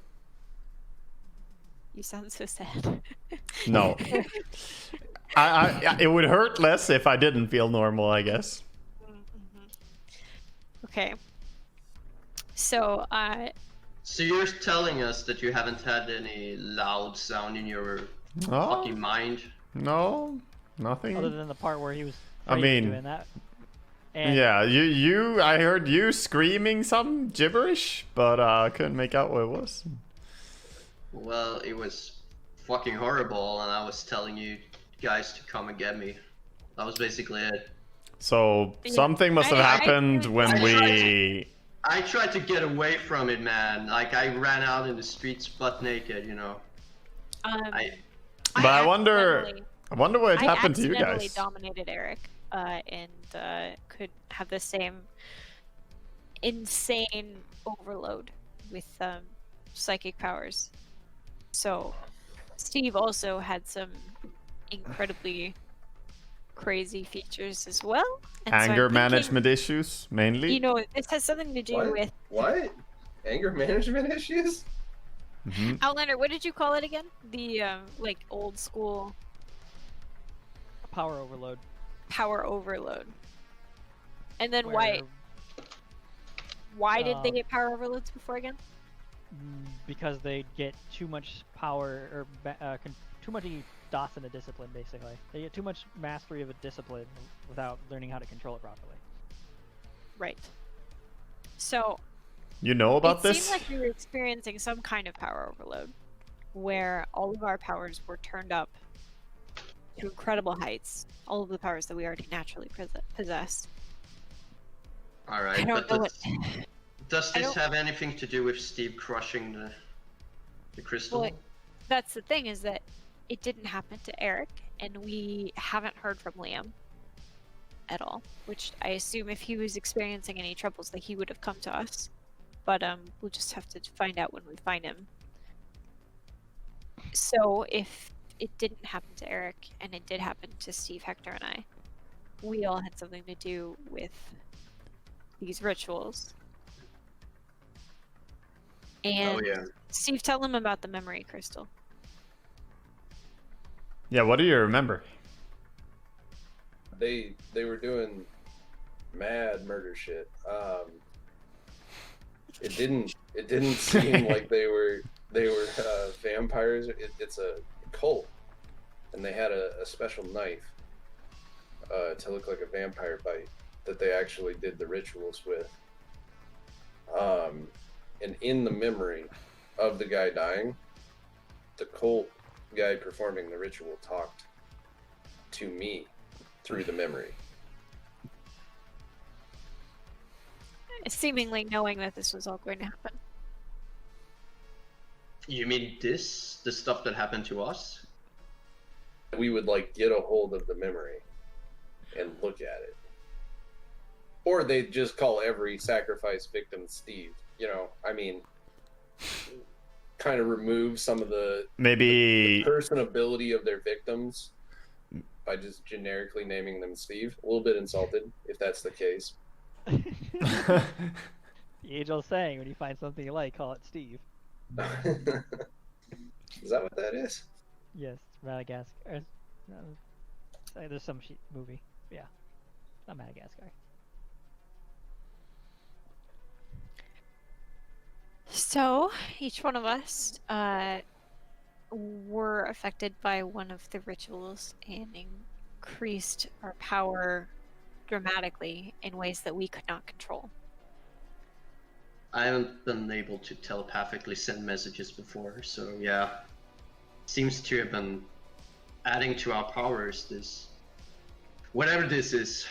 You sound so sad. No. It would hurt less if I didn't feel normal, I guess. Okay. So, So you're telling us that you haven't had any loud sound in your Oh, fucking mind? no, nothing. Other than the part where he was I mean, doing that. And Yeah, I heard you screaming some gibberish, but I couldn't make out what it was. Well, it was fucking horrible, and I was telling you guys to come and get me. That was basically it. So Yeah, something must have I happened agree when with we... I tried to get away from it, man. Like, I ran out in the streets butt naked, But I wonder what I happened to you accidentally guys. dominated Eric, and could have the same insane overload with psychic powers. So, Steve also had some incredibly crazy features as well. And so I'm Anger thinking, management issues, mainly. This has something to do What? with What? Anger management issues? Mhm. Outlander. What did you call it again? The like old school power overload. power overload. And then where, why did they um, get power overloads before again? Because they get too much power or too much DOS in a discipline, basically. They get too much mastery of a discipline without learning how to control it properly. Right. So You know about it this? seemed like we were experiencing some kind of power overload, where all of our powers were turned up to incredible heights. All of the powers that we already naturally possess. I Alright, don't but know does I this don't- have anything to do with Steve crushing the crystal? Well, that's the thing, is that it didn't happen to Eric, and we haven't heard from Liam at all. Which I assume if he was experiencing any troubles, that he would have come to us. But we'll just have to find out when we find him. So if it didn't happen to Eric, and it did happen to Steve, Hector, and I, we all had something to do with these rituals. And Oh yeah. Steve, tell them about the memory crystal. Yeah, what do you remember? They were doing mad murder shit. It didn't seem like they were vampires. It's a cult, and they had a special knife to look like a vampire bite that they actually did the rituals with. And in the memory of the guy dying, the cult guy performing the ritual talked to me through the memory. Seemingly knowing that this was all going to happen. You mean the stuff that happened to us? We would like get a hold of the memory and look at it. Or they'd just call every sacrifice victim Steve. I mean, kind of remove some of the Maybe personability of their victims by just generically naming them Steve. A little bit insulted, if that's the case. The age-old saying, when you find something you like, call it Steve. Is that what that is? Yes, Madagascar. There's some movie. Yeah, not Madagascar. So, each one of us were affected by one of the rituals and increased our power dramatically in ways that we could not control. I haven't been able to telepathically send messages before, so yeah. Seems to have been adding to our powers, this... whatever this is.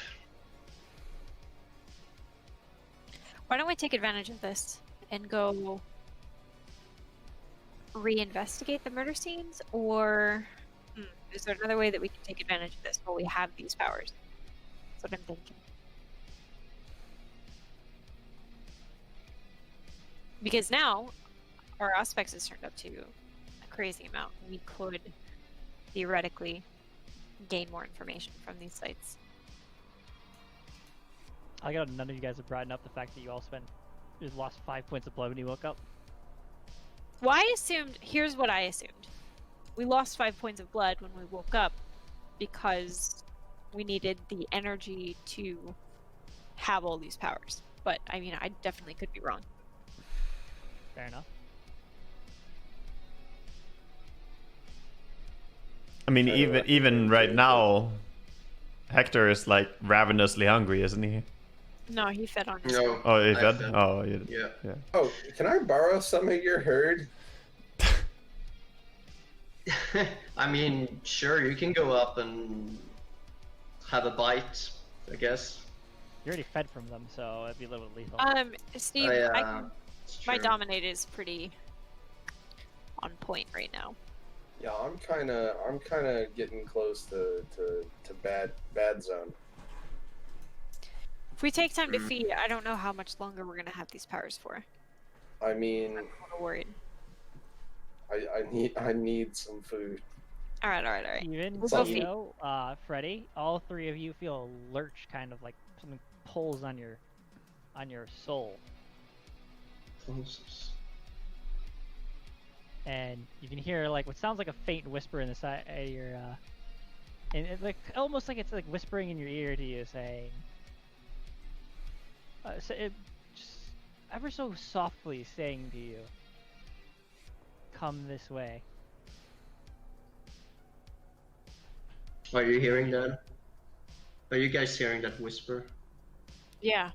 Why don't we take advantage of this and go reinvestigate the murder scenes, or is there another way that we can take advantage of this while we have these powers? That's what I'm thinking. Because now our aspects has turned up to a crazy amount. We could theoretically gain more information from these sites. I got none of you guys have brought up the fact that you all just lost 5 points of blood when you woke up. Well, I assumed, here's what I assumed. We lost 5 points of blood when we woke up because we needed the energy to have all these powers. But, I mean, I definitely could be wrong. Fair enough. I mean, even right now, Hector is like ravenously hungry, isn't he? No, he fed on his No. Oh, he I fed? fed. Oh, yeah. Yeah. Yeah. Oh, can I borrow some of your herd? I mean, sure, you can go up and have a bite, I guess. You already fed from them, so it'd be a little bit lethal. Steve, my dominate is pretty on point right now. Yeah, I'm kind of getting close to bad zone. If we take time to feed, I don't know how much longer we're gonna have these powers for. I mean, I'm a little worried. I need some food. All right. Even We'll so, go you feed. know, Freddy, all three of you feel a lurch, kind of like something pulls on your soul, and you can hear like what sounds like a faint whisper in the side of your, and it, like almost like it's like whispering in your ear to you, saying, so it just ever so softly saying to you, "Come this way." Are you hearing that? Are you guys hearing that whisper? Yeah,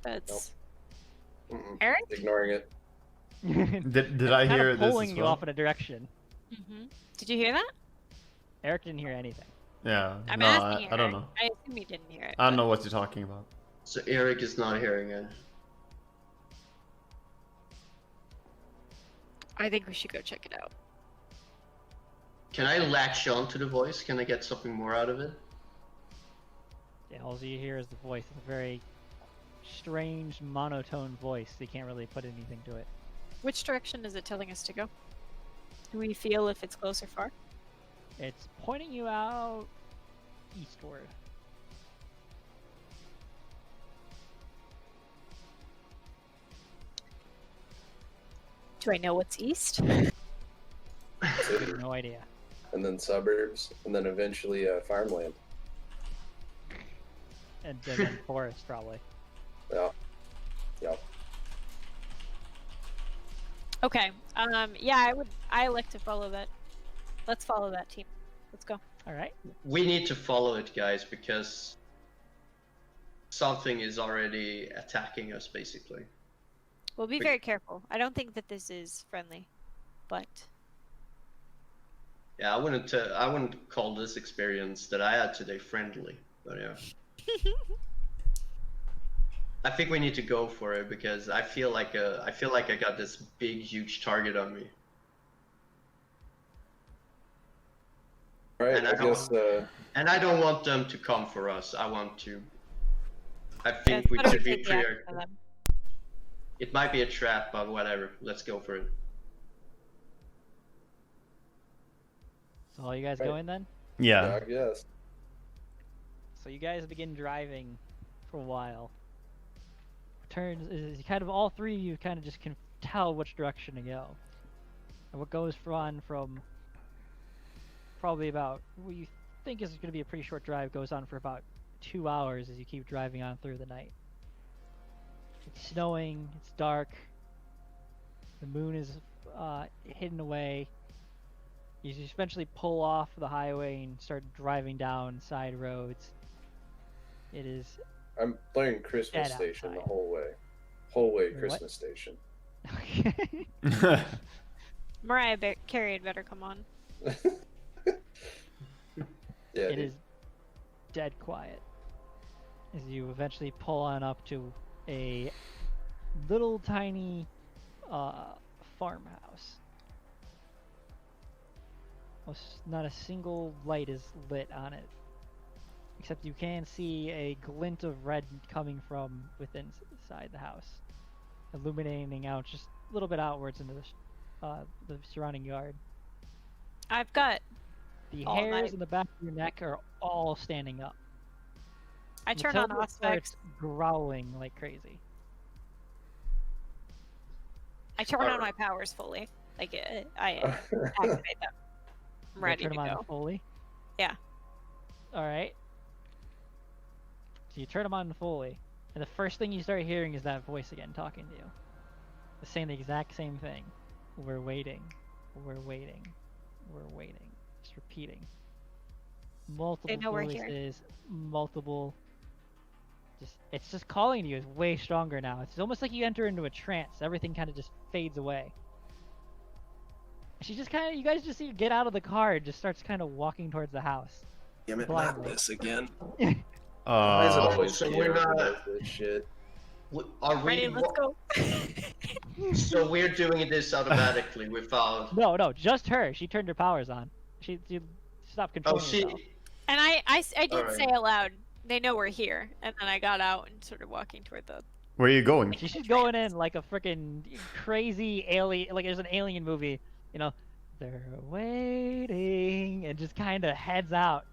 that's Mm-mm. Eric. Ignoring it. Did I Kind hear of this pulling as you well? off in a direction. Did you hear that? Eric didn't hear anything. Yeah. I'm No, asking I don't Eric. know. I assume you didn't hear it. I don't but- know what you're talking about. So Eric is not hearing it. I think we should go check it out. Can I latch on to the voice? Can I get something more out of it? Yeah, all you hear is the voice. It's a very strange, monotone voice. You can't really put anything to it. Which direction is it telling us to go? Do we feel if it's close or far? It's pointing you out eastward. Do I know what's east? City, No idea. and then suburbs, and then eventually farmland. And then forest, probably. Yeah. Yeah. Okay. Yeah, I like to follow that. Let's follow that team. Let's go. All right. We need to follow it, guys, because something is already attacking us, basically. We'll be very careful. I don't think that this is friendly, but Yeah, I wouldn't call this experience that I had today friendly, but yeah. I think we need to go for it because I feel like I got this big, huge target on me. All right. And I guess. And I don't want them to come for us. I think yeah, we better should be take the action prepared. for them. It might be a trap, but whatever. Let's go for it. So all you guys Right. going then? Yeah. I guess. So you guys begin driving for a while. Turns is kind of all three of you kind of just can tell which direction to go. And what goes from probably about what you think is going to be a pretty short drive goes on for about 2 hours as you keep driving on through the night. It's snowing, it's dark, the moon is hidden away. You just eventually pull off the highway and start driving down side roads. It is. I'm playing Christmas Dead Station outside. the whole way. Whole way What? Christmas Station. Mariah Carey had better come on. Yeah, It dude. is dead quiet as you eventually pull on up to a little tiny farmhouse. Not a single light is lit on it, except you can see a glint of red coming from within inside the house, illuminating out just a little bit outwards into the surrounding yard. I've got. The All hairs night. in the back of your neck are all standing up. I turn on Matilda Ozzed. starts growling like crazy. I turn on my powers fully. Like I activate them. I'm You ready turn to them on go. fully. Yeah. All right. So you turn them on fully, and the first thing you start hearing is that voice again talking to you. It's saying the exact same thing. We're waiting. We're waiting. We're waiting. Just repeating. Multiple know we're here. voices, multiple. It's just calling to you. It's way stronger now. It's almost like you enter into a trance. Everything kind of just fades away. She just kind of, you guys just see her get out of the car and just starts kind of walking towards the house. Damn it, Blindly. not this again. Why is it always So Keo we're who not- does this shit? Are we? Ready? Let's go. So we're doing this automatically without. No, just her. She turned her powers on. She stopped Oh, controlling she. herself. And I did Alright. say aloud, they know we're here. And then I got out and started walking toward the. Where are you going? She's going in like a freaking crazy alien, like there's an alien movie, you know, they're waiting, and just kind of heads out,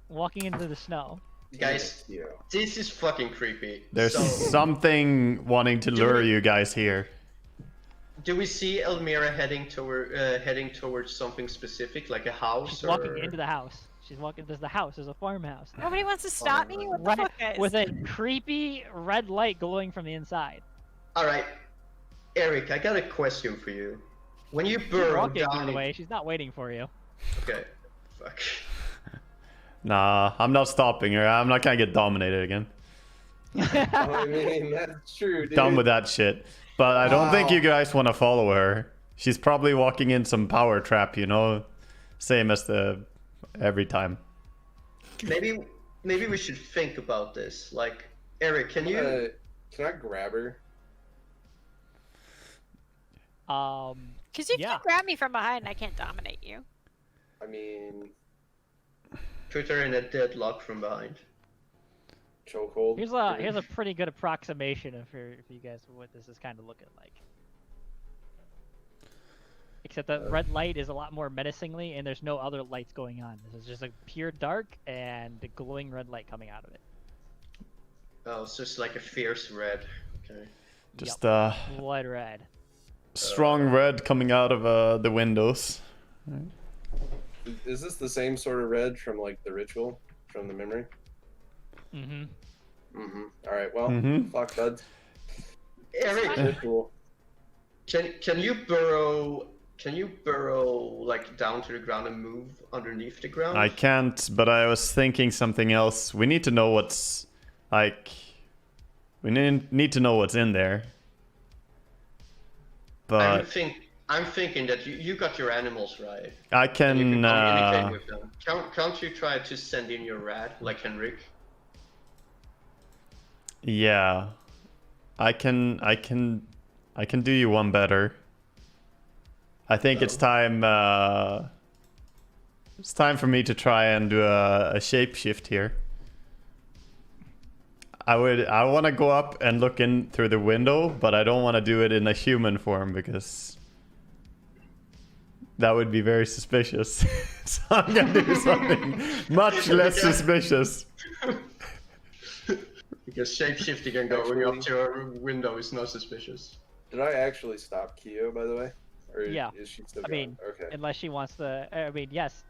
walking into the snow. Guys, Keo. this is fucking creepy. There's So, something wanting to lure you guys here. do we see Elmira heading towards something specific, like a house? She's walking or... into the house. She's walking. There's the house. There's a farmhouse. Nobody wants to stop me? What the Right, fuck, guys? with a creepy red light glowing from the inside. All right, Eric, I got a question for you. When you She's burrow walking, by down, the way. She's not waiting for you. okay, fuck. Nah, I'm not stopping her. I'm not gonna get dominated again. I mean, that's true, dude. Done with that shit. But I don't think Wow. you guys want to follow her. She's probably walking in some power trap, you know? Same as the every time. Maybe we should think about this. Like, Eric, can you? Can I grab her? Because if yeah. you grab me from behind, I can't dominate you. I mean, Put her in a deadlock from behind. chokehold. Here's a pretty good approximation of her, if you guys what this is kind of looking like. Except the red light is a lot more menacingly, and there's no other lights going on. This is just a pure dark and a glowing red light coming out of it. Oh, it's just like a fierce red. Okay. Just Blood red. strong red coming out of the windows. Is this the same sort of red from like the ritual from the memory? Mm-hmm. Mm-hmm. All right. Well, Mhm. fuck buds. Eric, Ritual. can you burrow? Can you burrow like down to the ground and move underneath the ground? I can't, but I was thinking something else. We need to know what's like. We need to know what's in there. But I'm thinking that you got your animals right. I And you can. can communicate with them. Can't you try to send in your rat like Henrik? Yeah, I can do you one better. I think it's time. It's time for me to try and do a shapeshift here. I want to go up and look in through the window, but I don't want to do it in a human form because that would be very suspicious. So I'm gonna do something much less suspicious. Because shapeshifting and going up to a window is not suspicious. Did I actually stop Keo, by the way? Or Yeah. is she still I gone? mean, Okay. unless she wants to. I mean, yes.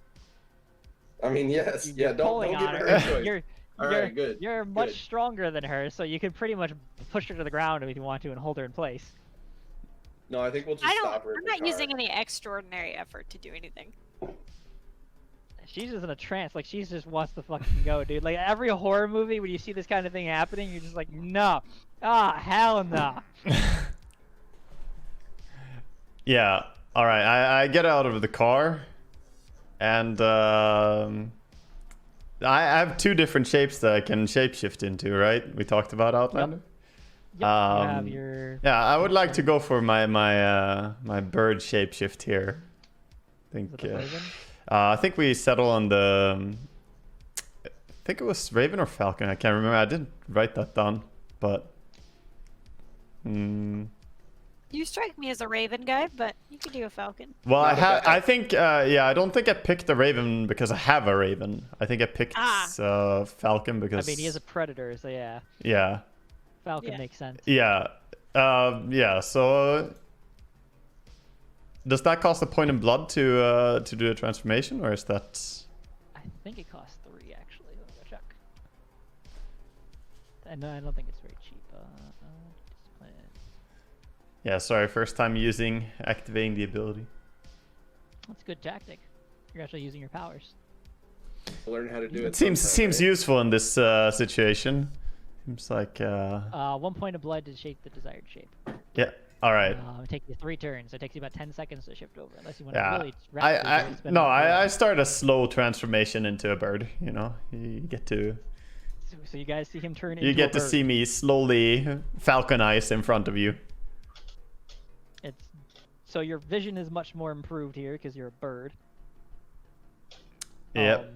I mean, yes. You're Yeah, don't pulling give on her her. a choice. You're Alright, good. You're much good. stronger than her, so you could pretty much push her to the ground if you want to and hold her in place. No, I think we'll just stop her. I'm in the not car. using any extraordinary effort to do anything. she's just in a trance. Like, she's just wants to fucking go, dude. Like, every horror movie, when you see this kind of thing happening, you're just like, no. Ah, hell no. Yeah. All right. I get out of the car, and I have 2 different shapes that I can shapeshift into. Right? We talked about Outlander. Yep, you have your... Yeah, I would like to go for my bird shapeshift here. I think we settle on the. I think it was Raven or Falcon. I can't remember. I didn't write that down, but. You strike me as a Raven guy, but you could do a Falcon. Well, I think. Yeah, I don't think I picked the Raven because I have a Raven. I think I picked Falcon because. I mean, he is a predator, so yeah. Yeah. Falcon makes sense. Yeah. Yeah. So. Does that cost a point in blood to do a transformation, or is that? I think it costs 3 actually. Let me go check. And I don't think it's very cheap. Discipline. Yeah, sorry, first time activating the ability. That's a good tactic. You're actually using your powers. Learn how to do it. It seems useful in this situation. Seems like 1 point of blood to shape the desired shape. Yeah. All right. It takes you 3 turns. So it takes you about 10 seconds to shift over, unless you want to really rapidly. I start a slow transformation into a bird. You know, you get to. So you guys see him turn into You get a to bird. see me slowly falconize in front of you. So your vision is much more improved here because you're a bird. Yep.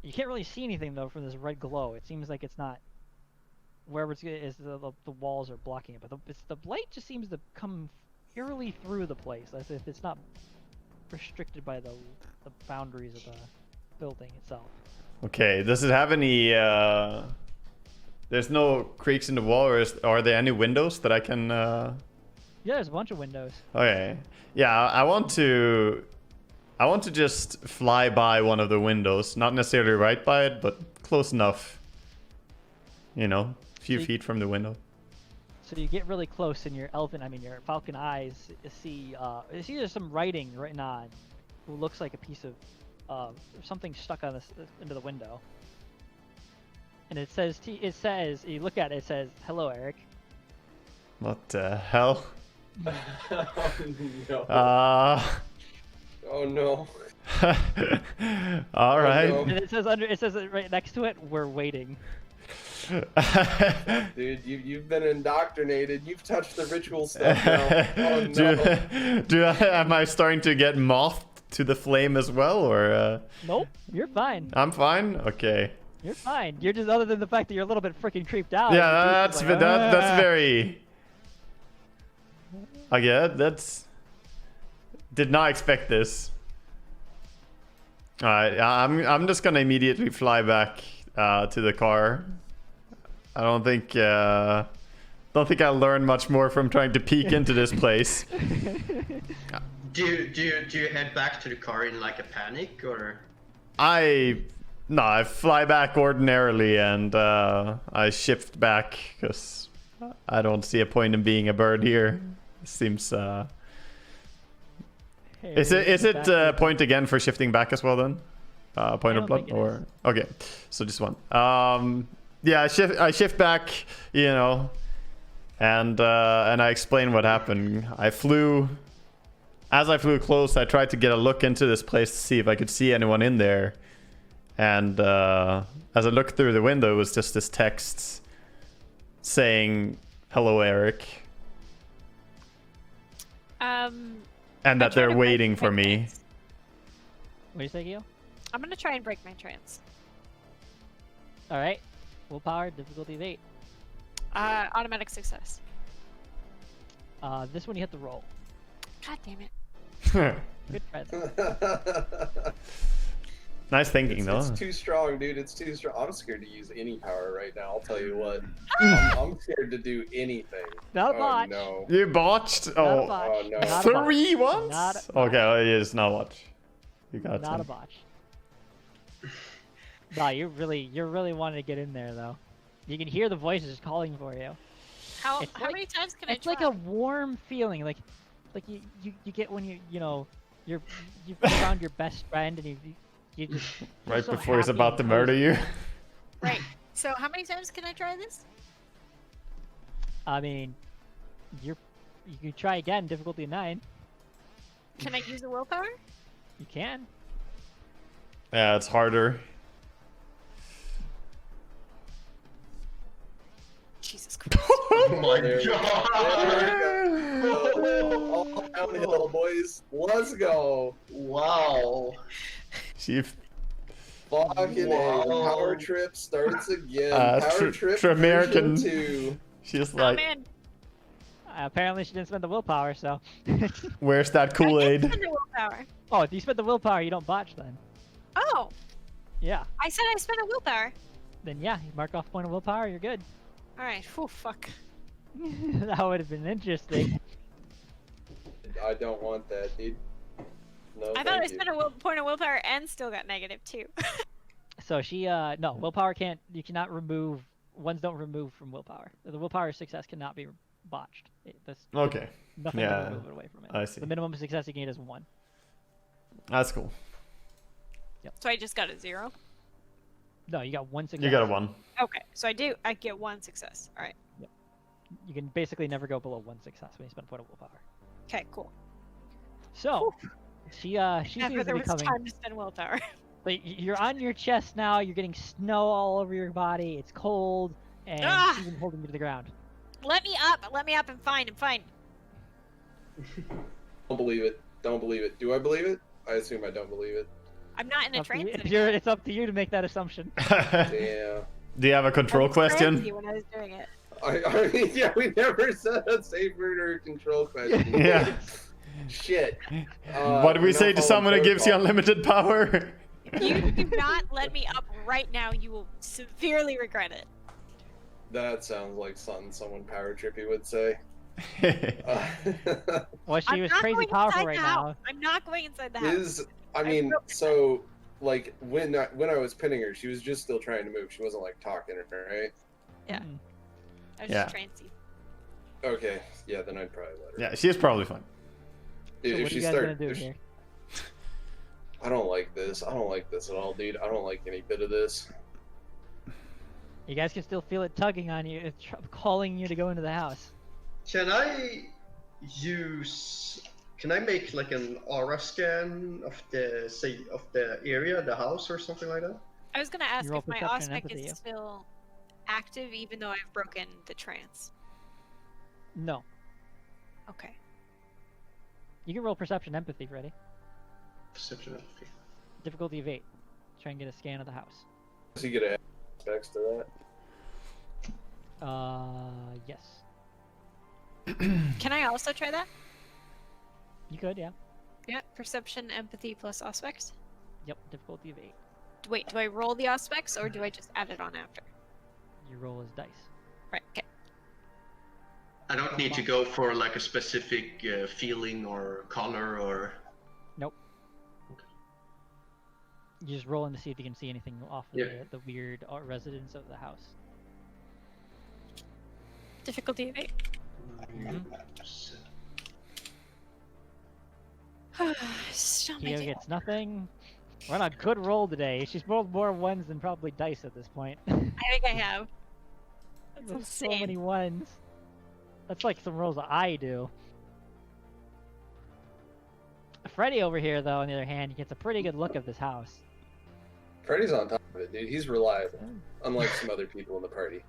You can't really see anything though from this red glow. It seems like it's not. Wherever it is, the walls are blocking it, but the light just seems to come eerily through the place, as if it's not restricted by the boundaries of the building itself. Okay. Does it have any? There's no creaks in the wall, or are there any windows that I can? Yeah, there's a bunch of windows. Okay. Yeah, I want to just fly by one of the windows, not necessarily right by it, but close enough. You know, a few feet from the window. So you get really close, and your falcon eyes see there's some writing written on, who looks like a piece of something stuck on into the window. And it says you look at it, it says, "Hello, Eric." What the hell? No. Oh no. All right. no. And it says right next to it, "We're waiting." Dude, you've been indoctrinated. You've touched the ritual stuff now. Oh no. Am I starting to get mothed to the flame as well, or? Nope, you're fine. I'm fine. Okay. You're fine. You're just, other than the fact that you're a little bit freaking creeped out. Yeah, that's very. Okay, that's. Did not expect this. All right, I'm just gonna immediately fly back to the car. I don't think I learned much more from trying to peek into this place. Do you head back to the car in like a panic, or? I fly back ordinarily, and I shift back because I don't see a point in being a bird here. Seems. Is it point again for shifting back as well then? Point of blood, or okay, so just one. Yeah, I shift back, you know, and I explain what happened. As I flew close, I tried to get a look into this place to see if I could see anyone in there. And as I looked through the window, it was just this text saying, "Hello, Eric." And that they're waiting for me. What do you say, Gil? I'm gonna try and break my trance. All right. Willpower, difficulty of 8. Automatic success. This one you hit the roll. God damn it. Good try. Nice thinking, though. It's too strong, dude. It's too strong. I'm scared to use any power right now. I'll tell you what. I'm scared to do anything. Not a botch. No. You botched? Not a Oh, botch. Oh, no. Not a botch. 3 once? Not a Okay, well, it is not watch. You got Not a 10. botch. Nah, you're really wanting to get in there though. You can hear the voices calling for you. How It's many times can I It's try? like a warm feeling, like you get when you found your best friend and You just Right so before he's happy about to and murder cozy. you. Right. So how many times can I try this? I mean, you can try again. Difficulty 9. Can I use a willpower? You can. Yeah, it's harder. Jesus Christ. Oh my There we go. god! There we go. All downhill, boys. Let's go. Wow. She Fucking A. The Wow. power trip starts again. Power trip American. version 2. She's Oh like, man. Apparently, she didn't spend the willpower, so. where's that I did Kool-Aid? spend the willpower. Oh, if you spent the willpower, you don't botch then. Oh, Yeah. I said I spent a willpower. Then yeah, you mark off point of willpower, you're good. All right. Oh fuck. That would have been interesting. I don't want that, dude. No, I thought thank I you. spent a point of willpower and still got negative too. So she, no, willpower can't, you cannot remove, ones don't remove from willpower. The willpower success cannot be botched. That's Okay, nothing yeah, to remove it away from it. I see. The minimum success you can get is 1. That's cool. So I just got a 0. No, you got 1 success. You got a 1. Okay, so I get 1 success. All right. You can basically never go below 1 success when you spend a point of willpower. Okay, cool. So, she Never seems to there be was coming. time to spend willpower. But you're on your chest now. You're getting snow all over your body. It's cold, and Ah! she's even holding you to the ground. Let me up. Let me up. I'm fine. I'm fine. Don't believe it. Don't believe it. Do I believe it? I assume I don't believe it. I'm not in a Up to you- trance. if you're, it's up to you to make that assumption. Damn. Do you have a control question? When I was doing it. I mean, yeah, we never said a safe murder control question. Yeah. Shit. What do we we're say not to following someone who gives you protocol. unlimited power? If you do not let me up right now, you will severely regret it. That sounds like something someone power trippy would say. Well, she I'm was not crazy going powerful inside right the now. house. I'm not going inside the house. I mean, so like when I was pinning her, she was just still trying to move. She wasn't like talking to her, right? Yeah. Mm. I was Yeah. just trancey. Okay, yeah, then I'd probably let her. Yeah, she's probably fine. Dude, So if what are she you guys started, gonna do here? I don't like this. I don't like this at all, dude. I don't like any bit of this. You guys can still feel it tugging on you, it's calling you to go into the house. Can I make like an aura scan of the area, the house, or something like that? I was gonna ask roll if my perception and aspect empathy, is still active, even though I've broken the trance. No. Okay. You can roll perception empathy, ready? Perception. Okay. Difficulty of 8. Try and get a scan of the house. Does he get aspects to that? Yes. Can I also try that? You could, yeah. Yeah. Perception, empathy plus aspects. Yep, difficulty of 8. Wait, do I roll the aspects or do I just add it on after? Your roll is dice. Right. Okay. I don't need to go for like a specific feeling or color or. Nope. You just roll in to see if you can see anything off Yeah. the weird residence of the house. Difficulty of 8. Stop Kyo making. gets nothing. We're on a good roll today. She's rolled more ones than probably dice at this point. I think I have. That's There's so insane. many ones. That's like some rolls that I do. Freddy over here, though, on the other hand, gets a pretty good look of this house. Freddy's on top of it, dude. He's reliable, unlike some other people in the party.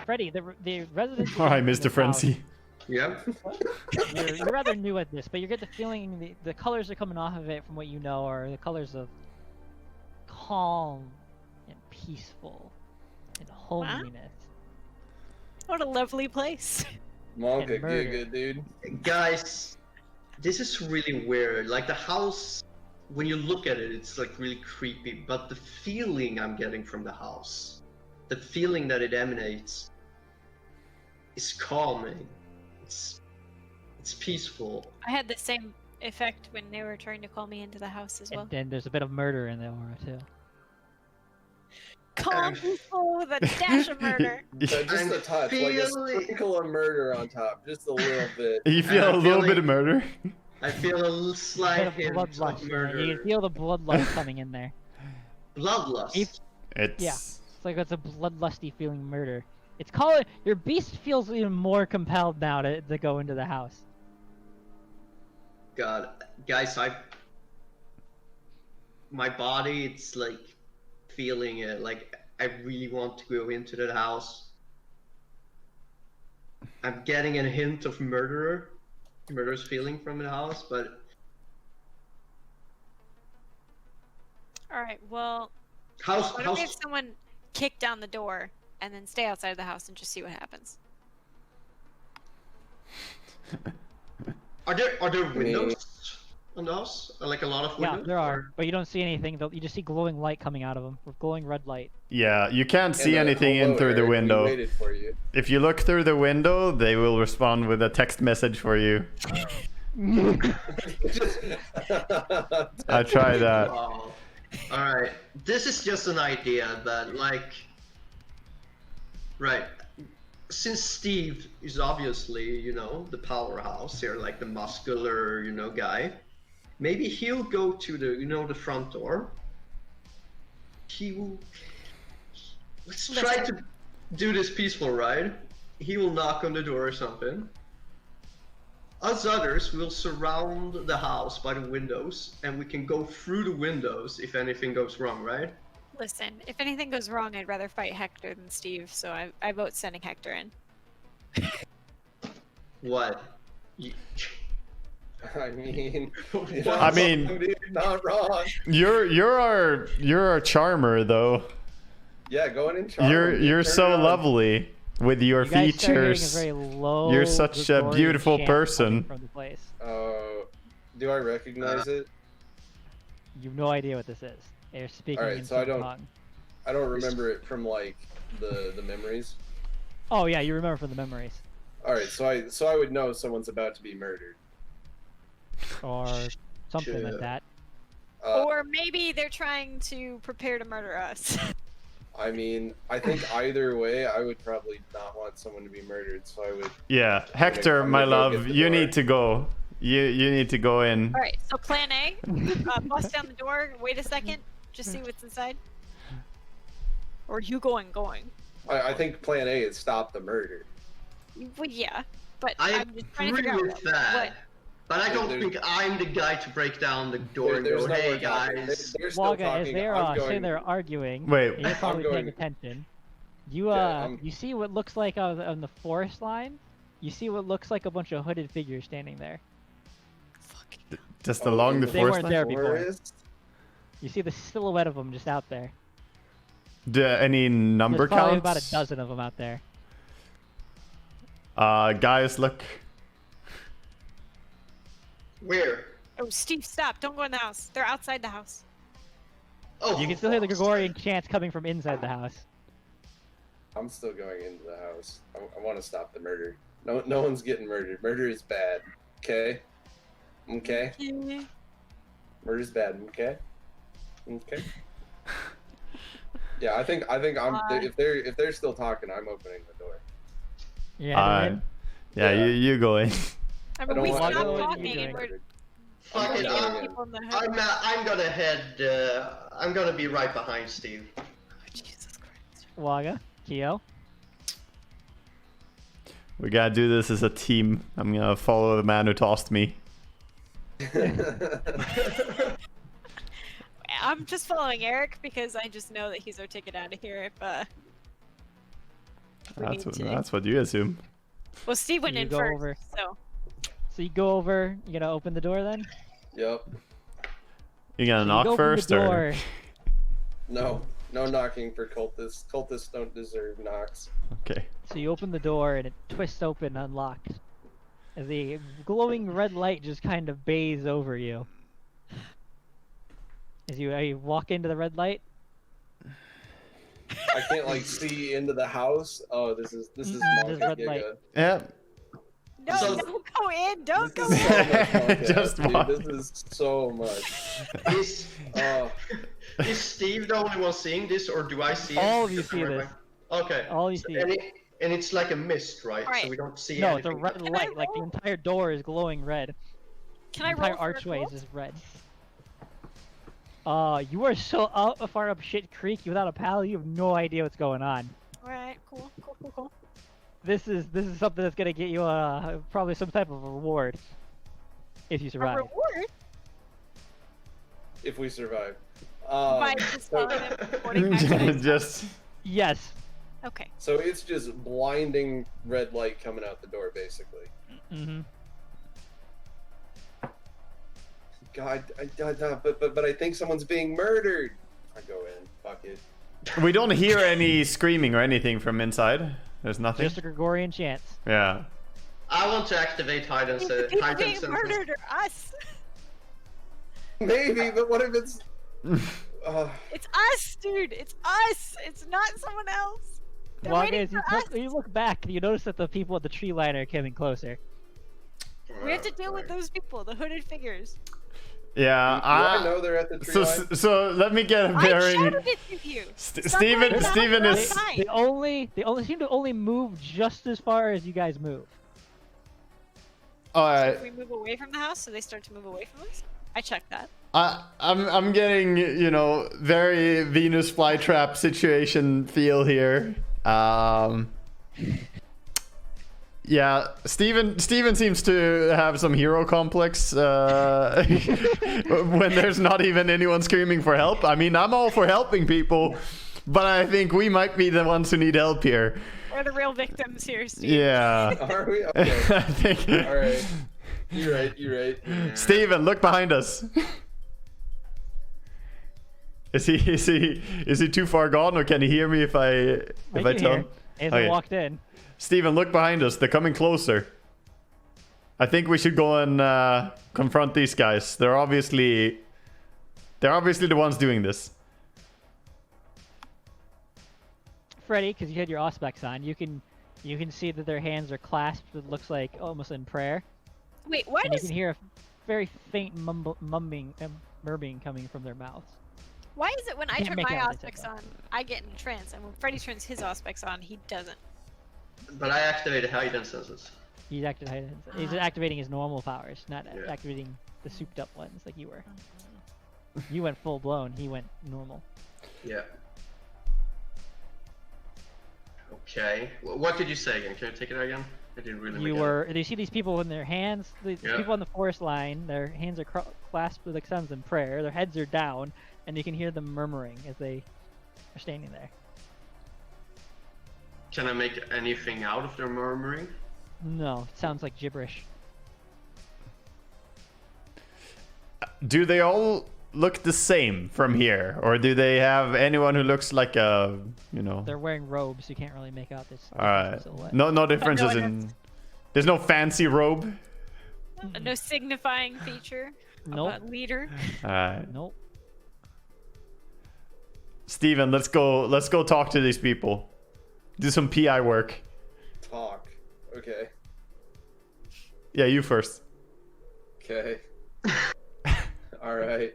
Freddy, the residents. Hi, in Mr. this Frenzy. house, Yeah. You're rather new at this, but you get the feeling the colors are coming off of it from what you know are the colors of calm and peaceful and homeliness. What a lovely place. Monka, And murder. good, dude. Guys, this is really weird. Like the house, when you look at it, it's like really creepy. But the feeling I'm getting from the house, the feeling that it emanates, is calming. It's peaceful. I had the same effect when they were trying to call me into the house as well. And then there's a bit of murder in the aura too. Calm people with a dash of murder. Just I'm a touch, like a feeling- sprinkle of murder on top, just a little bit. You feel I'm a little feeling- bit of murder? I feel a slight Bit hint of of bloodlust. You murder. can feel the bloodlust coming in there. Bloodlust. If- It's Yeah. It's like it's a bloodlusty feeling murder. It's called your beast feels even more compelled now to go into the house. God, guys, my body, it's like feeling it. Like I really want to go into that house. I'm getting a hint of murderous feeling from the house, but All right. Well, how's why don't we have someone kick down the door and then stay outside of the house and just see what happens? are there windows on the house? Like a lot of windows? Yeah, there are, but you don't see anything. You just see glowing light coming out of them, with glowing red light. yeah. You can't see And, anything in hello, through the Eric, we window. waited for you. If you look through the window, they will respond with a text message for you. I tried that. Wow. Alright, this is just an idea, but like, right, since Steve is obviously, you know, the powerhouse here, like the muscular, you know, guy, maybe he'll go to the, you know, the front door. He will, let's try to do this peaceful, right? He will knock on the door or something. Us others will surround the house by the windows, and we can go through the windows if anything goes wrong, right? Listen, if anything goes wrong, I'd rather fight Hector than Steve, so I vote sending Hector in. What? I mean, I mean- dude, not wrong. You're our charmer though. Yeah, going in charm. You're turn so it on. lovely with your You guys start hearing a features. very low, You're such a Gregorian beautiful chant person. coming from the place. Do I recognize it? You have no idea what this is. They're speaking Alright, in so I some don't- tongue. I don't remember it from like the memories. Oh yeah, you remember from the memories, All right, so I would know someone's about to be murdered. or something Sure. like that. Or maybe they're trying to prepare to murder us. I mean, I think either way, I would probably not want someone to be murdered. So I would. Yeah, Hector, I'm my gonna go love, get the you door. need to go. You need to go in. All right, so plan A, bust down the door, wait a second, just see what's inside. Or you going. I think Plan A is stop the murder. Well, yeah, but I I'm just trying to agree figure with out that. what. But I don't There's- think I'm the guy to break down the door and There's go, no hey more talking. guys. They're still Waga, as talking. they're I'm sitting going. there arguing, Wait. and you're probably I'm paying going- attention. You Yeah, I'm- you see what looks like on the forest line. You see what looks like a bunch of hooded figures standing there. Fucking Just Oh, along the in They forest weren't line. there before. Forest? You see the silhouette of them just out there. Any number There's probably counts? about a dozen of them out there. Guys, look. Where? Oh, Steve, stop! Don't go in the house. They're outside the house. Oh, You can still hear the Gregorian chants coming from inside the house. I'm still going into the house. I want to stop the murder. No one's getting murdered. Murder is bad. Okay. Okay. Murder's bad. Okay. Okay. Yeah, I think I'm. If they're still talking, I'm opening the door. Yeah. Alright. Yeah, Yeah. you go in. I I mean, don't we want stopped anyone to be talking and we're murdered. Fuck it, going killing in. people in the hood. I'm gonna head, I'm gonna be right behind Steve. Jesus Christ. Waga, Kyo. We gotta do this as a team. I'm gonna follow the man who tossed me. I'm just following Eric because I just know that he's our ticket out of here if we need to. That's what you assume. Well, Steve went You in go first, over. so So you go over. You gonna open the door then? Yep. You gonna So knock you open first the or? door. No knocking for cultists. Cultists don't deserve knocks. Okay. So you open the door and it twists open, unlocked. As the glowing red light just kind of bathes over you. As you walk into the red light, I can't like see into the house. Oh, this is This Monka red Giga. light. Yeah. no, So- don't go in, don't go This is in. so much Monka, Just dude. walk. This is so much. Is Oh, is Steve the only one seeing this, or do I see it? All of you Because see I'm this. right- Okay. All you see. And it's like a mist, right? So Alright. we don't see No, it's a anything. red Can I light. Like the roll? entire door is glowing red. Can I entire roll for a archways cool? is red. You are so far up shit creek without a pal. You have no idea what's going on. All right, cool. This is something that's gonna get you probably some type of reward if you A survive. reward? If we survive. By just telling them reporting back to myself? Just Yes. Okay. So it's just blinding red light coming out the door, basically. Mm-hmm. God, but I think someone's being murdered. I go in. Fuck it. we don't hear any screaming or anything from inside. There's nothing. Just a Gregorian chance. Yeah. I want to activate hide and The people hide and being senses. murdered are us. Maybe, but what if it's? It's us, dude. It's us. It's not someone else. They're Well, waiting as you, for us. you look back, you notice that the people at the tree line are coming closer. We have to deal with those people, the hooded figures. Yeah. Do I know they're at the tree line? So let me get a I bearing. shouted it to you. Stop Steven running Steven around is outside. They only seem to only move just as far as you guys move. all So right. if we move away from the house, so they start to move away from us. I checked that. I'm getting, you know, very Venus flytrap situation feel here. Yeah, Steven seems to have some hero complex when there's not even anyone screaming for help. I mean, I'm all for helping people, but I think we might be the ones who need help here. We're the real victims here, Steve. Yeah. Are we? Okay. I think. All right. You're right. Yeah. Steven, look behind us. Is he too far gone, or can he hear me if I tell him? He hasn't Okay. walked in. Steven, look behind us. They're coming closer. I think we should go and confront these guys. They're obviously the ones doing this. Freddy, because you had your auspex on, you can see that their hands are clasped. It looks like almost in prayer, Wait, why and you does can hear a very faint murmuring coming from their mouths. why is it when I Can't turn make my out what they auspex said, on, I get in a trance, and when Freddy turns his auspex on, he doesn't? But I activated hide and senses. He's activating his normal powers, not Yeah. activating the souped up ones like you were. You went full blown. He went normal. Yeah. Okay. What did you say again? Can you take it again? I didn't really. You get were. You see these people in their hands. The Yeah. people on the forest line. Their hands are clasped with like sounds in prayer. Their heads are down, and you can hear them murmuring as they are standing there. it. Can I make anything out of their murmuring? No, it sounds like gibberish. Do they all look the same from here, or do they have anyone who looks like a, you know? They're wearing robes. You can't really make out this. All right. silhouette. No differences no, in. There's no fancy robe. No signifying feature. Nope. About leader. All right. Nope. Steven, let's go talk to these people. Do some PI work. Talk. Okay. Yeah, you first. Okay. All right.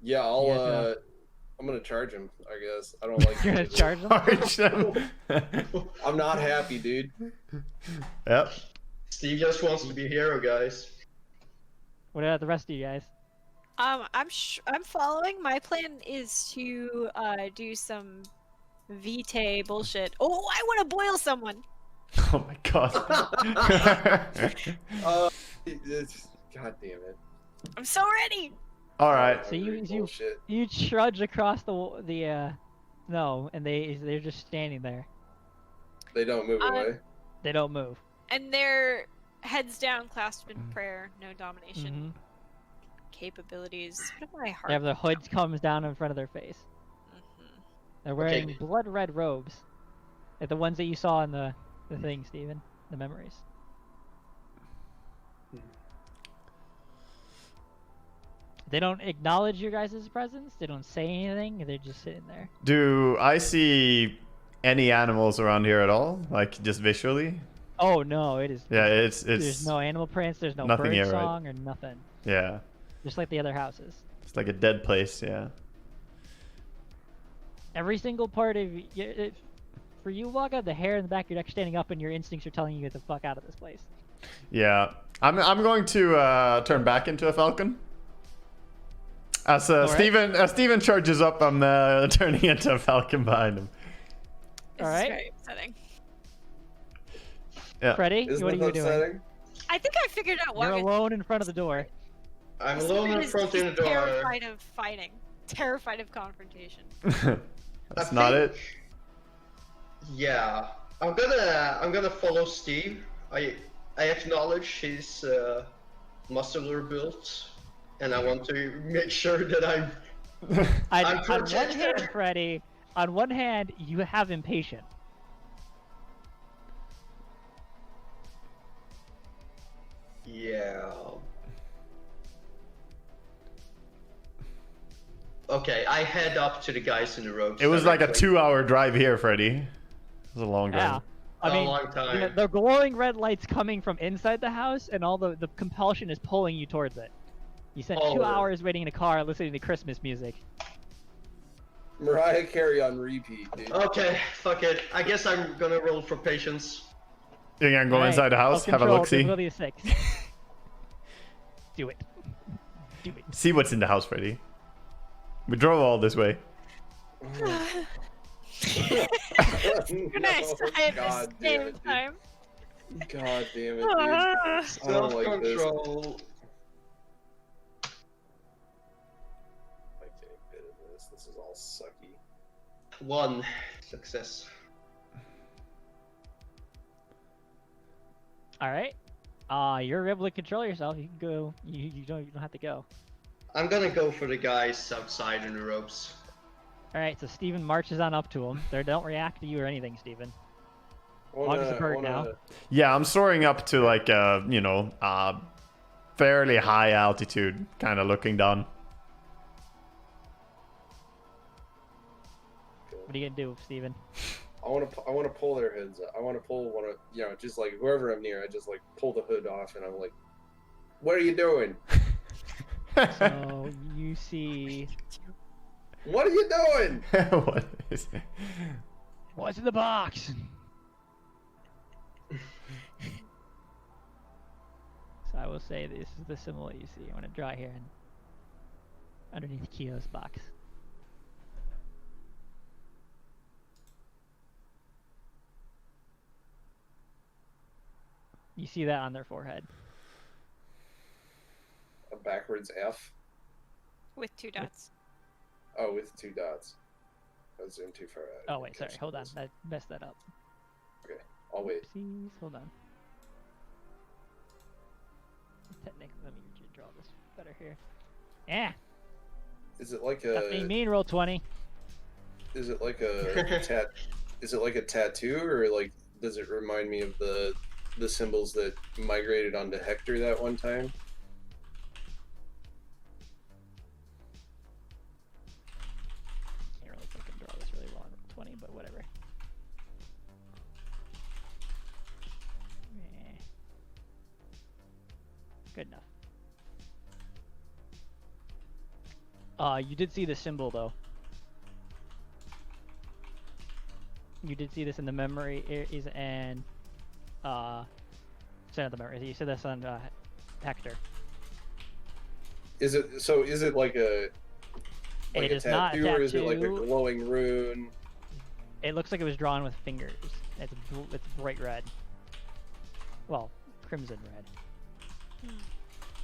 Yeah, I'm gonna charge him. I guess I don't like. You're gonna charge them. Charge them. I'm not happy, dude. Yep. Steve just wants to be a hero, guys. What about the rest of you guys? I'm following. My plan is to do some vitae bullshit. Oh, I want to boil someone. Oh my god. God damn it. I'm so ready. All right. So you Bullshit. you trudge across the no, and they're just standing there. They don't move away. They don't move. And they're heads down, clasped in prayer. No domination capabilities. What am I They have heart? their hoods comes down in front of their face. They're wearing Okay. blood red robes, like the ones that you saw in the thing, Steven. The memories. They don't acknowledge your guys' presence. They don't say anything. They're just sitting there. Do I see any animals around here at all? Like just visually? Oh no, it is. Yeah, it's There's no animal prints. There's no nothing bird here, right? song or nothing. Yeah. Just like the other houses. It's like a dead place, yeah. Every single part of for you, Waga, the hair in the back of your neck standing up, and your instincts are telling you to get the fuck out of this place. Yeah, I'm going to turn back into a falcon. As Steven charges up, I'm turning into a falcon behind him. This All is right. very upsetting. Yeah. Freddy, Isn't what are it you doing? upsetting? I think I figured out You're Waga. alone in front of the door. I'm alone in front of the door. Terrified of fighting. Terrified of confrontation. That's I not think- it. Yeah, I'm gonna follow Steve. I acknowledge his muscular build, and I want to make sure that I'm On one protected. hand, Freddy, on one hand, you have impatient. Yeah. Okay, I head up to the guys in the ropes. It was like a directly. 2-hour drive here, Freddy. It was a long drive. Yeah. I A mean, long time. the glowing red light's coming from inside the house, and all the compulsion is pulling you towards it. You spent Oh. 2 hours waiting in a car listening to Christmas music. Mariah Carey on repeat, dude. Okay, fuck it. I guess I'm gonna roll for patience. You're gonna go Alright, inside the house, have a self-control, look-see. difficulty of 6. Do it. Do it. See what's in the house, Freddy. We drove all this way. Nice. No, At the God damn same it, dude. time. God damn it, dude. I don't like this. Self-control. I'm getting bit of this. This is all sucky. 1 success. All right. You're able to control yourself. You can go. You don't have to go. I'm gonna go for the guys outside in the ropes. All right. So Steven marches on up to him. They don't react to you or anything, Steven. I wanna- August the bird I wanna- now. Yeah, I'm soaring up to like fairly high altitude, kind of looking down. What are you gonna do, Steven? I want to pull their hoods. I want to pull one of, just like whoever I'm near. I just like pull the hood off, and I'm like, "What are you doing? So you see What are you doing?" What is it? what's in the box. So I will say this is the symbol you see. I want to draw here and underneath Kyo's box. You see that on their forehead. A backwards F. With 2 dots. Oh, with 2 dots. I was zoomed too far out. I Oh didn't wait, sorry, catch hold on. this. I messed that up. Okay, I'll wait. Oopsies, hold on. Technically, let me draw this better here. Yeah, Is it like stop being a? mean. Roll 20. Is it like a Is it like a tattoo, or like does it remind me of the symbols that migrated onto Hector that one time? Can't really fucking draw this really well on roll 20, but whatever. Eh. Good enough. You did see the symbol though. You did see this in the memory and not the memory. You said this on Hector. Is it like a It is not a tattoo, or is it like a tattoo. glowing rune? It looks like it was drawn with fingers. It's bright red. Well, crimson red.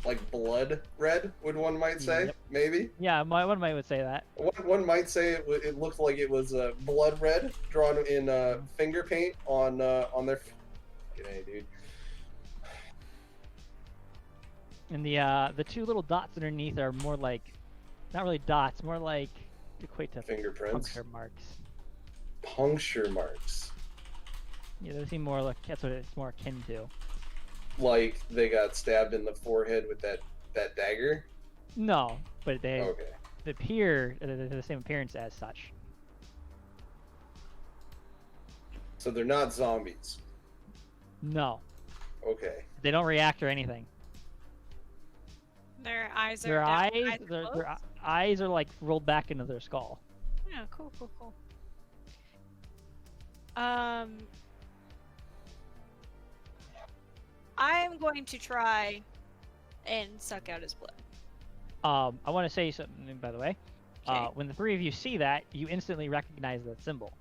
Like blood red, would one might say? Yep. Maybe. Yeah, one might would say that. One might say it looked like it was blood red drawn in finger paint on their. G'day, dude. And the 2 little dots underneath are more like, not really dots, more like equate to Fingerprints. puncture marks. Puncture marks. Yeah, they seem more like that's what it's more akin to. Like they got stabbed in the forehead with that dagger. No, but they Okay. appear the same appearance as such. So they're not zombies. No, Okay. they don't react or anything. Their eyes are Their down, eyes, their closed? eyes are like rolled back into their skull. Yeah, cool. I'm going to try and suck out his blood. I want to say something, by the way. Okay. When the three of you see that, you instantly recognize that symbol.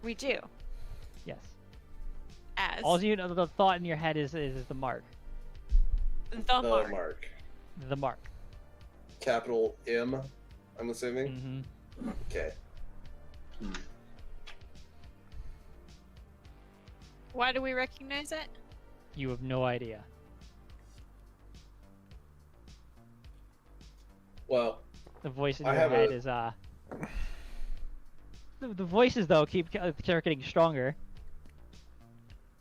We do. Yes. As All you know, the thought in your head is the mark. the mark. Mark. The mark. Capital M, I'm assuming? Mm-hmm. Okay. Why do we recognize it? You have no idea. Well, The voice in I your have head a- is The voices though keep getting stronger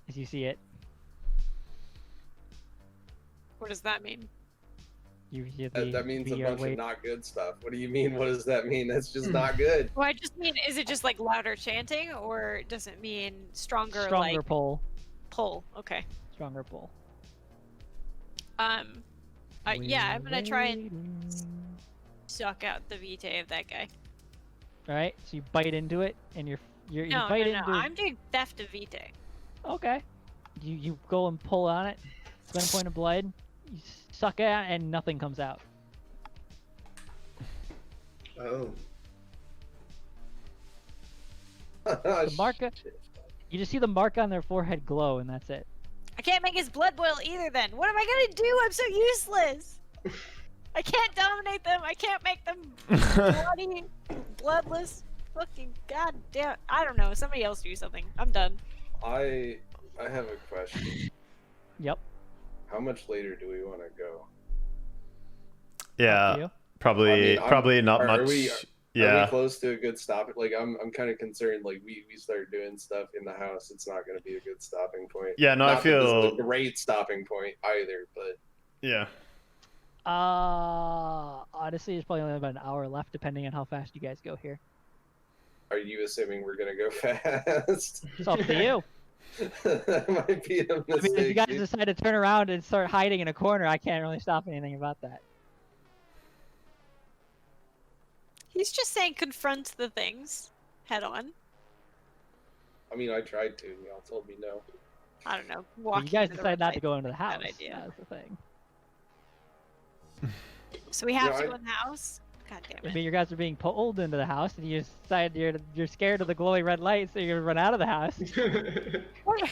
as you see it. What does that mean? You hear the that means a the, bunch of not good stuff. What do you mean? What does that mean? That's just not good. Well, I just mean, is it just like louder chanting, or does it mean stronger, stronger like pull. pull? Okay. Stronger pull. Yeah, I'm gonna try and suck out the vitae of that guy. All right, so you bite into it, and you No, bite no, no. into. I'm doing theft of vitae. Okay. You go and pull on it, spend a point of blood, you suck it out, and nothing comes out. Oh. The mark, you just see the mark on their forehead glow, and that's it. I can't make his blood boil either. Then what am I gonna do? I'm so useless. I can't dominate them. I can't make them bloody, bloodless. Fucking goddamn! I don't know. Somebody else do something. I'm done. I have a question. Yep. How much later do we want to go? Yeah, You? probably not are much. Are we yeah, close to a good stop? Like I'm kind of concerned. Like we start doing stuff in the house, it's not going to be a good stopping point. Yeah, no, Not I that this feel- is a great stopping point either. But yeah. Honestly, there's probably only about an hour left, depending on how fast you guys go here. are you assuming we're going to go fast? It's up to you. That might be a I mean, if you mistake. guys dude. decide to turn around and start hiding in a corner, I can't really stop anything about that. He's just saying confront the things head on. I mean, I tried to. Y'all told me no. I don't know. But Walk you guys into the decide not to red go into the bad house. idea. That's the thing. light. So we have Yeah, to I- go in the house. God damn I it. mean, you guys are being pulled into the house, and you decide you're scared of the glowing red light, so you're gonna run out of the house. What?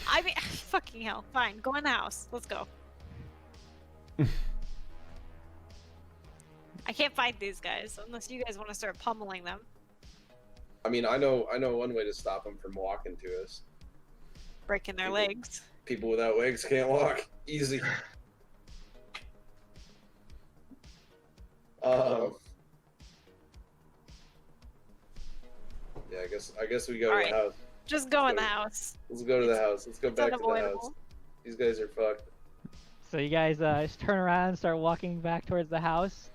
I mean, fucking hell. Fine, go in the house. Let's go. I can't fight these guys unless you guys want to start pummeling them, I mean, I know one way to stop them from walking to us. breaking their People- legs. People without legs can't walk. Easy. Yeah, I guess we go to Alright. the house. Just go in the Go. house. Let's go to the house. Let's go It's back to the house. unavoidable. These guys are fucked. So you guys just turn around and start walking back towards the house.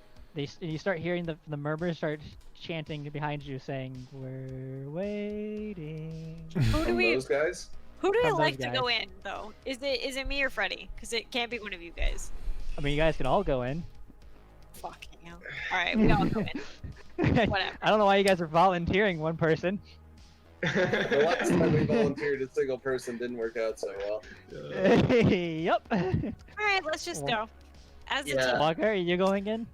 You start hearing the murmurs start chanting behind you, saying, "We're waiting." Who do From we those guys? who do we From those like to go guys. in though? Is it me or Freddy? Because it can't be one of you guys. I mean, you guys can all go in. Fucking hell. Alright, we all go in. Whatever. I don't know why you guys are volunteering one person. The last time we volunteered, a single person didn't work out so well. Yep. Alright, let's just go. As a Yeah. team. Walker, are you going in?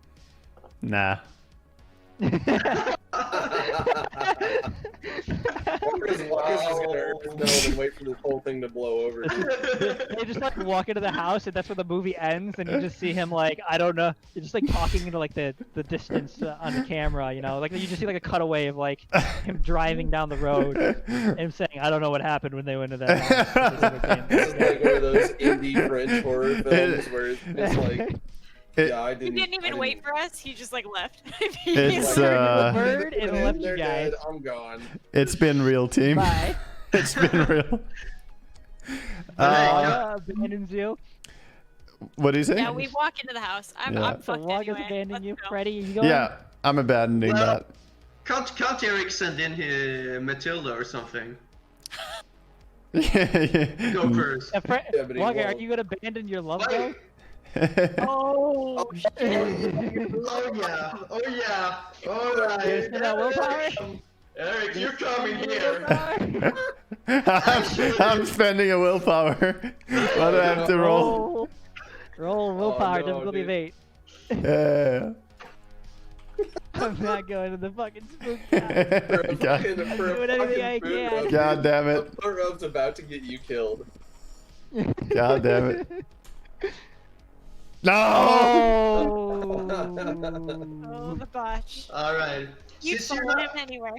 Nah. Walker's just gonna earth meld and wait for this whole thing to blow over. They just like walk into the house, and that's where the movie ends, and you just see him like, I don't know, you're just like talking into like the distance on the camera, you know, like you just see like a cutaway of like him driving down the road and him saying, I don't know what happened when they went to that house. This is like one of those indie French horror films where it's like, yeah, I He didn't. didn't even I wait for us, he just like left. It's, Like, uh, the bird and They're left you guys. dead, I'm gone. It's been real, team. Bye. It's been real. Abandons you. What do you say? Yeah, we walk into the house. I'm Yeah. So fucked Waga's anyway. abandoning Let's you. go. Freddy, are you going? Yeah, I'm abandoning Well- that. Can't Eric send in his Matilda or something? Yeah, Go first. Yeah, Yeah, but he Wagga, are won't. you gonna abandon your love Wait. boat? Oh, shit. Oh yeah. Oh yeah. All right. You understand that willpower? Eric, you're coming here. I'm spending a willpower. What do I have to roll? Roll willpower, no, difficulty dude. of 8. Yeah. I'm not going to the fucking spook For house. a God. fucking, for a Doing anything I fucking boot can. rub, God damn a it. boot rub's about to get you killed. God damn it. No! Oh! Oh, the botch. Alright. You Since you're follow him not, anywhere.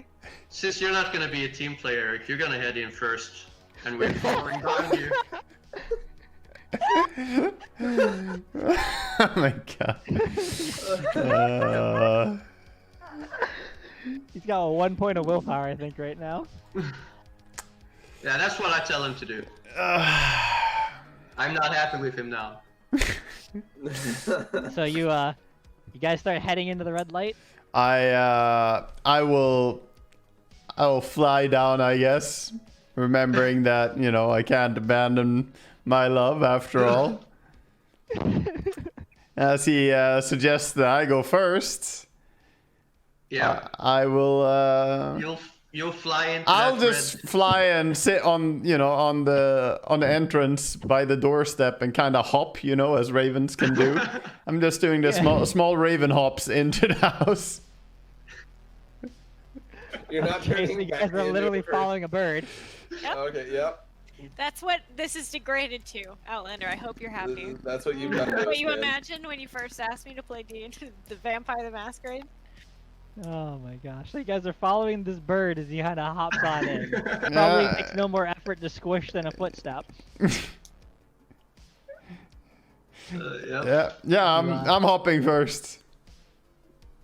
since you're not gonna be a team player, Eric, you're gonna head in first. And we're following behind you. Oh my god. He's got a 1 point of willpower, I think, right now. Yeah, that's what I tell him to do. I'm not happy with him now. So you guys start heading into the red light. I will fly down, I guess, remembering that, you know, I can't abandon my love after all. As he suggests that I go first, Yeah. I will. You'll fly into I'll that just fly and sit on, you know, on the entrance by the doorstep and kind of hop, you know, as ravens can do. I'm just doing the small raven hops into the house. You're not Okay, so turning you back guys are into literally a bird. following a bird. Yep. Okay, yep. That's what this is degraded to, Outlander. I hope you're happy. That's what you've done. to What us, you man. imagined when you first asked me to play the Vampire the Masquerade? Oh my gosh. So you guys are following this bird as he kind of hops on in. Probably Yeah. takes no more effort to squish than a footstep. Yep. Yeah, I'm hopping first.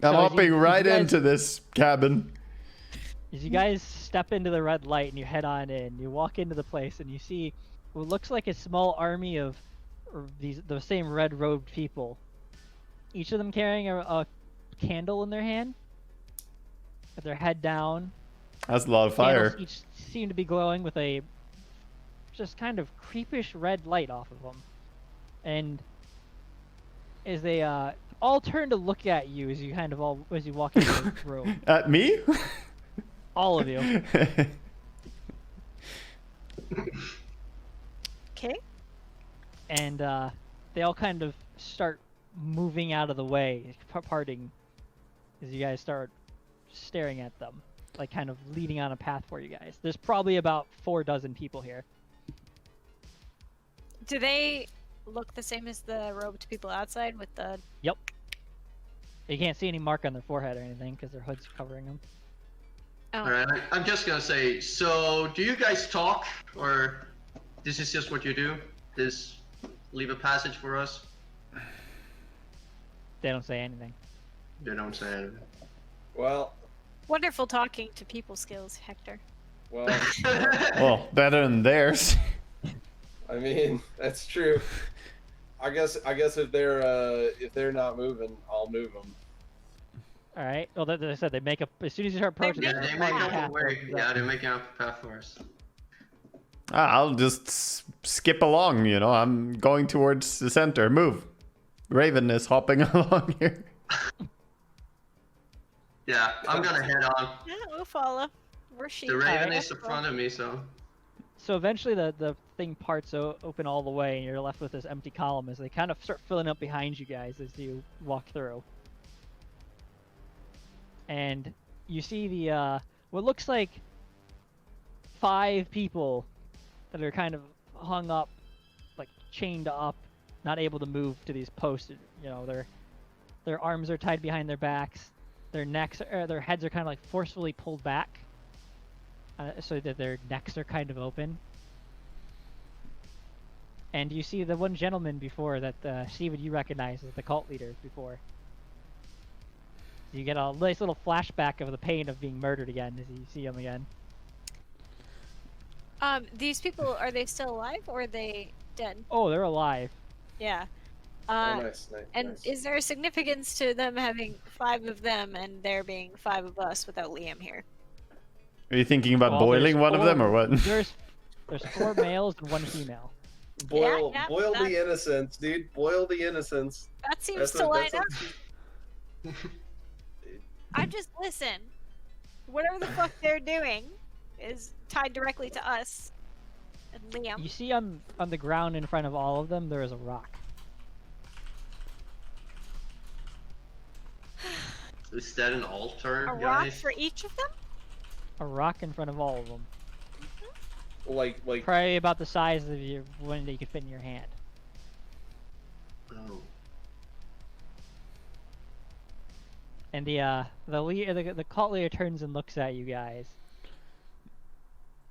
I'm So as hopping you right guys- into this cabin. As you guys step into the red light and you head on in, you walk into the place and you see what looks like a small army of the same red-robed people. Each of them carrying a candle in their hand, with their head down. That's a lot of fire. Candles each seem to be glowing with a just kind of creepish red light off of them. And as they all turn to look at you as you as you walk into the room, At me? all of you. Okay. And they all kind of start moving out of the way, parting, as you guys start staring at them, like kind of leading on a path for you guys. There's probably about 4 dozen people here. Do they look the same as the robed people outside with the... Yep. You can't see any mark on their forehead or anything because their hood's covering them. Oh. Alright, I'm just gonna say, so do you guys talk, or this is just what you do? This leave a passage for us? They don't say anything. You don't say anything. Well, Wonderful talking to people skills, Hector. well, Well, better than theirs. I mean, that's true. I guess if they're not moving, I'll move them. All right. Well, as I said, they make up as soon as you start approaching. They're them, Yeah, making they they're make parting up a path way. opens up. Yeah, they're making up a path for us. I'll just skip along, you know. I'm going towards the center. Move. Raven is hopping along here. Yeah, I'm gonna head on. Yeah, we'll follow. We're sheep. The raven Alright. is in front of me, so. So eventually the thing parts open all the way, and you're left with this empty column as they kind of start filling up behind you guys as you walk through. And you see the what looks like 5 people that are kind of hung up, like chained up, not able to move to these posts. You know, their arms are tied behind their backs, their heads are kind of like forcefully pulled back, so that their necks are kind of open. And you see the one gentleman before that, Steven, you recognize as the cult leader before. You get a nice little flashback of the pain of being murdered again as you see him again. These people, are they still alive or are they dead? Oh, they're alive. Yeah. Oh, nice. And nice. is there a significance to them having 5 of them and there being 5 of us without Liam here? Are you thinking about Well, boiling there's one of 4 them or what? There's 4 males and 1 female. Boil yeah, the innocence, dude. Boil the innocence. That seems That's to what- line that's up. what- I just listen. whatever the fuck they're doing is tied directly to us and Liam. You see on the ground in front of all of them, there is a rock. Is that an altar, A rock guys? for each of them? A rock in front of all of them. Like Probably about the size of your one that you could fit in your hand. Oh. And the cult leader turns and looks at you guys.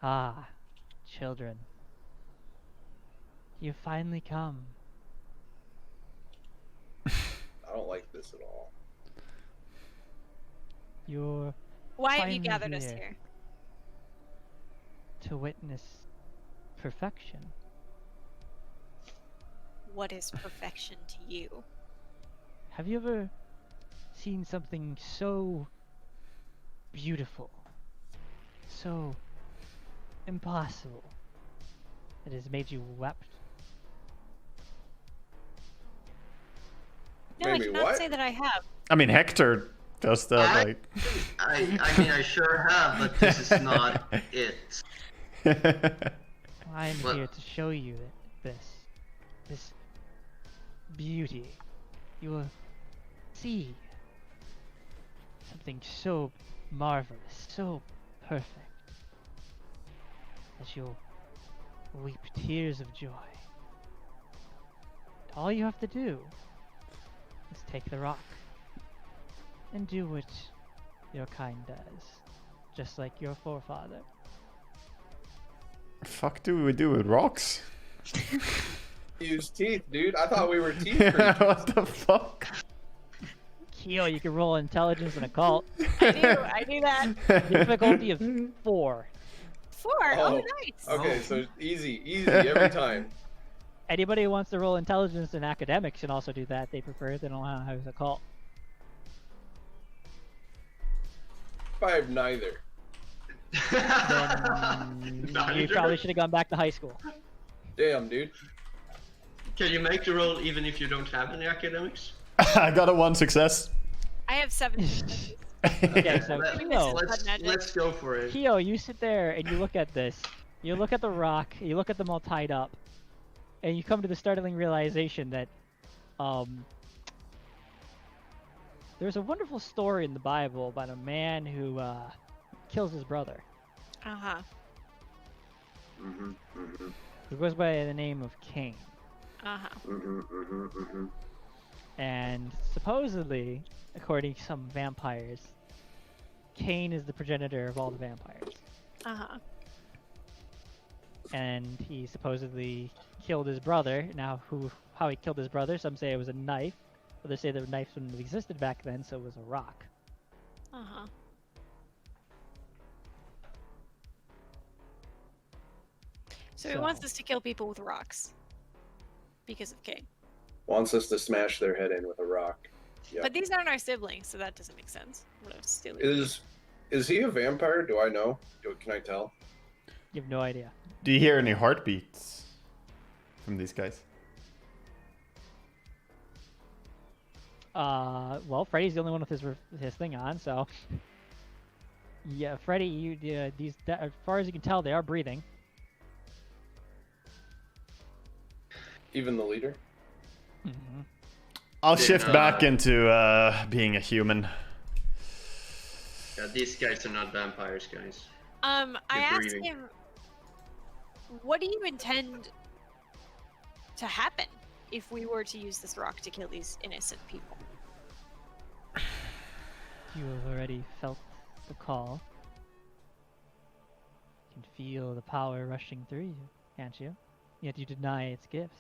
Ah, children. You finally come. I don't like this at all. You're Why have you finally gathered us here? to witness perfection. What is perfection to you? Have you ever seen something so beautiful, so impossible, that has made you wept? No, I Maybe cannot what? say that I have. I mean, Hector does that, like. I mean, I sure have, but this is not it. I'm What? here to show you this beauty. You will see something so marvelous, so perfect, that you'll weep tears of joy. All you have to do is take the rock and do what your kind does, just like your forefather. Fuck do we do with rocks? Use teeth, dude. I thought we were teeth creatures. What the fuck? Kyo, you can roll intelligence in a cult. I do that. Difficulty of 4. 4. Oh, Oh, nice. Okay, so easy every time. Anybody who wants to roll intelligence in academics can also do that. They prefer it. They don't have a cult. If I have neither. Then you probably should have gone back to high school. Damn, dude. Can you make the roll even if you don't have any academics? I got a 1 success. I have 7. Okay, so Let- Kyo, let's go for it. Kyo, you sit there and you look at this. You look at the rock. You look at them all tied up, and you come to the startling realization that, there's a wonderful story in the Bible about a man who kills his brother. Uh-huh. Who goes by the name of Cain. Uh-huh. And supposedly, according to some vampires, Cain is the progenitor of all the vampires. Uh-huh. And he supposedly killed his brother. Now, how he killed his brother, some say it was a knife. Others say the knives wouldn't have existed back then, so it was a rock. Uh-huh. So he wants us to kill people with rocks. Because of Cain. Wants us to smash their head in with a rock. Yep. But these aren't our siblings, so that doesn't make sense. What else stealing? Is he a vampire? Do I know? Can I tell? You have no idea. Do you hear any heartbeats from these guys? Well, Freddy's the only one with his thing on, so yeah, Freddy, as far as you can tell, they are breathing. Even the leader? I'll shift back into being a human. Yeah, these guys are not vampires, guys. I You're asked breathing. him, what do you intend to happen if we were to use this rock to kill these innocent people? You have already felt the call. You can feel the power rushing through you, can't you? Yet you deny its gifts.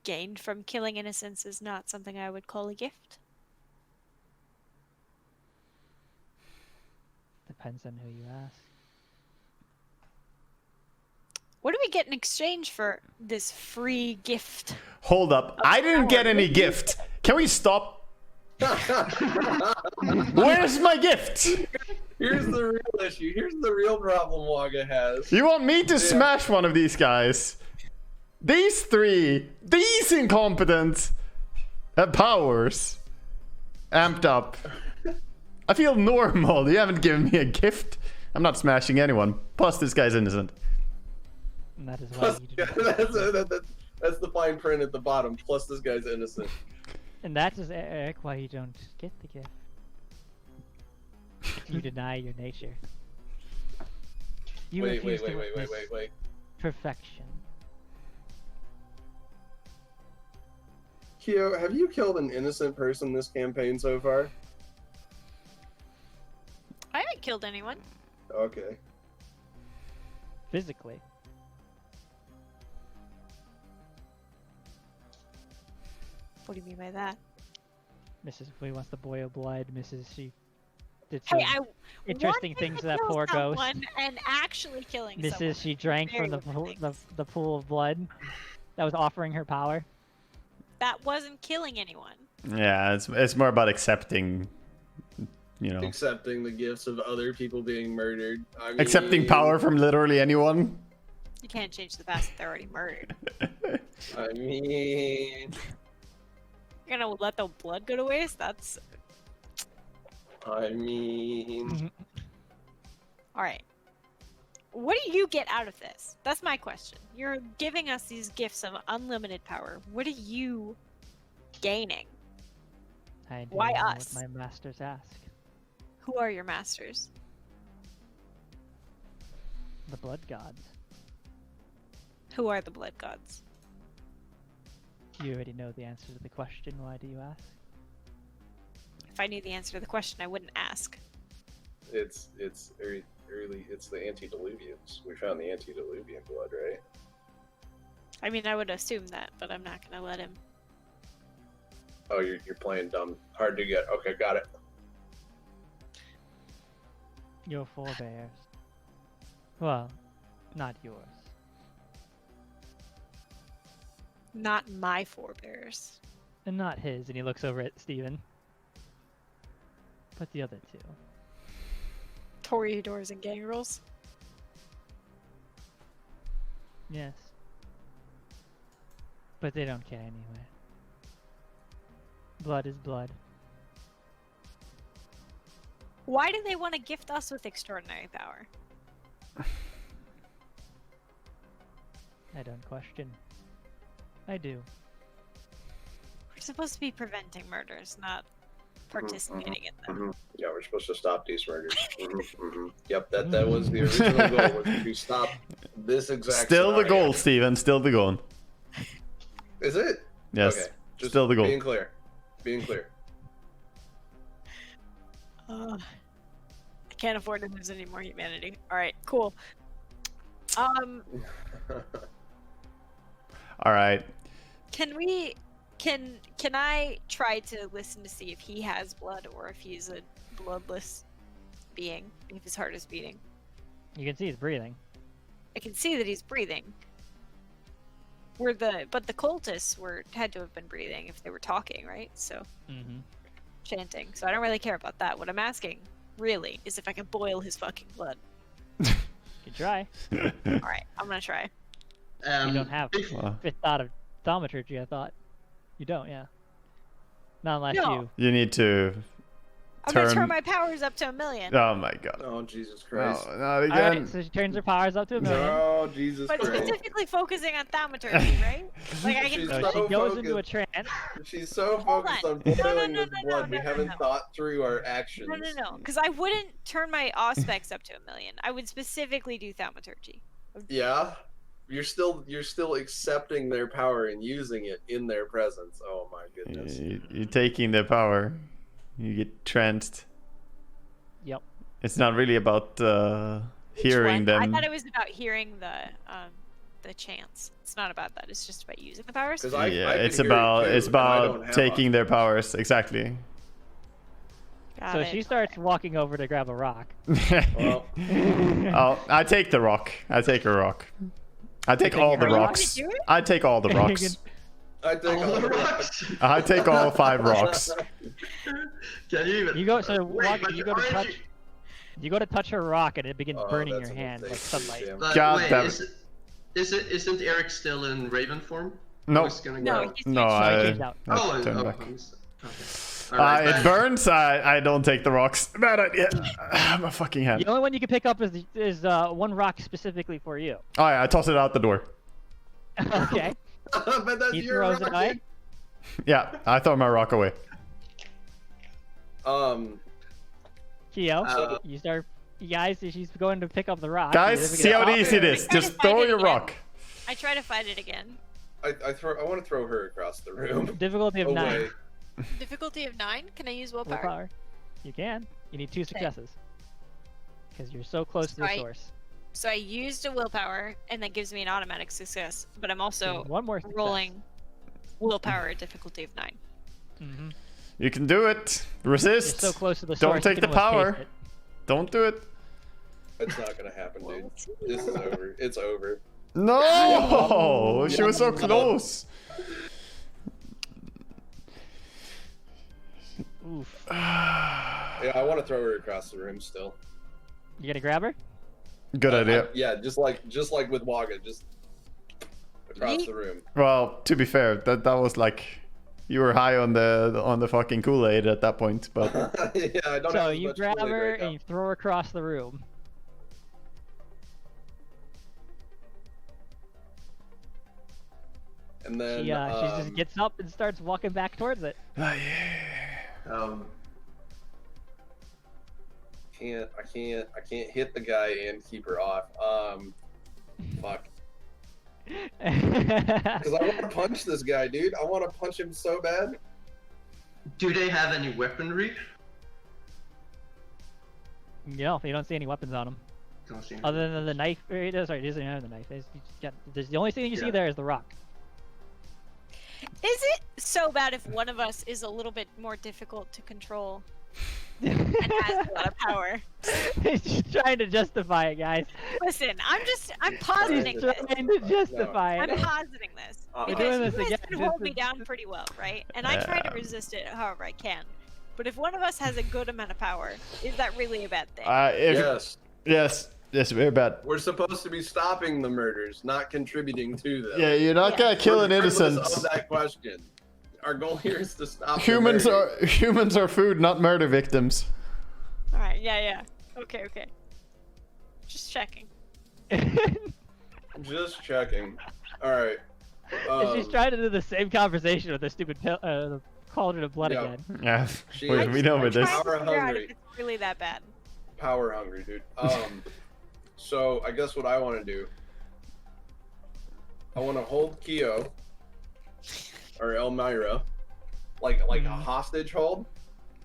Gained from killing innocents is not something I would call a gift. Depends on who you ask. What do we get in exchange for this free gift? Hold up. I didn't get any gift. Can we stop? Where's my gift? Here's the real issue. Here's the real problem Waga has. You want me to smash one of these guys? These three, these incompetent, have powers amped up. I feel normal. You haven't given me a gift. I'm not smashing anyone. Plus, this guy's innocent. And that is why you do not. That's the fine print at the bottom. Plus, this guy's innocent. And that is, Eric, why you don't get the gift. You deny your nature. You Wait. refuse to witness perfection. Kyo, have you killed an innocent person this campaign so far? I haven't killed anyone. Okay. Physically. What do you mean by that? Mrs. Flea wants to boil blood. She did some Hey, I interesting wanted things to to that kill poor ghost. someone and actually killing someone. She drank from Very the pool of blood that was offering her power. That wasn't killing anyone. Yeah, it's more about accepting, you know, Accepting the gifts of other people being murdered. I mean, accepting power from literally anyone. You can't change the past if they're already murdered. I mean, You're gonna let the blood go to waste? That's... Alright. What do you get out of this? That's my question. You're giving us these gifts of unlimited power. What are you gaining? I do Why know us? what my masters ask. Who are your masters? The blood gods. Who are the blood gods? You already know the answer to the question. Why do you ask? If I knew the answer to the question, I wouldn't ask. it's early. It's the antediluvians. We found the antediluvian blood, right? I mean, I would assume that, but I'm not gonna let him. Oh, you're playing dumb. Hard to get. Okay, got it. Your forebears. Well, not yours. Not my forebears. And not his. And he looks over at Steven. But the other two. Toreadors and gangrels. Yes. But they don't care anyway. Blood is blood. Why do they want to gift us with extraordinary power? I don't question. I do. We're supposed to be preventing murders, not participating in them. Yeah, we're supposed to stop these murders. Yep, that was the original goal, was to stop this exact Still the scenario. goal, Steven. Still the goal. Is it? Yes. Okay, just Still the goal. Being clear. Being clear. I can't afford to lose any more humanity. Alright, cool. All right. Can I try to listen to see if he has blood or if he's a bloodless being, if his heart is beating? You can see he's breathing. I can see that he's breathing. But the cultists had to have been breathing if they were talking, right? So chanting. So I don't really care about that. What I'm asking, really, is if I can boil his fucking blood. You can try. Alright, I'm gonna try. You don't have fifth thought of thaumaturgy, I thought. You don't, yeah. Not unless No. You need to I'm gonna turn my powers up to 1,000,000. Oh my god. Oh, Jesus Christ. No, not again. Alright, so she turns her powers up to 1,000,000. No, Jesus But Christ. specifically focusing on thaumaturgy, right? Like I can. She's So so she goes into a focused. trance. She's so Hold focused on. on No, no, boiling no, this no, blood, no, we no, haven't no. thought through our actions. No. Because I wouldn't turn my auspex up to 1,000,000. I would specifically do thaumaturgy. Yeah? You're still accepting their power and using it in their presence. Oh my goodness. You're taking their power. You get tranced. Yep. It's not really about hearing Which one? them. I thought it was about hearing the chants. It's not about that. It's just about using the powers. 'Cause I It's could hear about it too, and I don't have taking their powers. Exactly. Got So it. she starts walking over to grab a rock. Well, Oh, I take the rock. I take a rock. I take all the Are you going rocks. to do it? I take all the rocks. I think All I'll the rocks. I take all 5 rocks. Can you even? You go so Wait, Waga, but you go to aren't touch. You go to touch her rock and it begins Oh, burning that's your a hand like mistake. sunlight. Damn. Like, God wait, damn isn't Eric still in Raven form? No. He's gonna No, go. he's No, I I changed out. Oh, turned oh, back. okay. Alright, It burns. I don't take the rocks. Bad idea. My fucking hand. The only one you can pick up is one rock specifically for you. Oh yeah, I toss it out the door. Okay. But that's He your throws it rocket. away. Yeah, I throw my rock away. Keo, you start. You guys, she's going to pick up the rock. Guys, see how easy it is. I'm trying Just to find throw it your again. rock. I try to fight it again. I want to throw her across the room. Difficulty of 9. Away. Difficulty of 9? Can I use willpower? Willpower. You can. You need 2 successes. Because you're so close to the Right. source. So I used a willpower, and that gives me an automatic success. But I'm also One more success. rolling willpower at difficulty of 9. Mm-hmm. You can do it. You're Resist. so close to the Don't source. take you the can almost power. taste it. Don't do it. It's not gonna happen, dude. This is over. It's over. No! She was so close. Oof. Yeah, I want to throw her across the room still. You gonna grab her? Good idea. Yeah, just like with Waga, just across the room. Well, to be fair, that was like you were high on the fucking Kool-Aid at that point, but Yeah, I don't So have as you much grab Kool-Aid her right now. and you throw her across the room. And then She just gets up and starts walking back towards it. I can't hit the guy and keep her off. Fuck. Because I want to punch this guy, dude. I want to punch him so bad. Do they have any weaponry? No, you don't see any weapons on him. Don't see any. Other than the knife. Sorry, he doesn't even have the knife. There's the only thing you see there is the rock. Is it so bad if one of us is a little bit more difficult to control and has a lot of power? He's just trying to justify it, guys. Listen, I'm positing He's this. trying to justify I'm it. positing this. We're Because doing you this guys again. can This hold me is- down pretty well, right? And I try to resist it however I can. But if one of us has a good amount of power, is that really a bad thing? Yes, very bad. We're supposed to be stopping the murders, not contributing to them. Yeah, you're not gonna kill an Regardless innocent. of that question. Our goal here is to stop the Humans murders. are food, not murder victims. Alright, yeah. Okay. Just checking. Just checking. Alright. She's trying to do the same conversation with the stupid the cauldron of blood Yeah. again. Yeah, She we is know with I'm this. trying to Power figure out hungry. if it's really that bad. Power hungry, dude. So I guess what I want to do, I want to hold Keo or Elmira, like a hostage hold,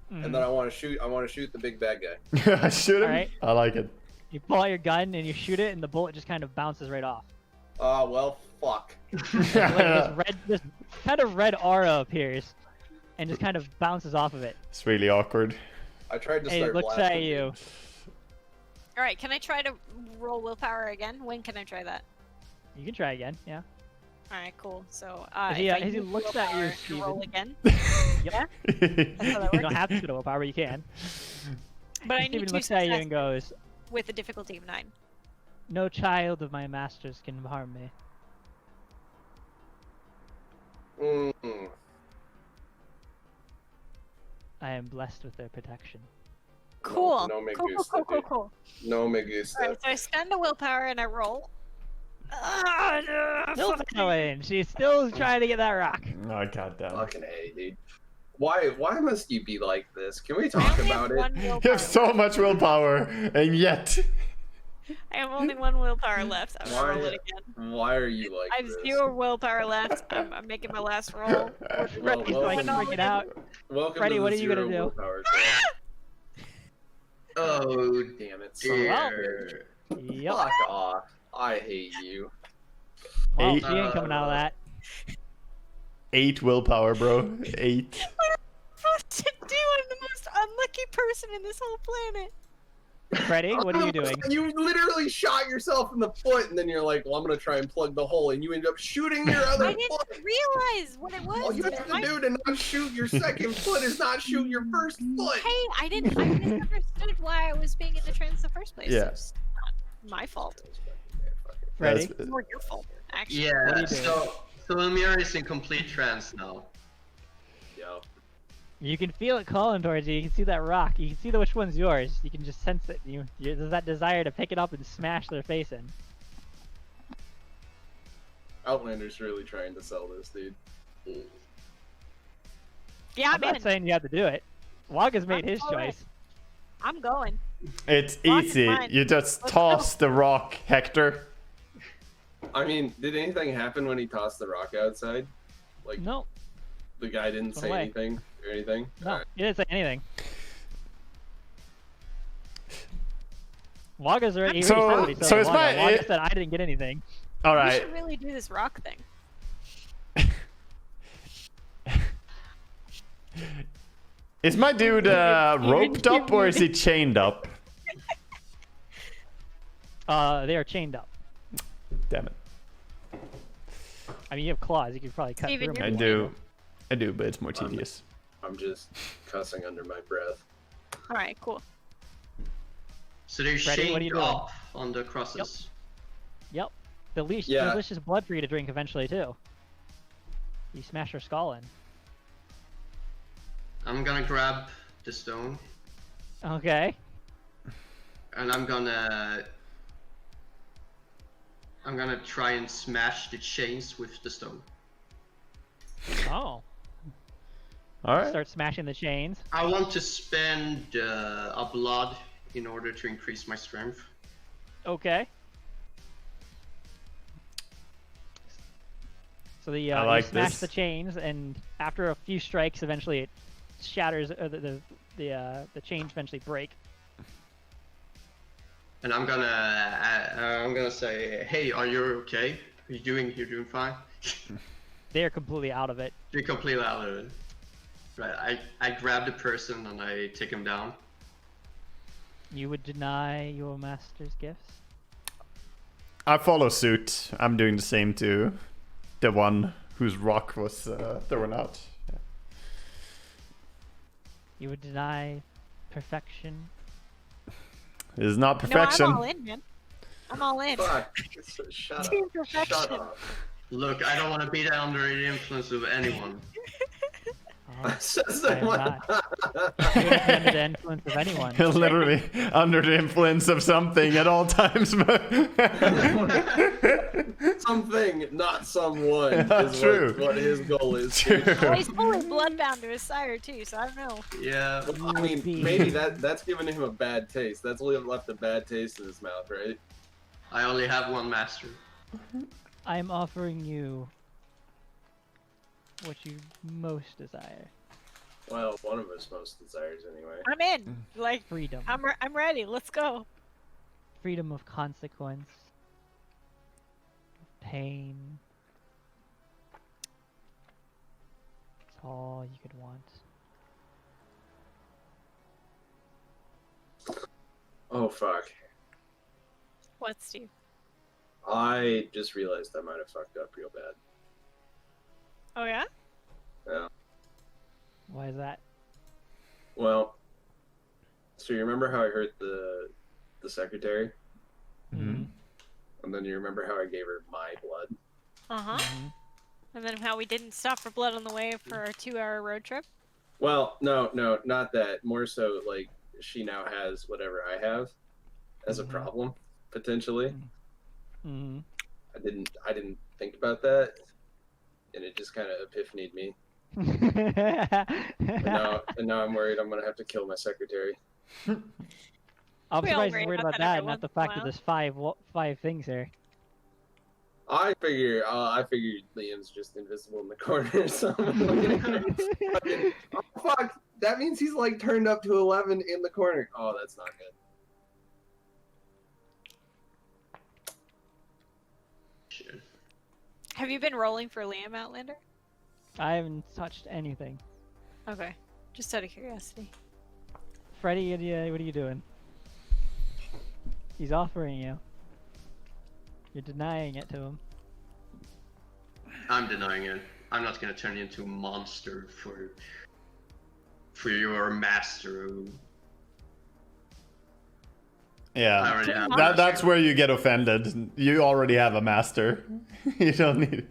and then I want to shoot. I want to shoot the big bad guy. Shoot him. Alright. I like it. You pull out your gun and you shoot it, and the bullet just kind of bounces right off. Well, fuck. Like this kind of red aura appears, and just kind of bounces off of it. It's really awkward. I tried to And start it looks blasting at you. Alright, can I try to roll willpower again? When can I try that? You can try again, yeah. Alright, cool. So, As he, if I as he use looks at you, willpower to roll Steven. again. Yeah? That's how that You works. don't have to go to willpower, but you can. But I Steven need to looks at you success and goes, with a difficulty of 9. "No child of my masters can harm me." Mm. I am blessed with their protection. Cool. no me cool. gusta, dude. No me gusta. Alright, so I spend a willpower and I roll. Still failing. She's still trying to get that rock. Oh goddamn. Fucking A, dude. Why must you be like this? Can we talk about it? You have so much willpower, and yet. I have only one willpower left. I'm gonna roll it again. Why are you like I have this? 0 willpower left. I'm making my last roll. Freddy's like freaking out. Welcome Freddie, to the what are you gonna zero do? willpower club. Oh Damn it, dear. Yep. Fuck off. I hate you. Well, 8, she ain't coming out of that. 8 willpower, bro. 8. What to do? I'm the most unlucky person in this whole planet. Freddie, what are you doing? You literally shot yourself in the foot, and then you're like, well, I'm gonna try and plug the hole, and you end up shooting your other I didn't foot. realize what it was. All you have to do to not shoot your second foot is not shoot your first foot. Hey, I misunderstood why I was being in the trance in the first place. Yeah. It's not my fault. Freddie? It's more your fault, actually. What are Yeah, you doing? so Elmira is in complete trance now. Yo. You can feel it calling towards you. You can see that rock. You can see which one's yours. You can just sense it. There's that desire to pick it up and smash their face in. Outlander's really trying to sell this, dude. Yeah, I'm not saying you have to do it. Waga's made his alright. choice. I'm going. It's Rock is easy. mine. You just Let's toss the rock, Hector. I mean, did anything happen when he tossed the rock outside? Like, No, the guy didn't Went say away. anything or anything? no, Alright. he didn't say anything. Waga's already. So- he already said what he said so to it's Waga. my- Waga it- said I didn't get anything. All We right. should really do this rock thing. Is my dude roped up or is he chained up? They are chained up. Damn it. I mean, you have claws. You could probably cut Steven, through you're them. I do, but it's more tedious. I'm just cussing under my breath. All right, cool. So they're Ready? What are you chained doing? up on the crosses. Yep. Delicious, Yeah. delicious blood for you to drink eventually too. You smash her skull in. I'm gonna grab the stone Okay. and I'm gonna try and smash the chains with the stone. Oh. All right. Start smashing the chains. I want to spend a blood in order to increase my strength. Okay. So the I like you smash this. the chains, and after a few strikes, eventually it shatters. The chains eventually break. And I'm gonna say, hey, are you okay? You're doing fine? They are completely out of it. You're completely out of it. Right, I grab the person and I take him down. You would deny your master's gifts. I follow suit. I'm doing the same to the one whose rock was thrown out. You would deny perfection. It is not No, perfection. I'm all in, man. I'm all in. Fuck. Shut Team up. perfection. Shut up. Look, I don't want to be under the influence of anyone. Says I the am one. not. You wouldn't be under the influence of anyone. Literally under the influence of something at all times. Something, not someone. Yeah, is true. What his goal is. True. Well, he's fully bloodbound to his sire too, so I don't know. Yeah. I mean, be- maybe that's giving him a bad taste. That's left a bad taste in his mouth, right? I only have one master. I'm offering you what you most desire. Well, one of us most desires anyway. I'm in. Like, Freedom. I'm ready. Let's go. Freedom of consequence. Pain. It's all you could want. Oh fuck. What, Steve? I just realized I might have fucked up real bad. Oh yeah? Yeah. Why is that? Well, so you remember how I hurt the secretary? Mhm. And then you remember how I gave her my blood? Uh huh. Mhm. And then how we didn't stop for blood on the way for our 2-hour road trip. Well, no, not that. More so, like, she now has whatever I have as a Mhm. problem, potentially. Mm-hmm. I didn't think about that, and it just kind of epiphanied me. And now I'm worried I'm gonna have to kill my secretary. I'm We all surprised worry you're worried about about that that, every not the once in a fact that while. there's five things here. I figured Liam's just invisible in the corner, so I'm looking at him. Oh fuck! That means he's like turned up to 11 in the corner. Oh, that's not good. Shit. Have you been rolling for Liam, Outlander? I haven't touched anything. Okay. Just out of curiosity. Freddy, what are you doing? He's offering you. You're denying it to him. I'm denying it. I'm not gonna turn you into a monster for your master. I Yeah. already have a That's master. where you get offended. You already have a master. You don't need.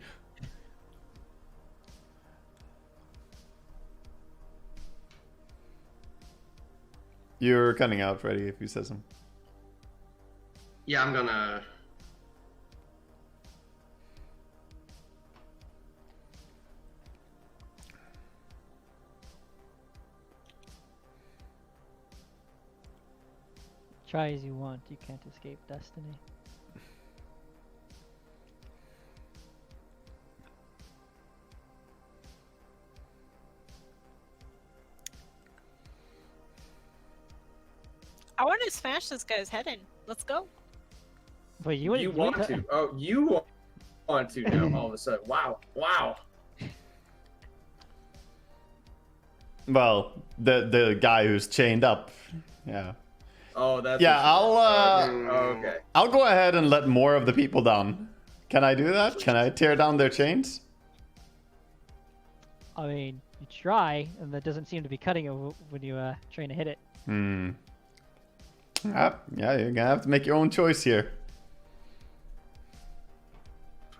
You're cutting out, Freddy, if you say something. Yeah, I'm gonna. Try as you want, you can't escape destiny. I want to smash this guy's head in. Let's go. But you want to? Oh, you want to now? All of a sudden, wow, wow. Well, the guy who's chained up. Yeah. Oh, that's. Yeah, Okay. I'll go ahead and let more of the people down. Can I do that? Can I tear down their chains? I mean, you try, and that doesn't seem to be cutting it when you trying to hit it. Hmm. Yeah, you're gonna have to make your own choice here.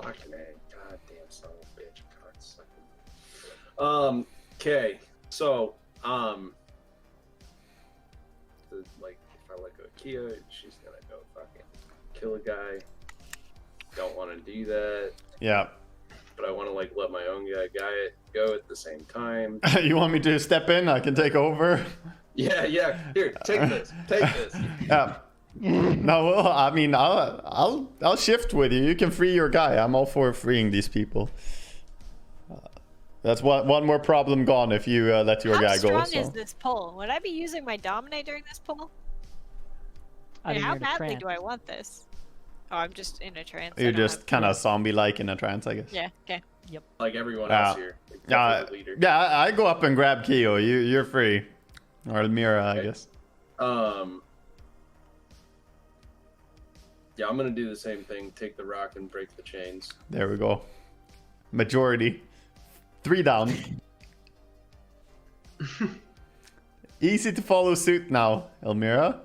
Fucking A. Goddamn son of a bitch. Cocksucker. Okay. So, like, if I let go of Kia, she's gonna go fucking kill a guy. Don't want to do that, Yeah. but I want to, like, let my own guy go at the same time. You want me to step in? I can take over. Yeah. Here, take this. Take this. Yeah. No, well, I mean, I'll shift with you. You can free your guy. I'm all for freeing these people. That's one more problem gone if you let your guy go. How strong is this pull? Would I be using my dominate during this pull? I mean, how you're in a badly trance. do I want this? Oh, I'm just in a trance. You're I don't just have- kind of zombie-like in a trance, I guess. Yeah. Okay. Like everyone else here. Except for the leader. Yeah, I go up and grab Kyo. You're free. Or Elmira, I Okay. guess. Yeah, I'm gonna do the same thing. Take the rock and break the chains. There we go. Majority. 3 down. Easy to follow suit now, Elmira.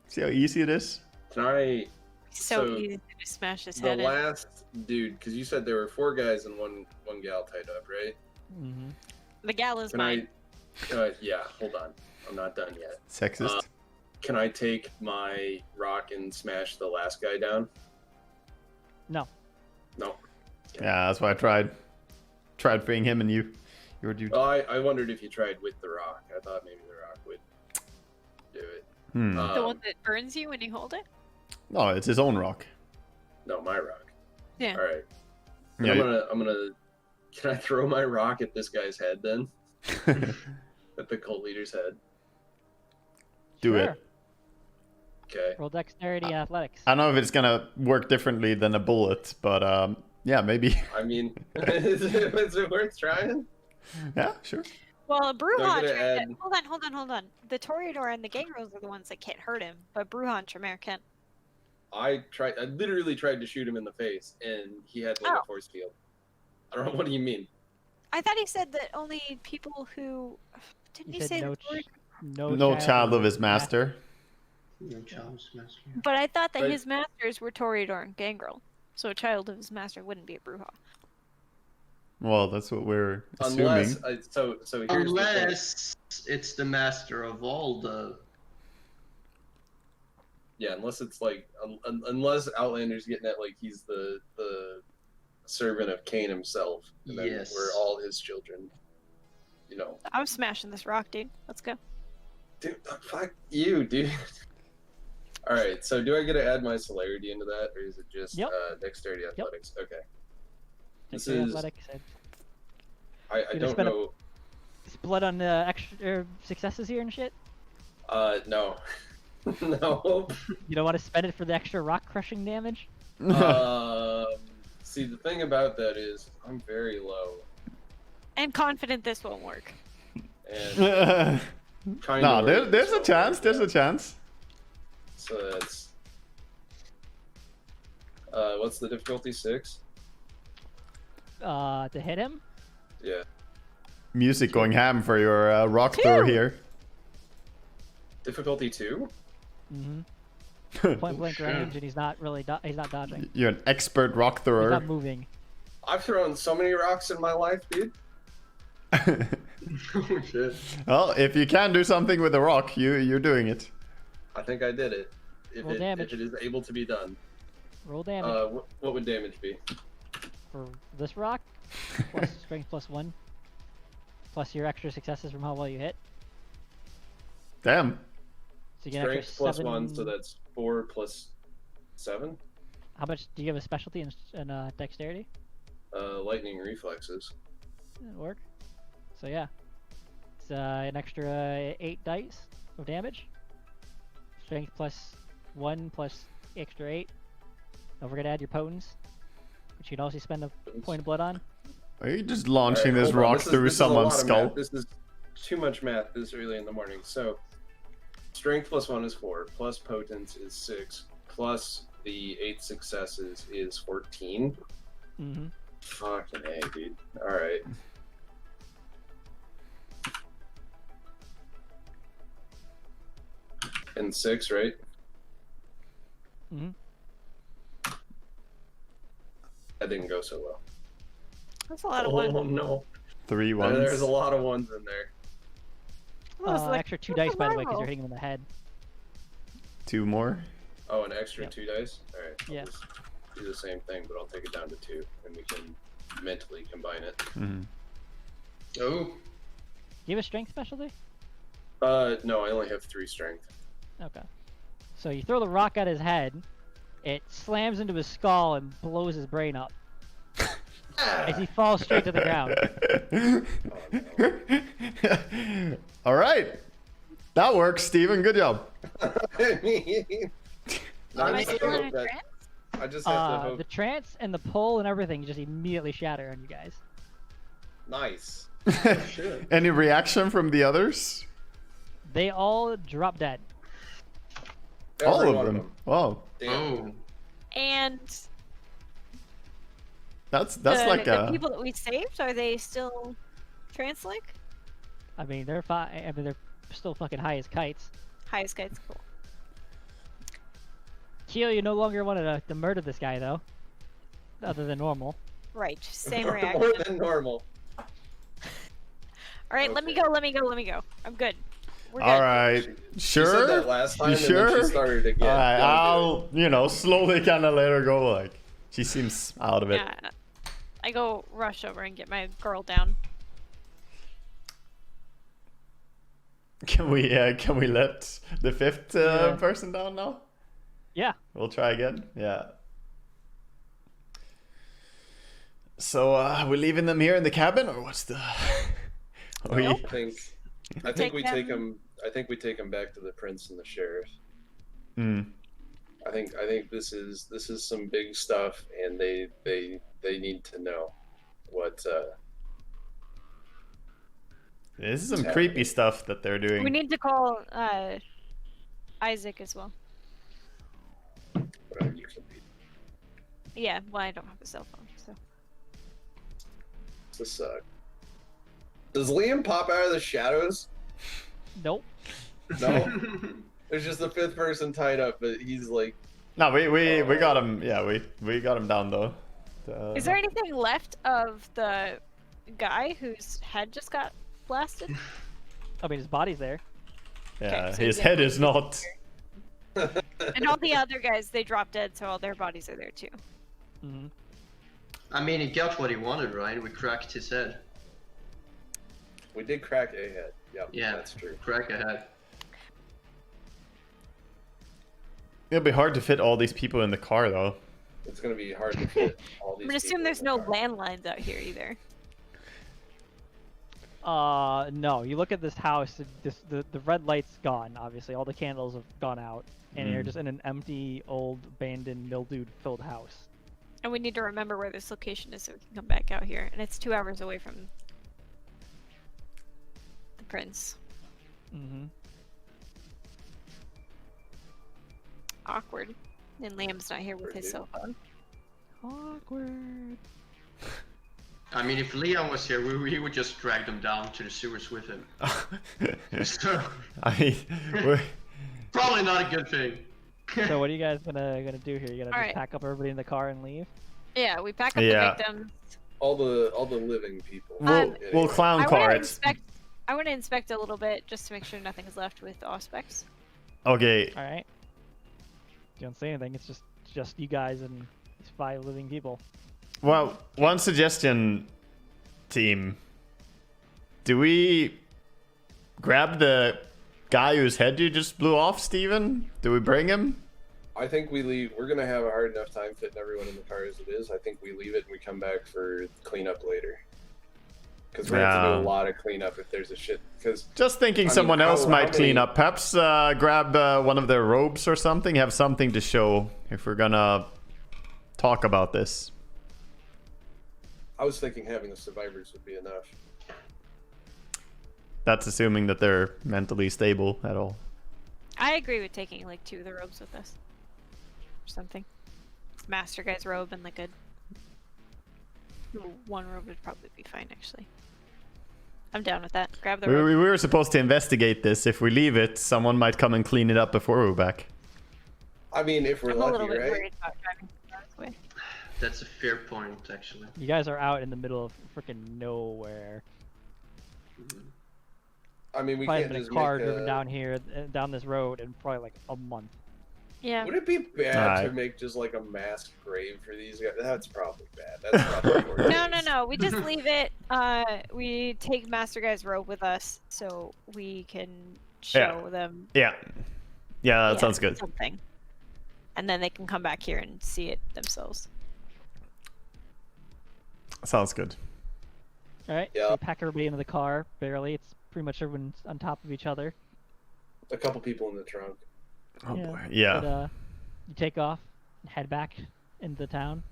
See how easy it is? Can I? So easy to just smash his The head in. last dude, because you said there were 4 guys and one gal tied up, right? Mm-hmm. The gal is Can mine. yeah, hold on. I'm not done yet. Sexist. Can I take my rock and smash the last guy down? No. No. Yeah, that's why I tried. Tried freeing him and you. You were dude. Oh, I wondered if you tried with the rock. I thought maybe the rock would do it. Hmm. The one that burns you when you hold it? No, it's his own rock. No, my rock. Yeah. All right. Yeah, I'm gonna. Can I throw my rock at this guy's head then? At the cult leader's head. Do Sure. it. Okay. Roll dexterity and athletics. I don't know if it's gonna work differently than a bullet, but yeah, maybe. I mean, is it worth trying? Yeah, sure. Well, Bruhan gonna tried add- to... Hold on. The Toreador and the Gangrels are the ones that can't hurt him, but Bruhan Tremere can. I literally tried to shoot him in the face, and he had like Oh. a force field. I don't know. What do you mean? I thought he said that only people who... Didn't He he said say no, the Toreador... No child of his master. No challenge master. But I thought that Right. his masters were Toreador and Gangrel. So a child of his master wouldn't be a Bruja. Well, that's what we're assuming. Unless so here's the thing. Unless it's the master of all the. Yeah, unless it's like unless Outlander's getting at like he's the servant of Cain himself, and then Yes. we're all his children. You know, I'm smashing this rock, dude. Let's go. dude, fuck you, dude. All right, so do I get to add my celerity into that, or is it just Yep. dexterity athletics? Okay. This Dexterity, is athletics, and I gonna don't spend a- know. split on extra successes here and shit. No, no. You don't want to spend it for the extra rock crushing damage. See, the thing about that is I'm very low, And confident this won't work. and kind No, of. there's a chance. There's a chance. So that's. What's the difficulty? 6? To hit him. Yeah. Music going ham for your rock thrower here. Difficulty 2? Mm-hmm. Point blank shit. range, and he's not really he's not dodging. You're an expert rock He's thrower. not moving. I've thrown so many rocks in my life, dude. Oh shit. Well, if you can do something with a rock, you're doing it. I think I did it. Roll damage. If it is able to be done. Roll damage What would damage be? for this rock. Plus strength +1. Plus your extra successes from how well you hit. Damn. So you get an Strength extra plus 7. 1, so that's 4 plus 7. How much do you have a specialty in dexterity? Lightning reflexes. That'd work. So yeah, it's an extra 8 dice of damage. Strength +1 plus extra 8. Don't forget to add your potence, which you can also spend a point of blood on. Are you just launching Alright, this hold on. rock This is- through this is a lot someone's of skull? math. This is too much math this early in the morning. So, strength +1 is 4, plus potence is 6, plus the 8 successes is 14. Mm-hmm. Fucking A, dude. Alright. And 6, right? Mm-hmm. That didn't go so well. That's a lot of Oh ones. no. 3 ones. There's a lot of ones in there. Well, it's like Extra 2 dice, by the way, because survival. you're hitting him in the head. 2 more. Oh, an extra Yep. 2 dice? Alright. I'll Yeah. just do the same thing, but I'll take it down to 2, and we can mentally combine it. Mhm. Oh. Do you have a strength specialty? No, I only have 3 strength. Okay. So you throw the rock at his head, it slams into his skull and blows his brain up as he falls straight to the ground. All right. That works, Steven. Good job. I mean, Am I I just still in hope a that- trance? I just have to hope. The trance and the pole and everything just immediately shatter on you guys. Nice. Shit. Any reaction from the others? They all drop dead. All Every of one them. Wow. Damn. Oh. And That's the like a. people that we saved, are they still trance-like? I mean, they're fine. I mean, they're still fucking high as kites. Highest guides, cool. Keo, you no longer wanted to murder this guy, though. Other than normal. Right, same More reaction. than normal. Alright, let me Okay. go, let me go, let me go. I'm good. We're good. All right. She said Sure. that last time, You and sure? then she started again. All right. Don't do I'll slowly kind of let her go. Like she seems out of it. Yeah. I go rush over and get my girl down. Can we let the 5th Yeah. person down now? Yeah. We'll try again. Yeah. So we're leaving them here in the cabin, or what's the? Are we- Nope. I think Take we take them- him. I think we take him back to the prince and the sheriff. Hmm. I think this is some big stuff, and they need to know what. This is some Yeah. creepy stuff that they're doing. We need to call Isaac as well. Whatever you can be. Yeah, well, I don't have a cell phone, so. This does Liam pop out of the shadows? Nope. No. There's just the 5th person tied up, but he's like. No, we got him. Yeah, we got him down though. Is there anything left of the guy whose head just got blasted? I mean, his body's there. Yeah, Okay, so his yeah. head is not. And all the other guys, they dropped dead, so all their bodies are there too. Mm-hmm. I mean, he got what he wanted, right? We cracked his head. We did crack a head. Yep, Yeah. that's true. Crack a head. It'll be hard to fit all these people in the car though. It's gonna be hard to fit all these. I'm gonna assume people there's in no the car. landlines out here either. No. You look at this house. The red light's gone. Obviously, all the candles have gone out, and you're just in an empty, old, abandoned, mildewed-filled house. And we need to remember where this location is so we can come back out here. And it's 2 hours away from the prince. Mm-hmm. Awkward. And Liam's not here with his cell phone. Awkward. I mean, if Leon was here, we would just drag them down to the sewers with him. So, I mean, we're, probably not a good thing. So what are you guys gonna do here? You gonna just Alright. pack up everybody in the car and leave? Yeah, we pack up Yeah. the victims. All the living people. we'll clown I car want to it. inspect I want to inspect a little bit just to make sure nothing's left with Auspex. Okay. All right. You don't say anything. It's just you guys and these 5 living people. Well, one suggestion, team. Do we grab the guy whose head you just blew off, Steven? Do we bring him? I think we leave. We're gonna have a hard enough time fitting everyone in the car as it is. I think we leave it and we come back for cleanup later. Because we have to do a lot of cleanup if there's a shit. Because just thinking someone else might clean up. Perhaps grab one of their robes or something. Have something to show if we're gonna talk about this. I was thinking having the survivors would be enough. That's assuming that they're mentally stable at all. I agree with taking like 2 of the robes with us. Or something. Master guy's robe and like a... 1 robe would probably be fine, actually. I'm down with that. Grab the robe. We were supposed to investigate this. If we leave it, someone might come and clean it up before we're back. I mean, if we're I'm a lucky, little bit right? worried about driving this way. That's a fair point, actually. You guys are out in the middle of freaking nowhere. I mean, we Probably can't been a just car make driven down here, down this road, in probably like a month. Yeah. Would it be bad Alright. to make just like a mass grave for these guys? That's probably bad. That's probably No. We just leave it. We take Master Guy's robe with us so we can show them. Yeah. Yeah, that sounds good. Something. And then they can come back here and see it themselves. Sounds good. All right. Yeah. So you pack everybody into the car. Barely. It's pretty much everyone's on top of each other. A couple people in the trunk. Oh Yeah, boy. Yeah. But, you take off and head back into the town.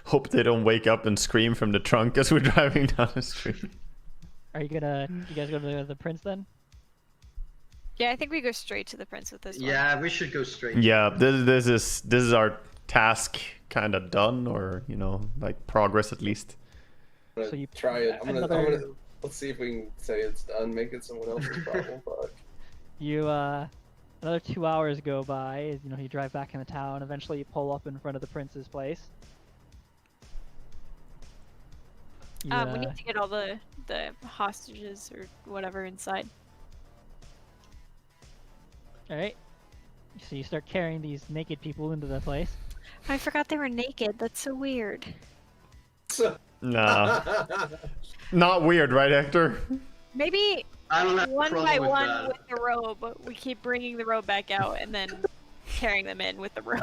Hope they don't wake up and scream from the trunk as we're driving down the street. Are you guys go to the prince then? Yeah, I think we go straight to the prince with this one. Yeah, we should go straight. Yeah, this is our task kind of done, or like progress at least. I'm gonna So you try it. I'm gonna another- let's see if we can say it's done. Make it someone else's problem. Fuck. You another 2 hours go by as you drive back in the town. Eventually you pull up in front of the prince's place. You, We need to get all the hostages or whatever inside. all right. So you start carrying these naked people into the place. I forgot they were naked. That's so weird. Nah, not weird, right, Hector? Maybe I don't have a one problem by with one that. with the robe. We keep bringing the robe back out and then carrying them in with the robe.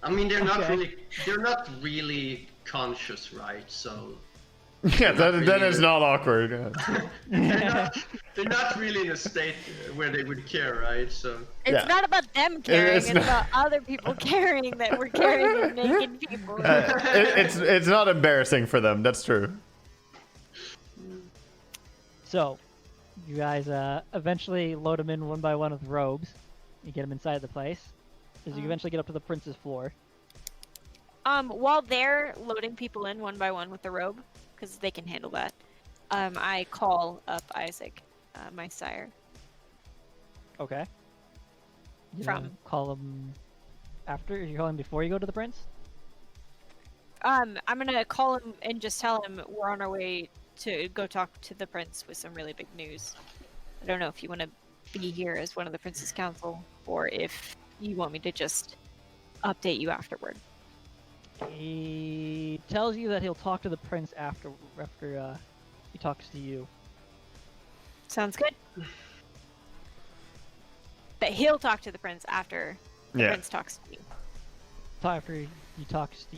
I mean, they're Okay. not really conscious, right? So Yeah, then it's not awkward. they're not really in a state where they would care, right? So It's Yeah. not about them carrying, It's it's not- about other people carrying that we're carrying naked people. It's not embarrassing for them. That's true. So you guys eventually load them in one by one with robes. You get them inside the place. As you eventually get up to the prince's floor. While they're loading people in one by one with the robe, because they can handle that, I call up Isaac, my sire. Okay. You From- call him after? You call him before you go to the prince? I'm gonna call him and just tell him we're on our way to go talk to the prince with some really big news. I don't know if you want to be here as one of the prince's council, or if you want me to just update you afterward. He tells you that he'll talk to the prince after he talks to you. Sounds good. But he'll talk to the prince after the Yeah. prince talks to me. After he talks to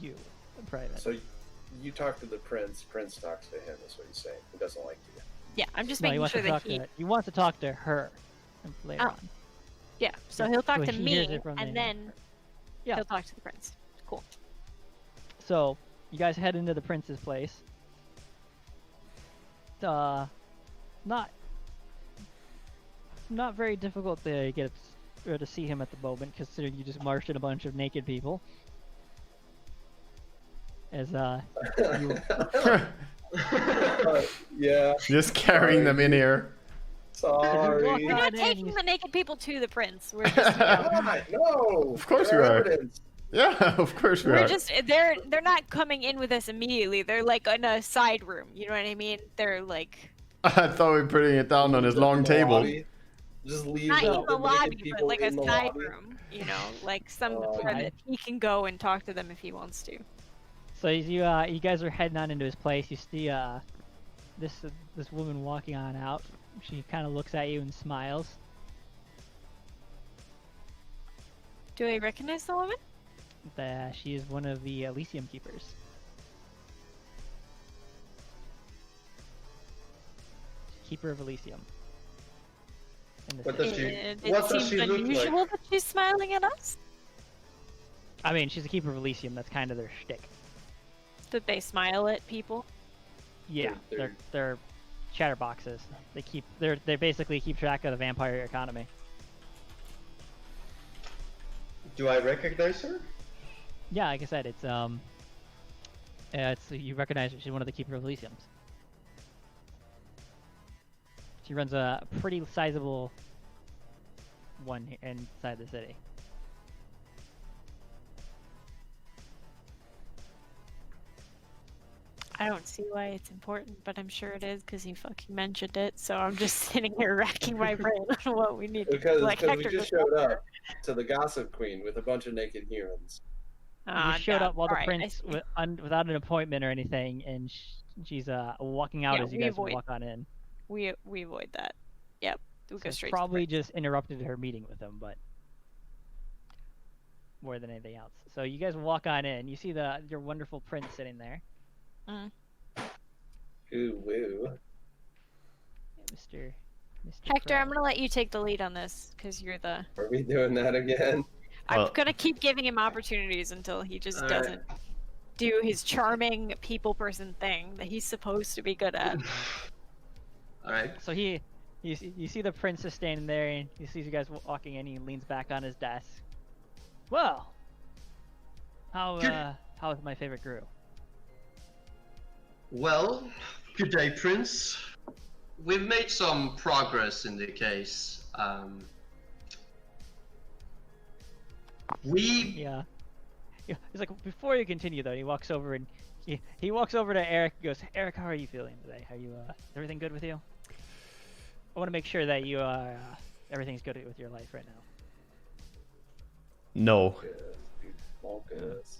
you in private. So you talk to the prince. Prince talks to him. That's what he's saying. He doesn't like you. Yeah, I'm just No, he making wants sure to that talk he wants to talk to her later Oh. on. Yeah, so Yeah, he'll talk so to he me, hears it from and the- then Yeah. he'll talk to the prince. Cool. So you guys head into the prince's place. Not very difficult to get or to see him at the moment, considering you just marched in a bunch of naked people. As you Yeah. Just carrying them in here. Sorry. We're not and taking he's- the naked people to the prince. We're just, you know, No. Of course there you are. evidence. Yeah, of course we We're are. just they're not coming in with us immediately. They're like in a side room. You know what I mean? They're like I thought we were putting it down on his Just long in the table. lobby. Just leave not the, in the naked lobby, but people like a in the side lobby. room. You know, like somewhere Okay. that he can go and talk to them if he wants to. So as you guys are heading on into his place, you see this woman walking on out. She kind of looks at you and smiles. Do I recognize the woman? She is one of the Elysium Keepers. Keeper of Elysium. In the What city. does she- It what does seems she look unusual like? that she's smiling at us. I mean, she's a Keeper of Elysium. That's kind of their shtick. That they smile at people. Yeah, They're- they're chatterboxes. They basically keep track of the vampire economy. Do I recognize her? Yeah, like I said, it's you recognize her. She's one of the Keeper of Elysiums. She runs a pretty sizable one inside the city. I don't see why it's important, but I'm sure it is because he fucking mentioned it. So I'm just sitting here racking my brain on what we need to Because like we Hector just showed up to the Gossip Queen with a bunch of naked humans. You showed up while the Alright, I prince, see. without an appointment or anything, and she's walking out Yeah, as you we guys avoid- walk on in. We avoid that. Yep. We go So straight. probably just interrupted her meeting with him, but more than anything else. So you guys walk on in. You see your wonderful prince sitting there, Ooh, woo. Mr. Hector, Crow. I'm gonna let you take the lead on this because you're the. Are we doing that again? I'm Well- gonna keep giving him opportunities until he just Alright. doesn't do his charming people person thing that he's supposed to be good at. Alright. So you see the prince is standing there, and he sees you guys walking in. He leans back on his desk. Well, how is my favorite grew? Well, good day, Prince. We've made some progress in the case. Yeah. He's like, before you continue though, he walks over and he walks over to Eric. He goes, Eric, how are you feeling today? Are you is everything good with you? I want to make sure that you everything's good with your life right now. No. Yes, dude. Marcus.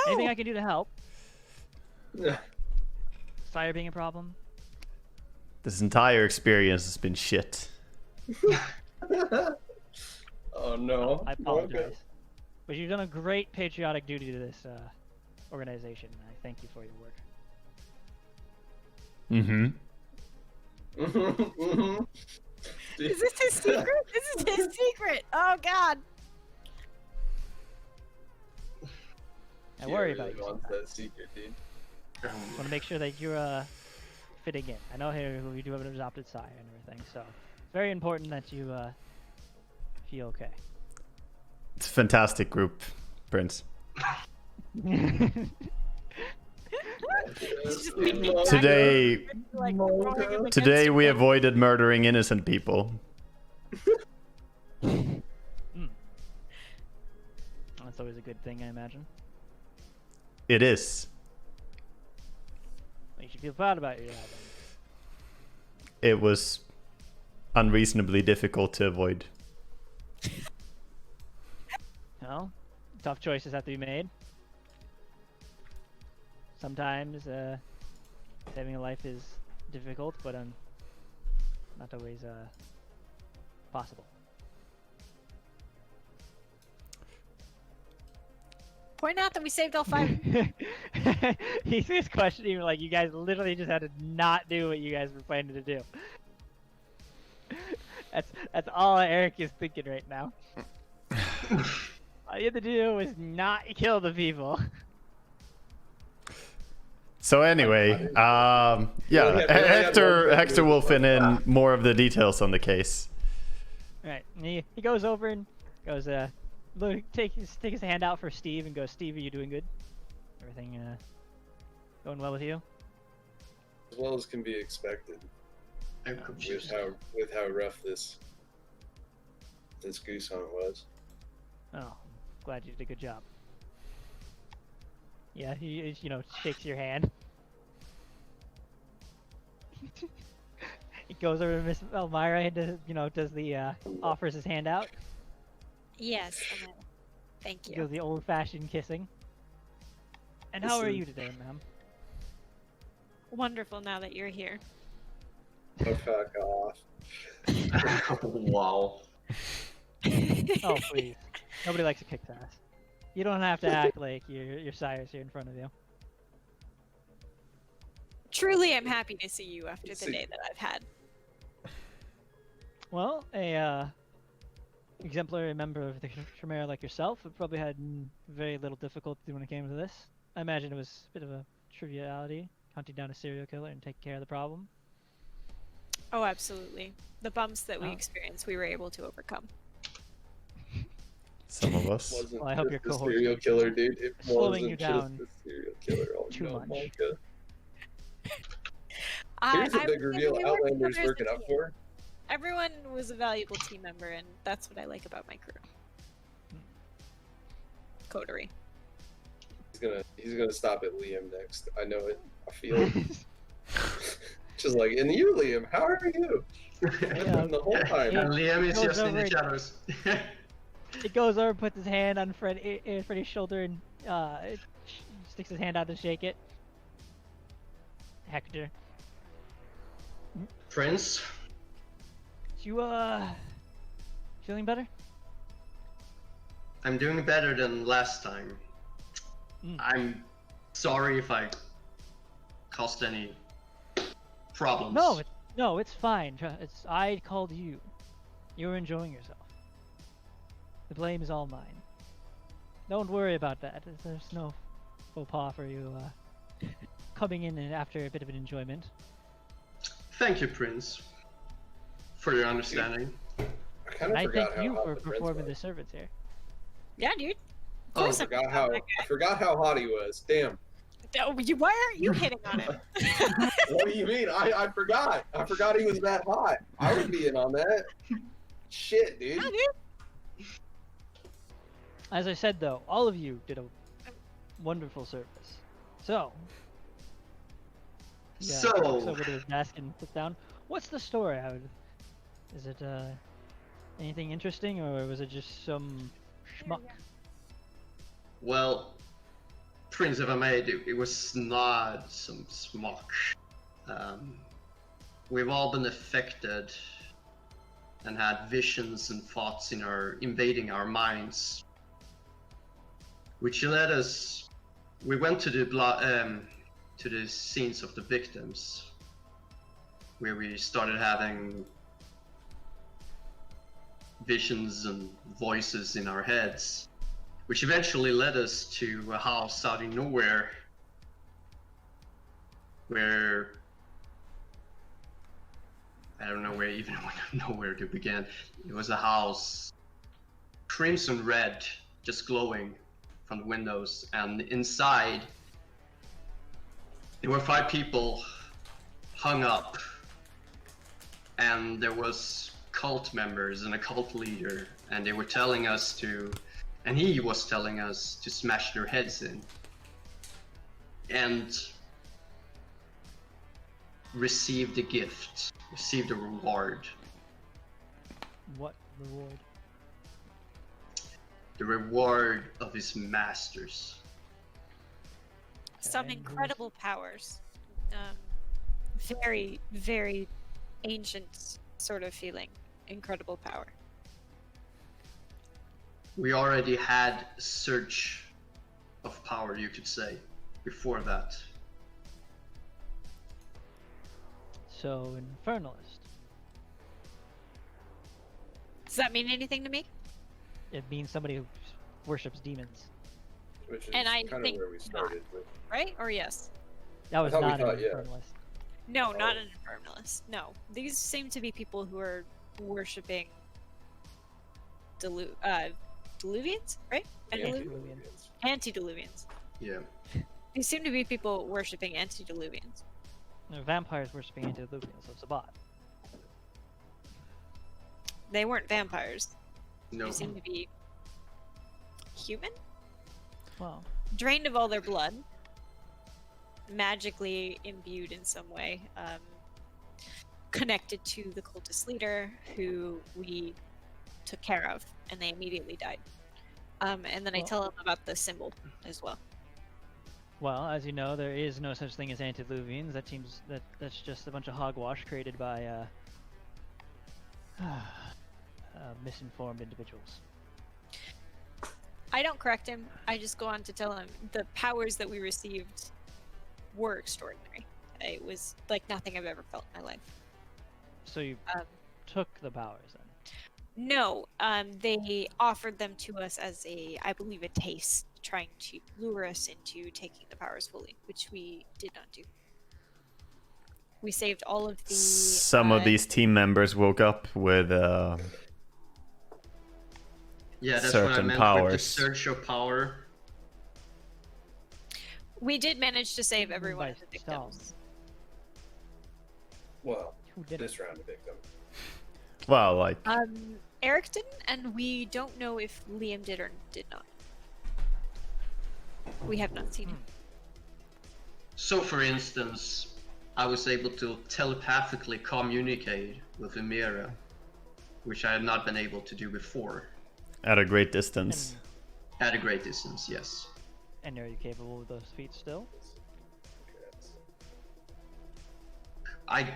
Anything I can do to help? Fire being a problem? This entire experience has been shit. Oh no. I apologize. But you've done a great patriotic duty to this organization. And I thank you for your work. Mm-hmm. Mhm. Is this his secret? This is his secret. Oh God. I worry She about really you wants sometimes. that secret, dude. I want to make sure that you're fitting in. I know here we do have an adopted sire and everything, so it's very important that you feel okay. It's a fantastic group, Prince. He's just thinking back Today, like, throwing him against today we him. avoided murdering innocent people. That's always a good thing, I imagine. It is. You should feel proud about your job. It was unreasonably difficult to avoid. Well, tough choices have to be made. Sometimes saving a life is difficult, but not always possible. Point out that we saved all 5. He's just questioning, like, you guys literally just had to not do what you guys were planning to do. That's all Eric is thinking right now. All you had to do was not kill the people. So anyway, yeah, Hector will fill in more of the details on the case. Alright, he goes over and goes, look, take his hand out for Steve and goes, Steve, are you doing good? Everything going well with you? As well as can be expected. I'm With confused. how rough this goose hunt was. Oh, glad you did a good job. Yeah, he you know, shakes your hand. He goes over to Miss Elmira and does, you know, does the offers his hand out. Yes, thank He you. does the old-fashioned kissing. And how are you today, ma'am? Wonderful now that you're here. Oh, fuck off. Wow. Oh, please. Nobody likes a kick's ass. You don't have to act like your sire's here in front of you. Truly, I'm happy to see you after the See- day that I've had. Well, a exemplary member of the Chimera like yourself have probably had very little difficulty when it came to this. I imagine it was a bit of a triviality, hunting down a serial killer and taking care of the problem. Oh, absolutely. The bumps that we Oh. experienced, we were able to overcome. Some of us. Wasn't Well, I hope just your a cohorts serial are killer, dude. It slowing wasn't you just down a serial killer. Oh, too no, much. Micah. I- Here's a I big would say reveal we worked Outlander's together as a working up team. for. Everyone was a valuable team member, and that's what I like about my crew. Coterie. He's gonna stop at Liam next. I know it. I feel it. Just like, and you, Liam, how are you? Yeah. The whole time. Yeah. And Liam is Goes just in over the and- shadows. It goes over, puts his hand on Freddy's shoulder, and sticks his hand out to shake it. Hector, Prince, you feeling better? I'm doing better than last time. Mm. I'm sorry if I caused any problems. No, it's fine. I called you. You were enjoying yourself. The blame is all mine. Don't worry about that. There's no faux pas for you coming in and after a bit of an enjoyment. Thank you, Prince, for your understanding. I kind And of I forgot thank how you hot for the prince performing the was. service here. Yeah, dude. Of Oh, course I'm I forgot how hot he was. Damn. Why aren't you hitting on him? What do you mean? I forgot. I forgot he was that hot. I would be in on that. Shit, dude. Yeah, dude. As I said, though, all of you did a wonderful service. So, yeah, So- walks over to his desk and sits down. What's the story? Is it anything interesting, or was it just some schmuck? Well, Prince, if I may, it was not some smock. We've all been affected and had visions and thoughts invading our minds, which led us. We went to the scenes of the victims, where we started having visions and voices in our heads, which eventually led us to a house out in nowhere, where I don't know where to begin. It was a house, crimson red, just glowing from the windows, and inside there were 5 people hung up, and there was cult members and a cult leader, and they were telling us to, and he was telling us to smash their heads in and receive the gift, receive the reward. What reward? The reward of his masters. Some Okay. incredible powers. Very, very ancient sort of feeling. Incredible power. We already had a surge of power, you could say, before that. So, Infernalist. Does that mean anything to me? It means somebody who worships demons. Which is And I kind of think where we started with. Right? Or yes? That was thought we not an thought, yeah. Infernalist. No, not Oh. an infernalist. No. These seem to be people who are worshipping Diluvians, right? Antediluvians. Antediluvians. Yeah. These seem to be people worshipping antediluvians. Vampires worshipping antediluvians, so it's a bot. They weren't vampires. No. They seem to be human, Well, drained of all their blood, magically imbued in some way, connected to the cultist leader who we took care of, and they immediately died. And then I Well- tell them about the symbol as well. well, as you know, there is no such thing as antediluvians. That seems that's just a bunch of hogwash created by misinformed individuals. I don't correct him. I just go on to tell him the powers that we received were extraordinary. It was like nothing I've ever felt in my life. So you Um, took the powers then. No, they offered them to us as I believe, a taste, trying to lure us into taking the powers fully, which we did not do. We saved all of the. Some of these team members woke up with Yeah, that's what I certain meant with the powers. surge of power. We did manage to save every one By of the stealth. victims. Well, Who did this round of victim. well, like Eric didn't, and we don't know if Liam did or did not. We have not seen him. So, for instance, I was able to telepathically communicate with Emira, which I had not been able to do before. at a great distance. At a great distance, yes. And are you capable of those feats still? I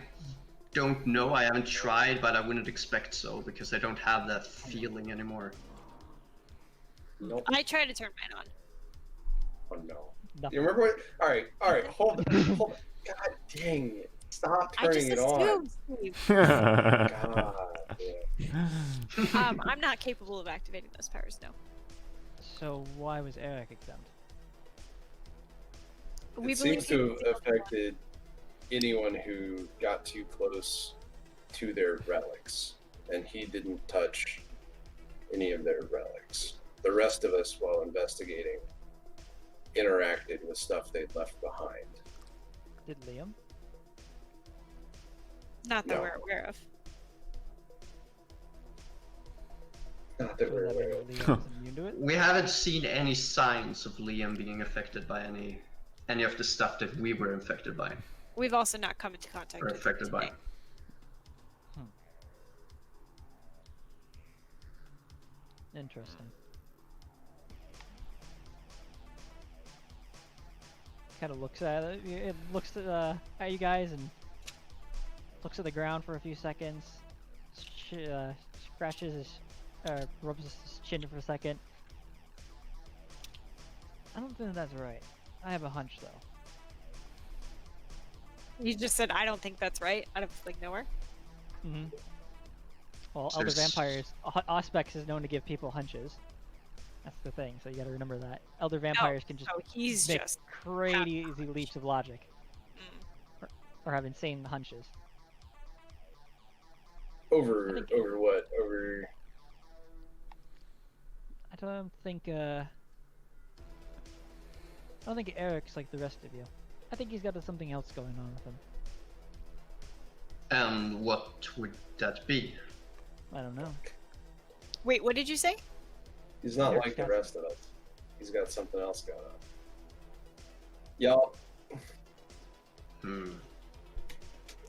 don't know, I haven't tried, but I wouldn't expect so, because I don't have that feeling anymore. Nope. I tried to turn mine on. Oh no. Nothing. You remember what? All right. Hold on. Hold on. God dang it! Stop I just turning it on. assumed, Steve. God. Yeah. I'm not capable of activating those powers, no. So why was Eric exempt? We It believe seems to he- have affected anyone who got too close to their relics, and he didn't touch any of their relics. The rest of us, while investigating, interacted with stuff they'd left behind. Did Liam? Not that No. we're aware of. Not that So we're that aware of. means Liam is immune to it? We haven't seen any signs of Liam being affected by any of the stuff that we were infected by, We've also not come into contact or with him affected by. today. Interesting. Kind of looks at it. It looks at you guys and looks at the ground for a few seconds. Scratches his, rubs his chin for a second. I don't think that's right. I have a hunch though. You just said, I don't think that's right, out of like nowhere. Mm-hmm. Well, So Elder s- Vampires, Auspex is known to give people hunches. That's the thing, so you gotta remember that. Elder Vampires can just So he's make just. crazy leaps of logic. Mm. Or have insane hunches. Over what? Over. I don't think Eric's like the rest of you. I think he's got something else going on with him. And what would that be? I don't know. Wait, what did you say? He's not Eric's like the got rest of us. He's got something else going on. Y'all, Hmm.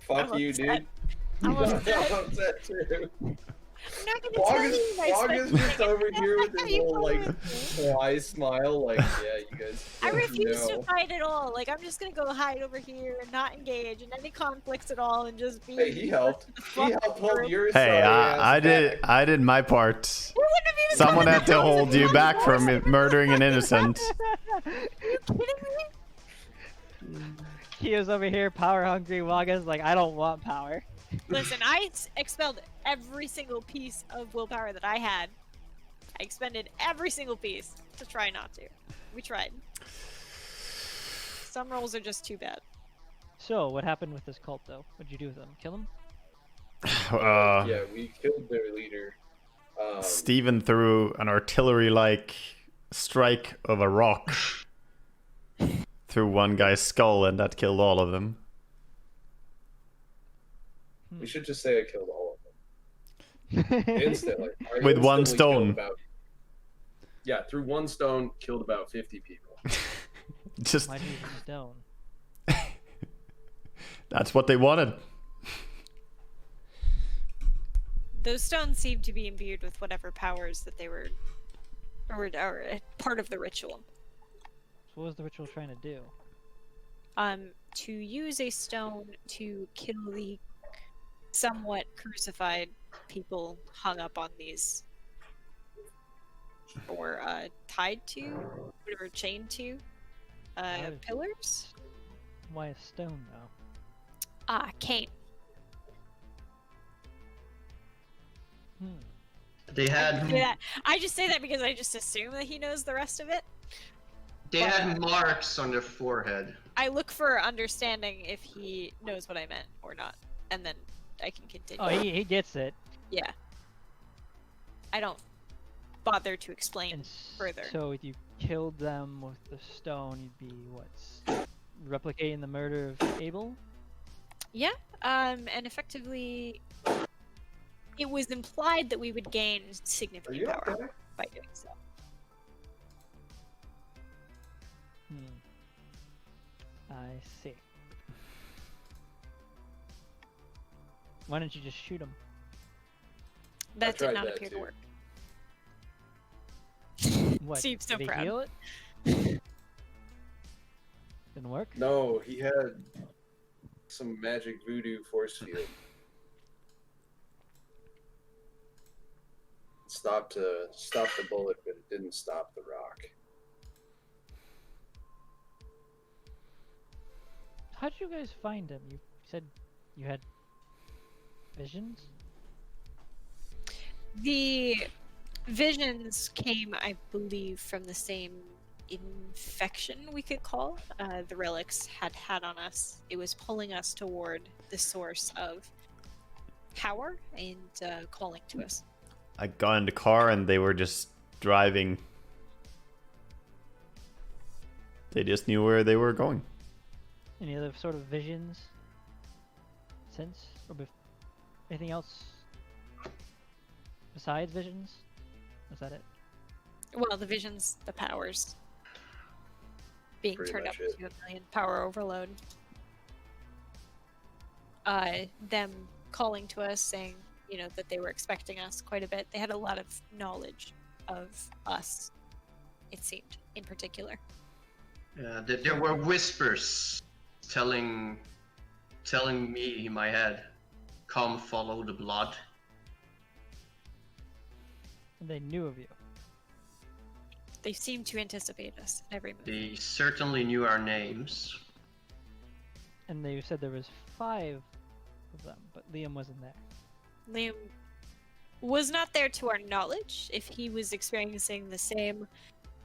fuck I'm you, upset. dude. I'm I'm upset. upset too. I'm not gonna tell you my Waga's special just thing. over here with How his you little like going? wise smile, like, yeah, you guys. I don't refuse know. to fight at all. Like, I'm just gonna go hide over here and not engage in any conflicts at all and just be. Hey, he helped. He helped hold your Hey, sorry ass back. I did my part. You wouldn't have even Someone come had to in the house hold if you I back was from forced. murdering an innocent. Are you kidding me? Kiyo's over here, power hungry. Waga's like, I don't want power. Listen, I expelled every single piece of willpower that I had. I expended every single piece to try not to. We tried. Some rolls are just too bad. So, what happened with this cult though? What'd you do with them? Kill them? Yeah, we killed their leader. Steven threw an artillery-like strike of a rock through one guy's skull, and that killed all of them. We should just say I killed all of them instantly. I With one instantly killed stone. about- Yeah, threw one stone, killed about 50 people. Just Why'd you use stone? that's what they wanted. Those stones seem to be imbued with whatever powers that they were, or part of the ritual. So what was the ritual trying to do? To use a stone to kill the somewhat crucified people hung up on these, or tied to, or chained to, Nice. pillars. Why a stone though? Cane. They had I just say that because I just assume that he knows the rest of it. they had marks on their forehead. I look for understanding if he knows what I meant or not, and then I can continue. Oh, he gets it. Yeah. I don't bother to explain And further. so if you killed them with the stone, you'd be what? Replicating the murder of Abel? Yeah, and effectively, it was implied that we would gain Are significant you power okay? by doing so. I see. Why don't you just shoot him? That did tried not that appear to too. work. What? Seems so did he proud. heal it? Didn't work? No, he had some magic voodoo force field. Stopped the bullet, but it didn't stop the rock. How'd you guys find him? You said you had visions? The visions came, I believe, from the same infection we could call the relics had on us. It was pulling us toward the source of power and calling to us. I got in the car and they were just driving. They just knew where they were going. Any other sort of visions since? Or anything else besides visions? Was that it? Well, the visions, the powers. Being Pretty turned up much it. to 1,000,000 power overload. Them calling to us saying, you know, that they were expecting us quite a bit. They had a lot of knowledge of us, it seemed, in particular. There were whispers telling me in my head, "Come, follow the blood." And they knew of you. They seemed to anticipate us at every move. They certainly knew our names. And they said there was 5 of them, but Liam wasn't there. Liam was not there to our knowledge. If he was experiencing the same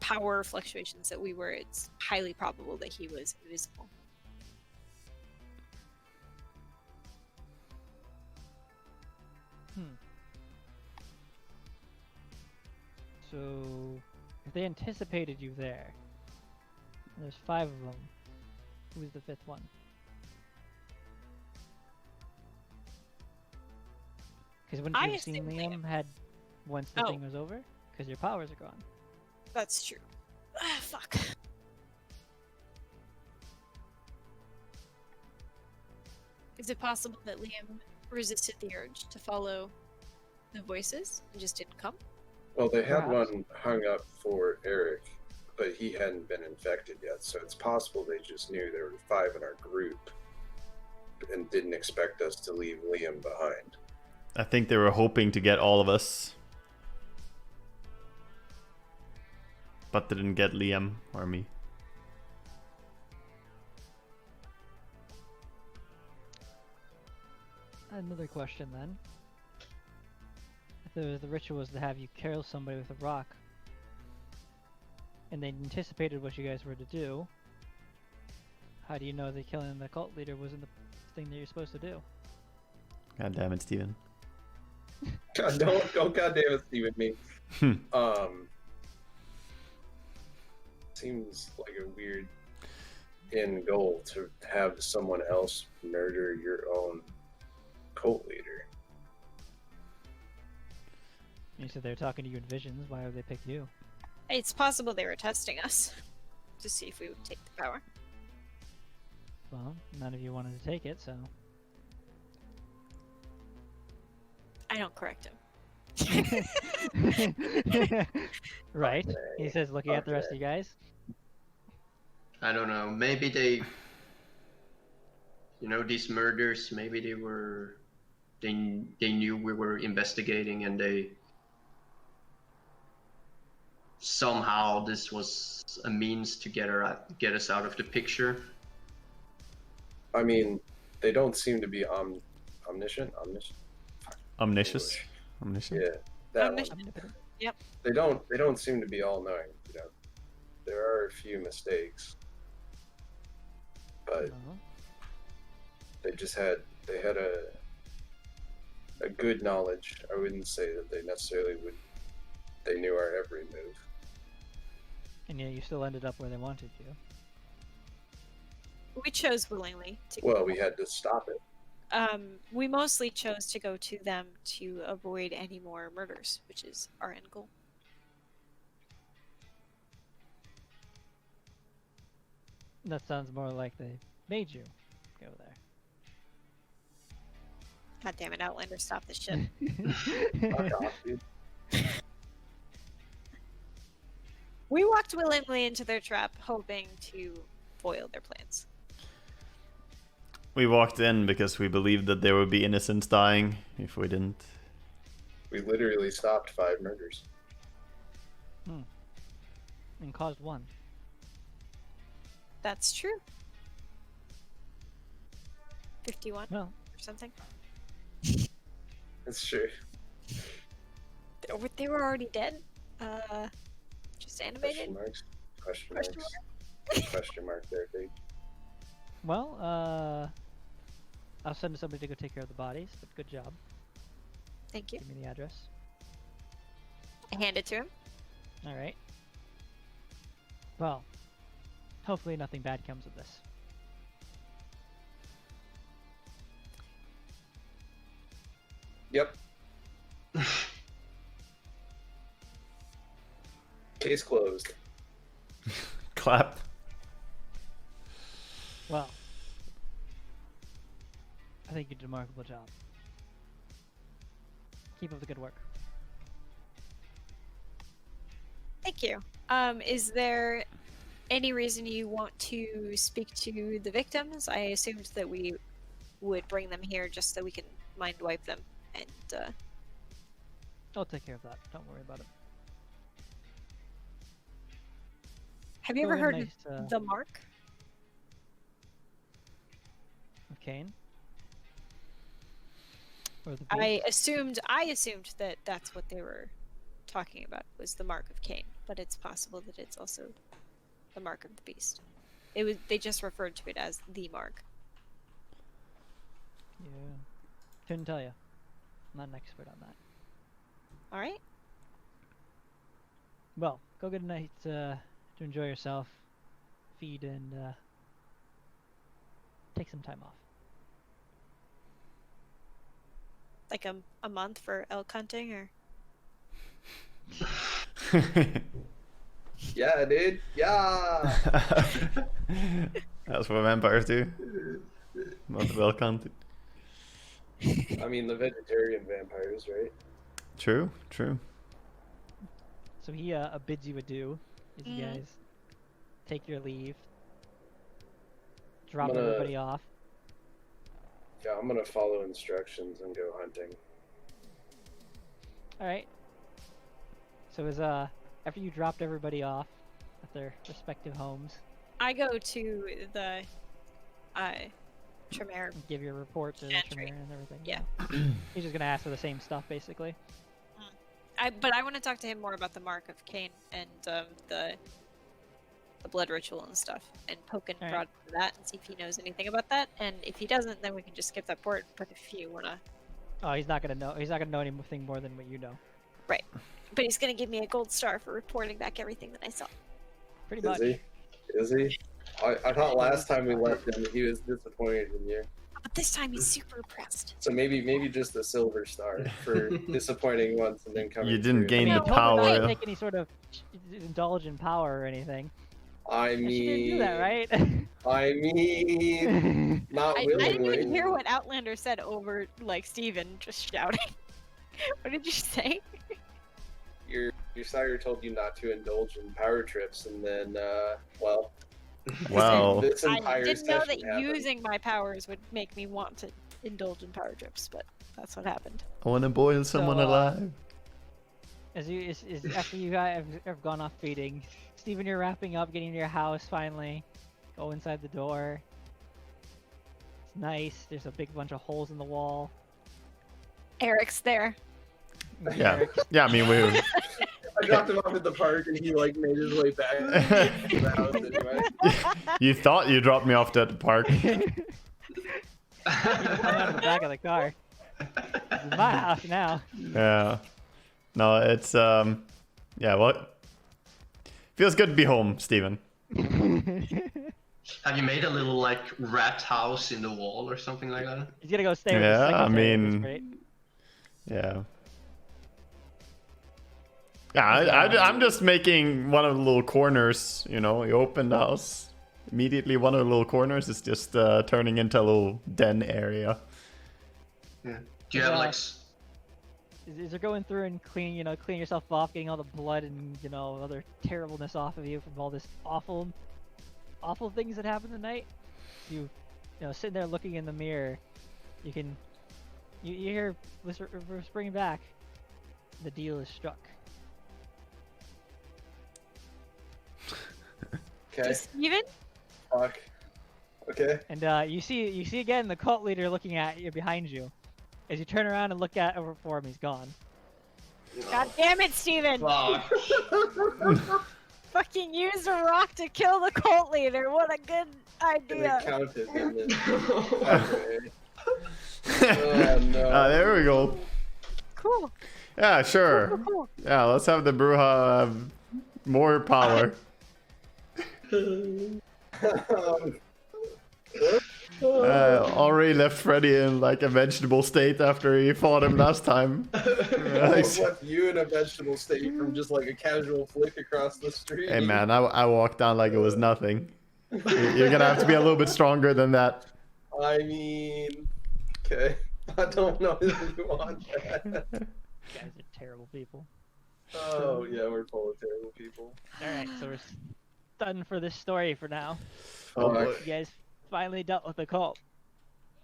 power fluctuations that we were, it's highly probable that he was invisible. So, if they anticipated you there, and there's 5 of them, who's the 5th one? Because wouldn't I you have seen assume Liam had once the Oh. thing was over? Because your powers are gone. That's true. Fuck. Is it possible that Liam resisted the urge to follow the voices and just didn't come? Well, they had Perhaps. one hung up for Eric, but he hadn't been infected yet, so it's possible they just knew there were 5 in our group and didn't expect us to leave Liam behind. I think they were hoping to get all of us. But they didn't get Liam or me. Another question then. If the ritual was to have you kill somebody with a rock, and they anticipated what you guys were to do, how do you know that killing the cult leader wasn't the thing that you're supposed to do? God damn it, Steven. God, don't goddamn it, Steven, me. Seems like a weird end goal to have someone else murder your own cult leader. You said they were talking to you in visions. Why would they pick you? It's possible they were testing us to see if we would take the power. Well, none of you wanted to take it, so. I don't correct him. Right. He says, looking at the rest of you guys. I don't know. Maybe they, you know, these murders. Maybe they were, they knew we were investigating, and they somehow this was a means to get us out of the picture. I mean, they don't seem to be omniscient. Omniscious. Omniscient. Yeah, that one. Omniscient. Yep. They don't seem to be all knowing. You know, there are a few mistakes, but No. they had a good knowledge. I wouldn't say that they necessarily they knew our every move. And yet you still ended up where they wanted you. We chose willingly to go. Well, we had to stop it. We mostly chose to go to them to avoid any more murders, which is our end goal. That sounds more like they made you go there. God damn it, Outlander, stop this shit. Fuck off, dude. We walked willingly into their trap, hoping to foil their plans. We walked in because we believed that there would be innocents dying if we didn't. We literally stopped 5 murders. And caused one. That's true. 51 Well, or something. It's true. They were already dead. Just Question animated. marks. Question Question marks. Question mark there, dude. well, I'll send somebody to go take care of the bodies, but good job. Thank you. Give me the address. I hand it to him. Alright. Well, hopefully nothing bad comes of this. Yep. Case closed. Clap. Well, I think you did a remarkable job. Keep up the good work. Thank you. Is there any reason you want to speak to the victims? I assumed that we would bring them here just so we can mind wipe them. And I'll take care of that. Don't worry about it. have you Go ever ahead, heard nice, of the mark? Of Cain? Or the I beast? assumed that that's what they were talking about, was the mark of Cain, but it's possible that it's also the mark of the beast. They just referred to it as the mark. Yeah. Couldn't tell you. I'm not an expert on that. All right. Well, go get a night to enjoy yourself, feed, and take some time off. Like a month for elk hunting, or Yeah, dude. Yeah. That's what vampires do. Not well counted. I mean, the vegetarian vampires, right? True, true. So he bids you adieu as you guys take your leave. Drop gonna- everybody off. Yeah, I'm gonna follow instructions and go hunting. Alright. So as after you dropped everybody off at their respective homes, I go to the Tremere. and give your report to the Gentry. Tremere and everything. Yeah. He's just gonna ask for the same stuff basically. But I want to talk to him more about the mark of Cain and the blood ritual and stuff, and poke and Alright. prod for that and see if he knows anything about that. And if he doesn't, then we can just skip that part. But if you wanna, Oh, he's not gonna know. He's not gonna know anything more than what you know. but he's gonna give me a gold star for reporting back everything that I saw. Pretty Is much. he? Is he? I thought last time we left him, he was disappointed in you. but this time he's super impressed. So maybe just a silver star for disappointing once and then coming. You didn't through. gain I the mean, you told her not to power. take any sort of indulge in power or anything. I And she didn't do mean, that, right? I mean, not I willingly. didn't even hear what Outlander said over, like, Steven just shouting. What did you say? Your sire told you not to indulge in power trips, and then, well, Well, this I entire didn't know that session happened. using my powers would make me want to indulge in power trips, but that's what happened. I want to boil someone alive. After you guys have gone off feeding, Steven, you're wrapping up, getting to your house finally. Go inside the door. It's nice. There's a big bunch of holes in the wall. Eric's there. Yeah, yeah. I mean, we. I dropped him off at the park, and he like made his way back to the house anyway. You thought you dropped me off at the park. Come out of the back of the car. This is my house now. Yeah. No, it's yeah. What? Feels good to be home, Steven. Have you made a little like rat house in the wall or something like that? He's gonna go stay with Yeah, the I secretary. That's mean- great. Yeah. Yeah, I'm just making one of the little corners, you know, you open the house, immediately one of the little corners is just turning into a little den area. Yeah. Do you have like? Is there going through and cleaning yourself off, getting all the blood and, other terribleness off of you from all this awful things that happened tonight? Sitting there looking in the mirror, you hear whispering back, the deal is struck. Okay. Steven? Fuck. Okay. And you see again the cult leader looking at you behind you. As you turn around and look over for him, he's gone. God damn it, Steven! Fuck. Fucking use a rock to kill the cult leader. What a good And idea. it counted, didn't it? Okay. Oh, no. There we go. Cool. Yeah, sure. Cool. Yeah, let's have the Bruja have more power. Already left Freddy in like a vegetable state after he fought him last time. Almost left you in a vegetable state from just like a casual flick across the street. Hey man, I walked down like it was nothing. You're gonna have to be a little bit stronger than that. I mean, okay. I don't know if you want that. You guys are terrible people. Oh, yeah, we're full of terrible people. Alright, so we're done for this story for now. Oh, boy. You guys finally dealt with the cult.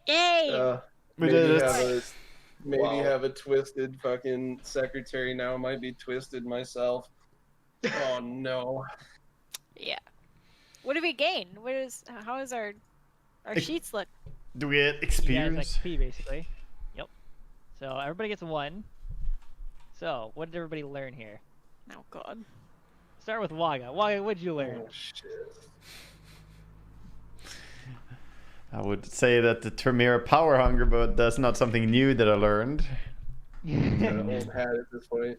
Yay! We maybe did it. have a twisted fucking secretary now. Might be twisted myself. Oh no. Yeah. What do we gain? How is our sheets look? Do we get You guys experience? XP basically. Yep. So everybody gets 1. So what did everybody learn here? Oh god. Start with Waga. Waga, what'd you learn? Oh shit. I would say that the Tremere power hunger, but that's not something new that I learned. Got an old hat at this point.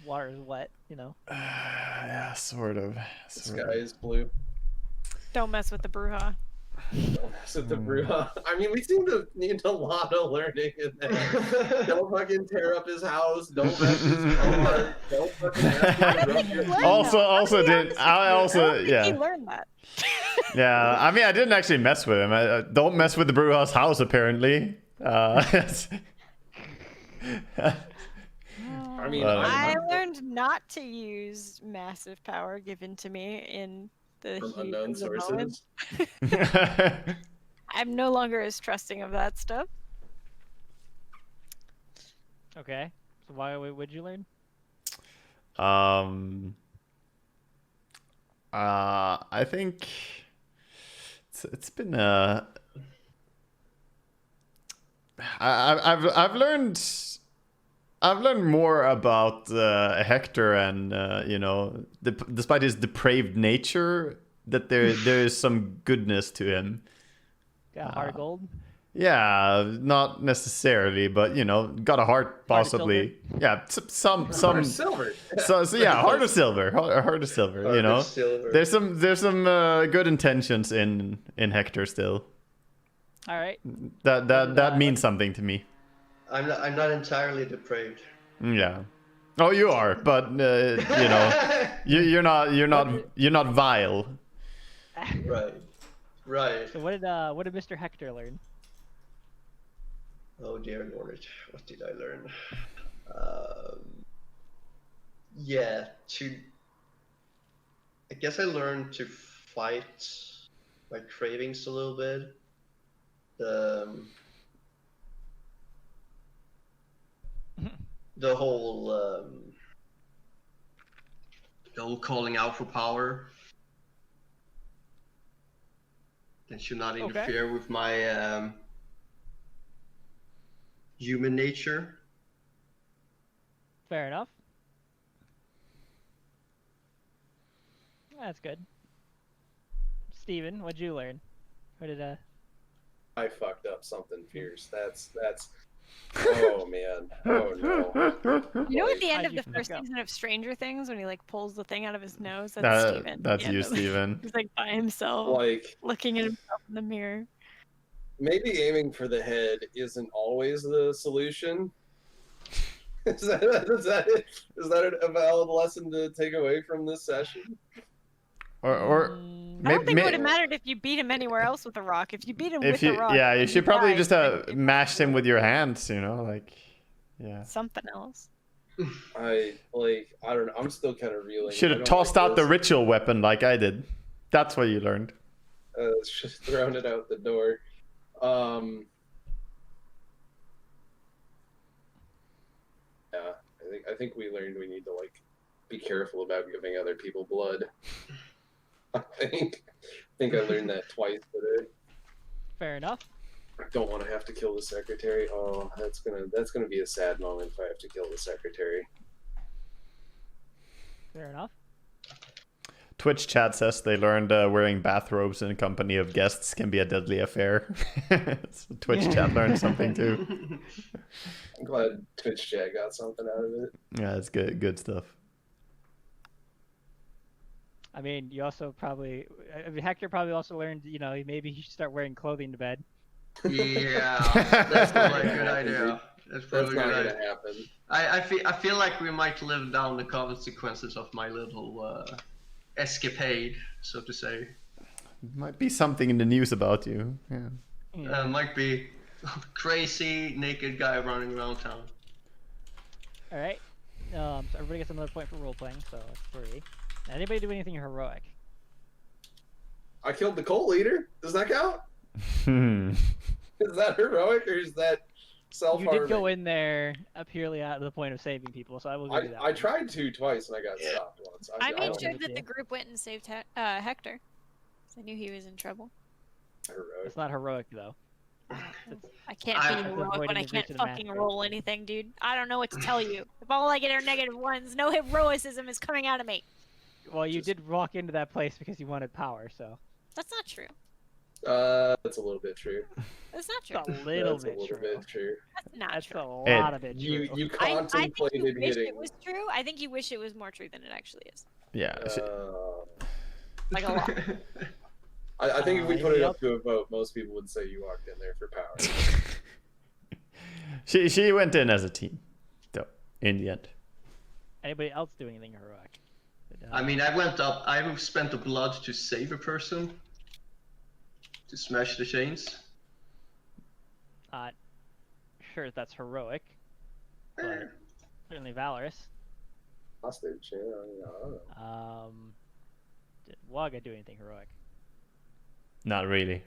Water is wet, Yeah, sort of. The sky is blue. Don't mess with the Bruja. Don't mess with the Bruja. I mean, we seem to need a lot of learning in there. Don't fucking tear up his house. Don't wreck his car. Don't fucking ask him to rub your learned Also did I also He yeah learned that. yeah. I mean, I didn't actually mess with him. I don't mess with the Bruja's house apparently. I mean, I learned not to use massive power given to me in the from heat unknown of the moment. sources. I'm no longer as trusting of that stuff. Okay. So what'd you learn? I think it's been I've learned more about Hector and despite his depraved nature, that there is some goodness to him. Got heart of gold? Yeah, not necessarily, but got a heart possibly. Yeah, some Or silver. so yeah, heart of silver, heart of silver. Heart of silver. There's some good intentions in Hector still. All right. That means something to me. I'm not entirely depraved. Yeah. Oh, you are, but you know, you're not vile. Right. So what did Mr. Hector learn? Oh dear Lord, what did I learn? Yeah, I guess I learned to fight my cravings a little bit. The whole calling out for power. That should not interfere with my human nature. Fair enough. That's good. Steven, what'd you learn? What did I fucked up something fierce. That's. Oh man. Oh no. You know, at the end how'd of you the first fuck up? season of Stranger Things, when he like pulls the thing out of his nose, that's Steven. That's Yeah, you, no. Steven. He's like by himself, Like looking at himself in the mirror. maybe aiming for the head isn't always the solution. Is that a valid lesson to take away from this session? Or I don't think it would have mattered if you beat him anywhere else with a rock. If you beat him with a rock, yeah, you should probably died, just have mashed him with your hands, you know, like, yeah. something else. I don't know. I'm still kind of reeling. Should have tossed out the ritual weapon like I did. That's what you learned. Just thrown it out the door. Yeah, I think we learned we need to like be careful about giving other people blood. I think I learned that twice today. fair enough? I don't want to have to kill the secretary. Oh, that's gonna be a sad moment if I have to kill the secretary. Fair enough. Twitch chat says they learned wearing bathrobes in company of guests can be a deadly affair. So Twitch chat learned something too. I'm glad Twitch chat got something out of it. Yeah, it's good stuff. I mean, you also probably, Hector probably also learned, you know, maybe he should start wearing clothing to bed. Yeah, that's probably a good idea. That's probably That's a not good gonna idea. happen. I feel like we might live down the consequences of my little escapade, so to say. Might be something in the news about you. Yeah. Might be crazy naked guy running around town. All right. So everybody gets another point for role playing, so that's 3. Anybody do anything heroic? I killed the cult leader. Does that count? Is that heroic or is that self-harming? You did go in there purely out of the point of saving people, so I will give you that. I tried to twice and I got stopped once. I made don't sure give it that to the you. group went and saved Hector. 'Cause I knew he was in trouble. Heroic. It's not heroic though. I can't be heroic avoiding when I the breach can't of the fucking mask. roll anything, dude. I don't know what to tell you. If all I get are -1s, no heroicism is coming out of me. Well, you did walk into that place because you wanted power, so. That's not true. That's a little bit true. That's not It's true. a little That's bit a little true. bit true. That's not That's true. a lot of it true. You I think you contemplated wish hitting. it was true. I think you wish it was more true than it actually is. Yeah. Like a lot. I think if we put it Yep. up to a vote, most people would say you walked in there for power. She went in as a team, though, in the end. Anybody else do anything heroic? I mean, I went up. I spent the blood to save a person. To smash the chains. Not sure if that's heroic, but certainly valorous. Hostage, yeah, I don't know. Did Waga do anything heroic? Not really.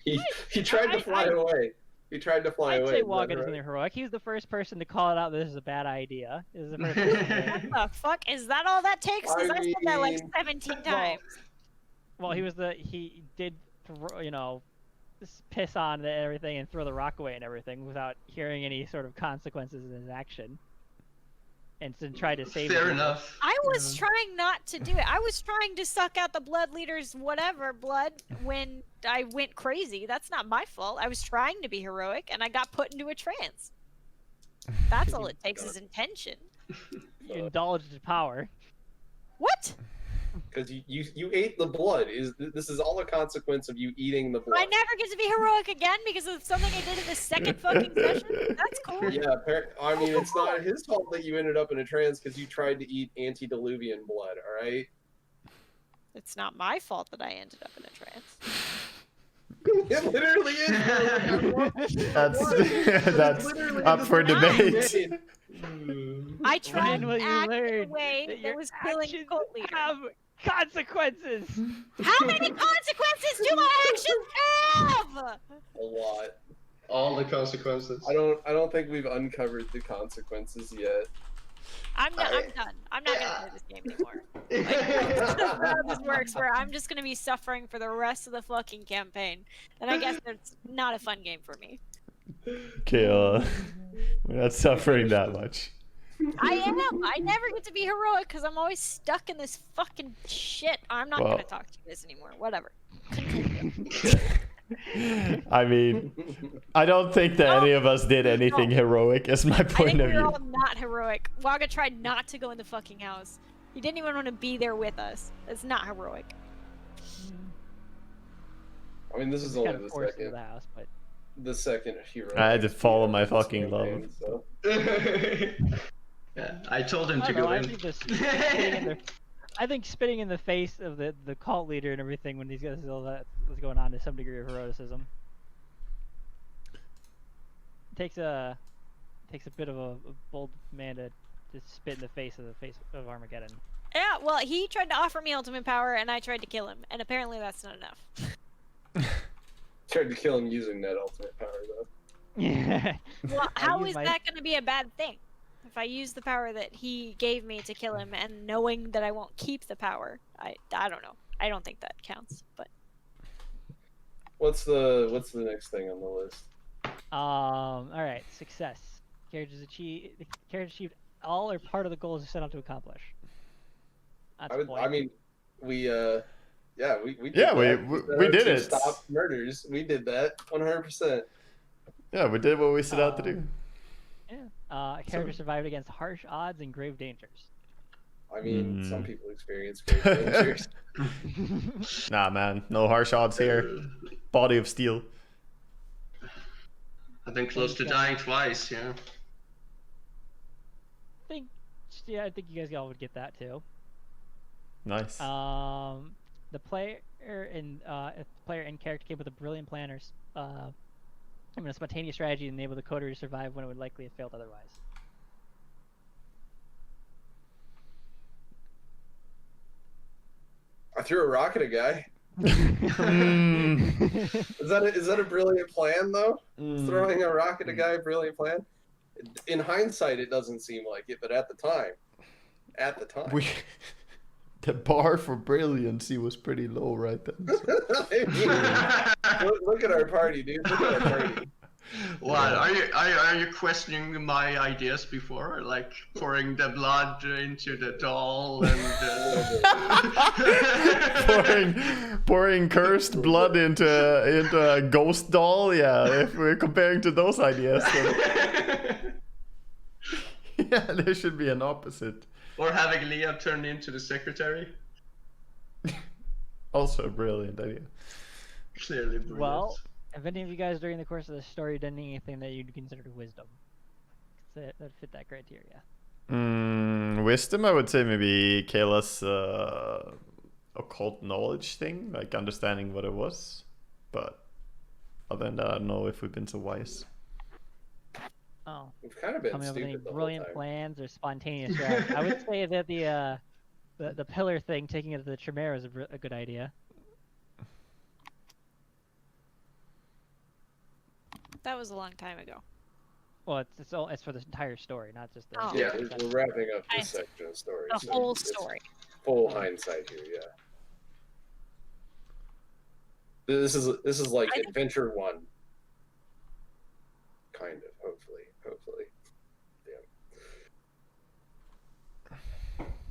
He tried to fly away. He tried to fly I'd away. say Is that Waga did right? something heroic. He was the first person to call it out that this is a bad idea. This is the first person. What the fuck? Is that all that takes? Because I said that like mean- 17 times. Well, he did, you know, piss on everything and throw the rock away and everything without hearing any sort of consequences in his action. And to try to save Fair people. enough. I was trying not to do it. I was trying to suck out the blood leader's whatever blood when I went crazy. That's not my fault. I was trying to be heroic and I got put into a trance. That's all it takes is intention. You indulged in power. What? Because you ate the blood. This is all a consequence of you eating the blood. I never get to be heroic again because of something I did in the second fucking session. That's cool. Yeah, I mean, it's not his fault that you ended up in a trance because you tried to eat antediluvian blood, alright? It's not my fault that I ended up in a trance. It literally is. That's up for debate. I tried Learn what to you act in a learned, way that that your was killing actions cult leader. have consequences. How many consequences do my actions have? A lot. All the consequences. I don't think we've uncovered the consequences yet. I'm done. I'm not gonna play this game anymore. Like, that's how this works, where I'm just gonna be suffering for the rest of the fucking campaign, and I guess that's not a fun game for me. Okay, we're not suffering that much. I am. I never get to be heroic because I'm always stuck in this fucking shit. I'm not Well- gonna talk to you this anymore. Whatever. Continue. I mean, I don't think that any of us did anything heroic, is my I point think of we're view. all not heroic. Waga tried not to go in the fucking house. He didn't even want to be there with us. That's not heroic. I mean, this is Kind only of forced into the the house, but second hero. I had to follow my fucking love. So. Yeah, I told him I to don't know, go I in. think just spitting in I think spitting in the face of the cult leader and everything when these guys all that was going on is some degree of heroicism. It takes a bit of a bold man to spit in the face of Armageddon. Yeah, well, he tried to offer me ultimate power, and I tried to kill him, and apparently that's not enough. Tried to kill him using that ultimate power, though. Yeah. Well, I how use is my- that going to be a bad thing? If I use the power that he gave me to kill him, and knowing that I won't keep the power, I don't know. I don't think that counts, but... What's the next thing on the list? All right, success. Characters achieved all or part of the goals they set out to accomplish. That's a point. I mean, we did Yeah, that. we set did out to it. Stop murders. We did that 100%. Yeah, we did what we set out to do. Yeah. A character survived against harsh odds and grave dangers. I mean, some people experience great dangers. Nah, man, no harsh odds here. Body of steel. I've been close to dying twice, yeah. I think you guys all would get that too. Nice. The player and character came with a brilliant plan or a spontaneous strategy to enable the coder to survive when it would likely have failed otherwise. I threw a rock at a guy. Is that a brilliant plan though? Throwing a rock at a guy, a brilliant plan? In hindsight, it doesn't seem like it, but at the time, The bar for brilliancy was pretty low right then. I mean, look at our party, dude. Look at our party. What, are you questioning my ideas before? Like pouring the blood into the doll and pouring cursed blood into a ghost doll? Yeah, if we're comparing to those ideas, then... Yeah, there should be an opposite. Or having Leah turned into the secretary? Also a brilliant idea. Clearly brilliant. Well, have any of you guys during the course of the story done anything that you'd consider wisdom? That fit that criteria. Wisdom, I would say maybe Kayla's occult knowledge thing, like understanding what it was. But other than that, I don't know if we've been so wise. Oh. We've kind of been Coming up with any stupid the whole brilliant time. plans or spontaneous strategy. I would say that the pillar thing, taking it to the Tremere, is a good idea. That was a long time ago. Well, it's for the entire story, not just the. Oh. Yeah, we're wrapping up I this see. section of story. The so whole it's story. Full hindsight here, yeah. This is like Adventure 1. Kind of, hopefully. Yeah.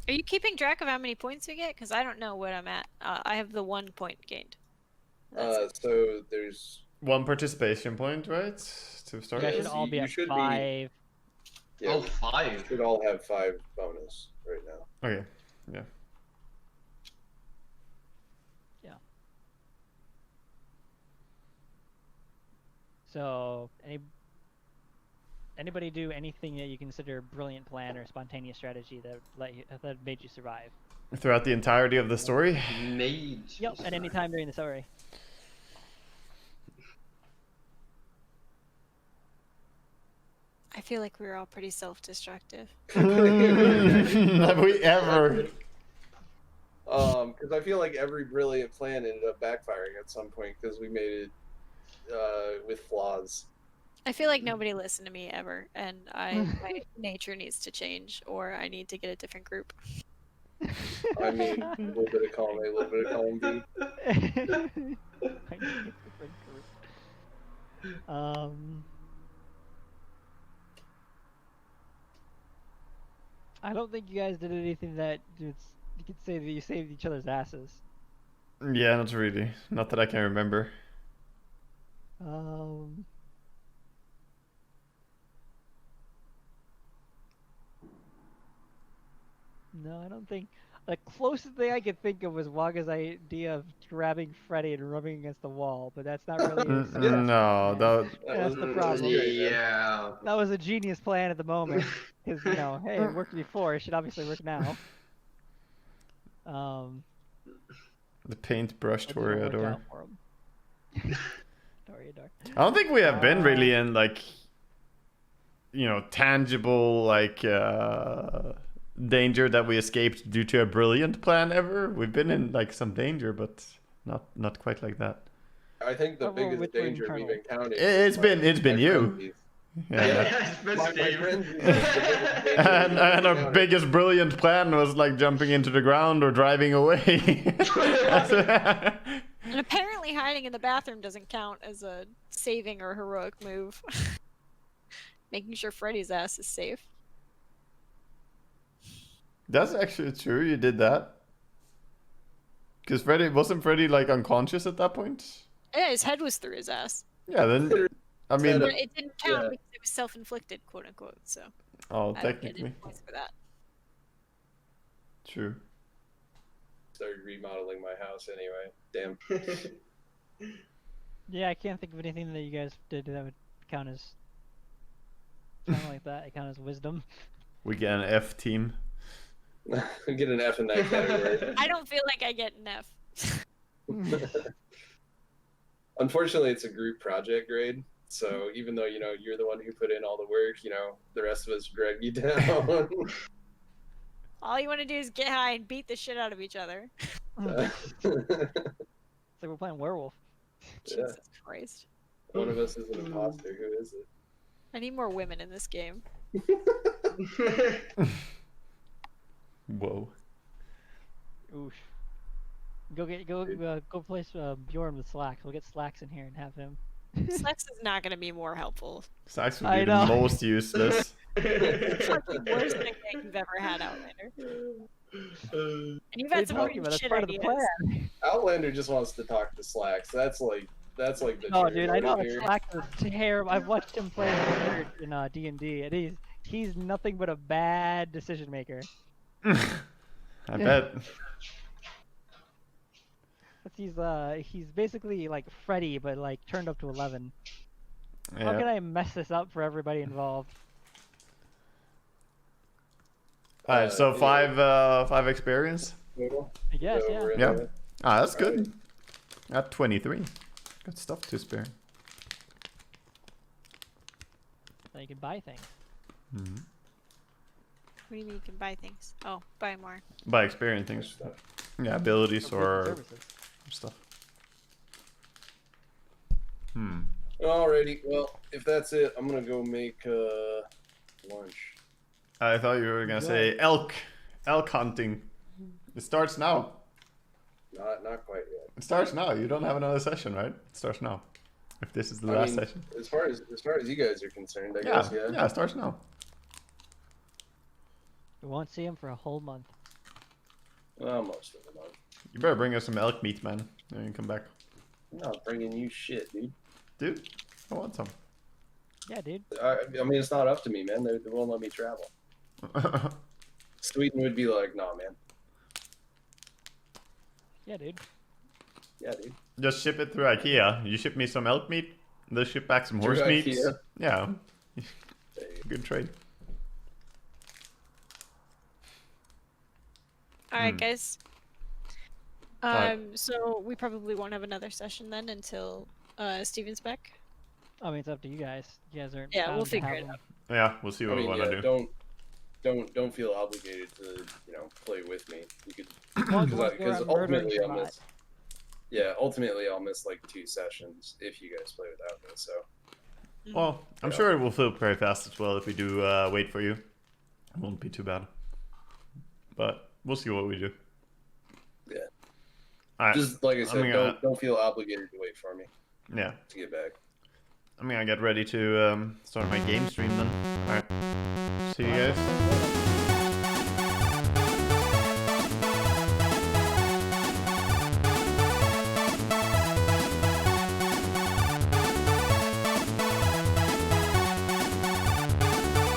Are you keeping track of how many points we get? Because I don't know what I'm at. I have the 1 point gained. So there's... One participation point, right? To start You guys with? should all be You at should be- 5. Yeah, Oh, we 5. should all have 5 bonus right now. Okay, yeah. So anybody do anything that you consider a brilliant plan or spontaneous strategy that made you survive? Throughout the entirety of the story? Made. Yep, at any time during the story. I feel like we were all pretty self-destructive. Have we ever? Because I feel like every brilliant plan ended up backfiring at some point because we made it with flaws. I feel like nobody listened to me ever, and my nature needs to change, or I need to get a different group. I mean, a little bit of column A, a little bit of column B. I don't think you guys did anything that you could say that you saved each other's asses. Yeah, not really. Not that I can remember. No, I don't think. The closest thing I could think of was Waga's idea of grabbing Freddy and rubbing against the wall, but that's not really. No, that's the problem. Yeah. That was a genius plan at the moment, because hey, it worked before. It should obviously work now. the paintbrush Toreador. Toreador. I don't think we have been really in tangible danger that we escaped due to a brilliant plan ever. We've been in some danger, but not quite like that. I think the biggest danger we've encountered. It's been you. Yeah, and our biggest brilliant plan was jumping into the ground or driving away. And apparently hiding in the bathroom doesn't count as a saving or heroic move. Making sure Freddy's ass is safe. That's actually true, you did that. Because wasn't Freddy unconscious at that point? Yeah, his head was through his ass. Yeah, then I mean But it didn't count because it was self-inflicted, quote unquote, so oh, I technically. don't get any points for that. True. Started remodeling my house anyway. Damn. Yeah, I can't think of anything that you guys did that would count as something like that. It count as wisdom. We get an F team. Get an F in that category. I don't feel like I get an F. Unfortunately, it's a group project grade. So even though you're the one who put in all the work, the rest of us drag you down. All you want to do is get high and beat the shit out of each other. It's like we're playing werewolf. Jesus Christ. One of us is an imposter. Who is it? I need more women in this game. Whoa. Oof. Go place Bjorn with Slacks. We'll get Slacks in here and have him. Slacks is not going to be more helpful. Slacks would be the most useless. Fucking worst thing that you've ever had, Outlander. And you've had some weird shit ideas. Outlander just wants to talk to Slacks. That's like the. Oh, dude, I know Slacks is terrible. I've watched him play in D&D, and he's nothing but a bad decision maker. I bet. He's basically like Freddy, but turned up to 11. Yeah. How can I mess this up for everybody involved? Alright, so five experience. I guess, yeah. Yeah. Ah, that's good. At 23. Good stuff to spare. So you can buy things. Mm-hmm. What do you mean you can buy things? Oh, buy more. By experience things. Yeah, abilities or stuff. Alrighty, well, if that's it, I'm gonna go make lunch. I thought you were gonna say elk hunting. It starts now. Not quite yet. It starts now. You don't have another session, right? It starts now. If this is the last session. As far as you guys are concerned, I guess. Yeah, it starts now. We won't see him for a whole month. Well, most of the month. You better bring us some elk meat, man. Then you can come back. I'm not bringing you shit, dude. Dude, I want some. Yeah, dude. I mean, it's not up to me, man. They won't let me travel. Sweden would be like, nah, man. Yeah, dude. Yeah, dude. Just ship it through IKEA. You ship me some elk meat, They'll ship back some True horse meats. idea. Yeah. Good trade. Alright, guys. Alright. So we probably won't have another session then until Steven's back. I mean, it's up to you guys. You guys aren't. Yeah, we'll bound to figure have it them. out. Yeah, we'll see I what mean, we yeah, want to do. don't feel obligated to play with me. You could Well, you want to go because around murdering ultimately I'll Shabbat. miss. Yeah, ultimately I'll miss like 2 sessions if you guys play without me. So Well, I'm Yeah. sure it will fill very fast as well if we do wait for you. It won't be too bad. But we'll see what we do. yeah, Alright. just like I said, gonna- don't feel obligated to wait for me Yeah. to get back. I'm gonna get ready to start my game stream then. Alright. See you guys.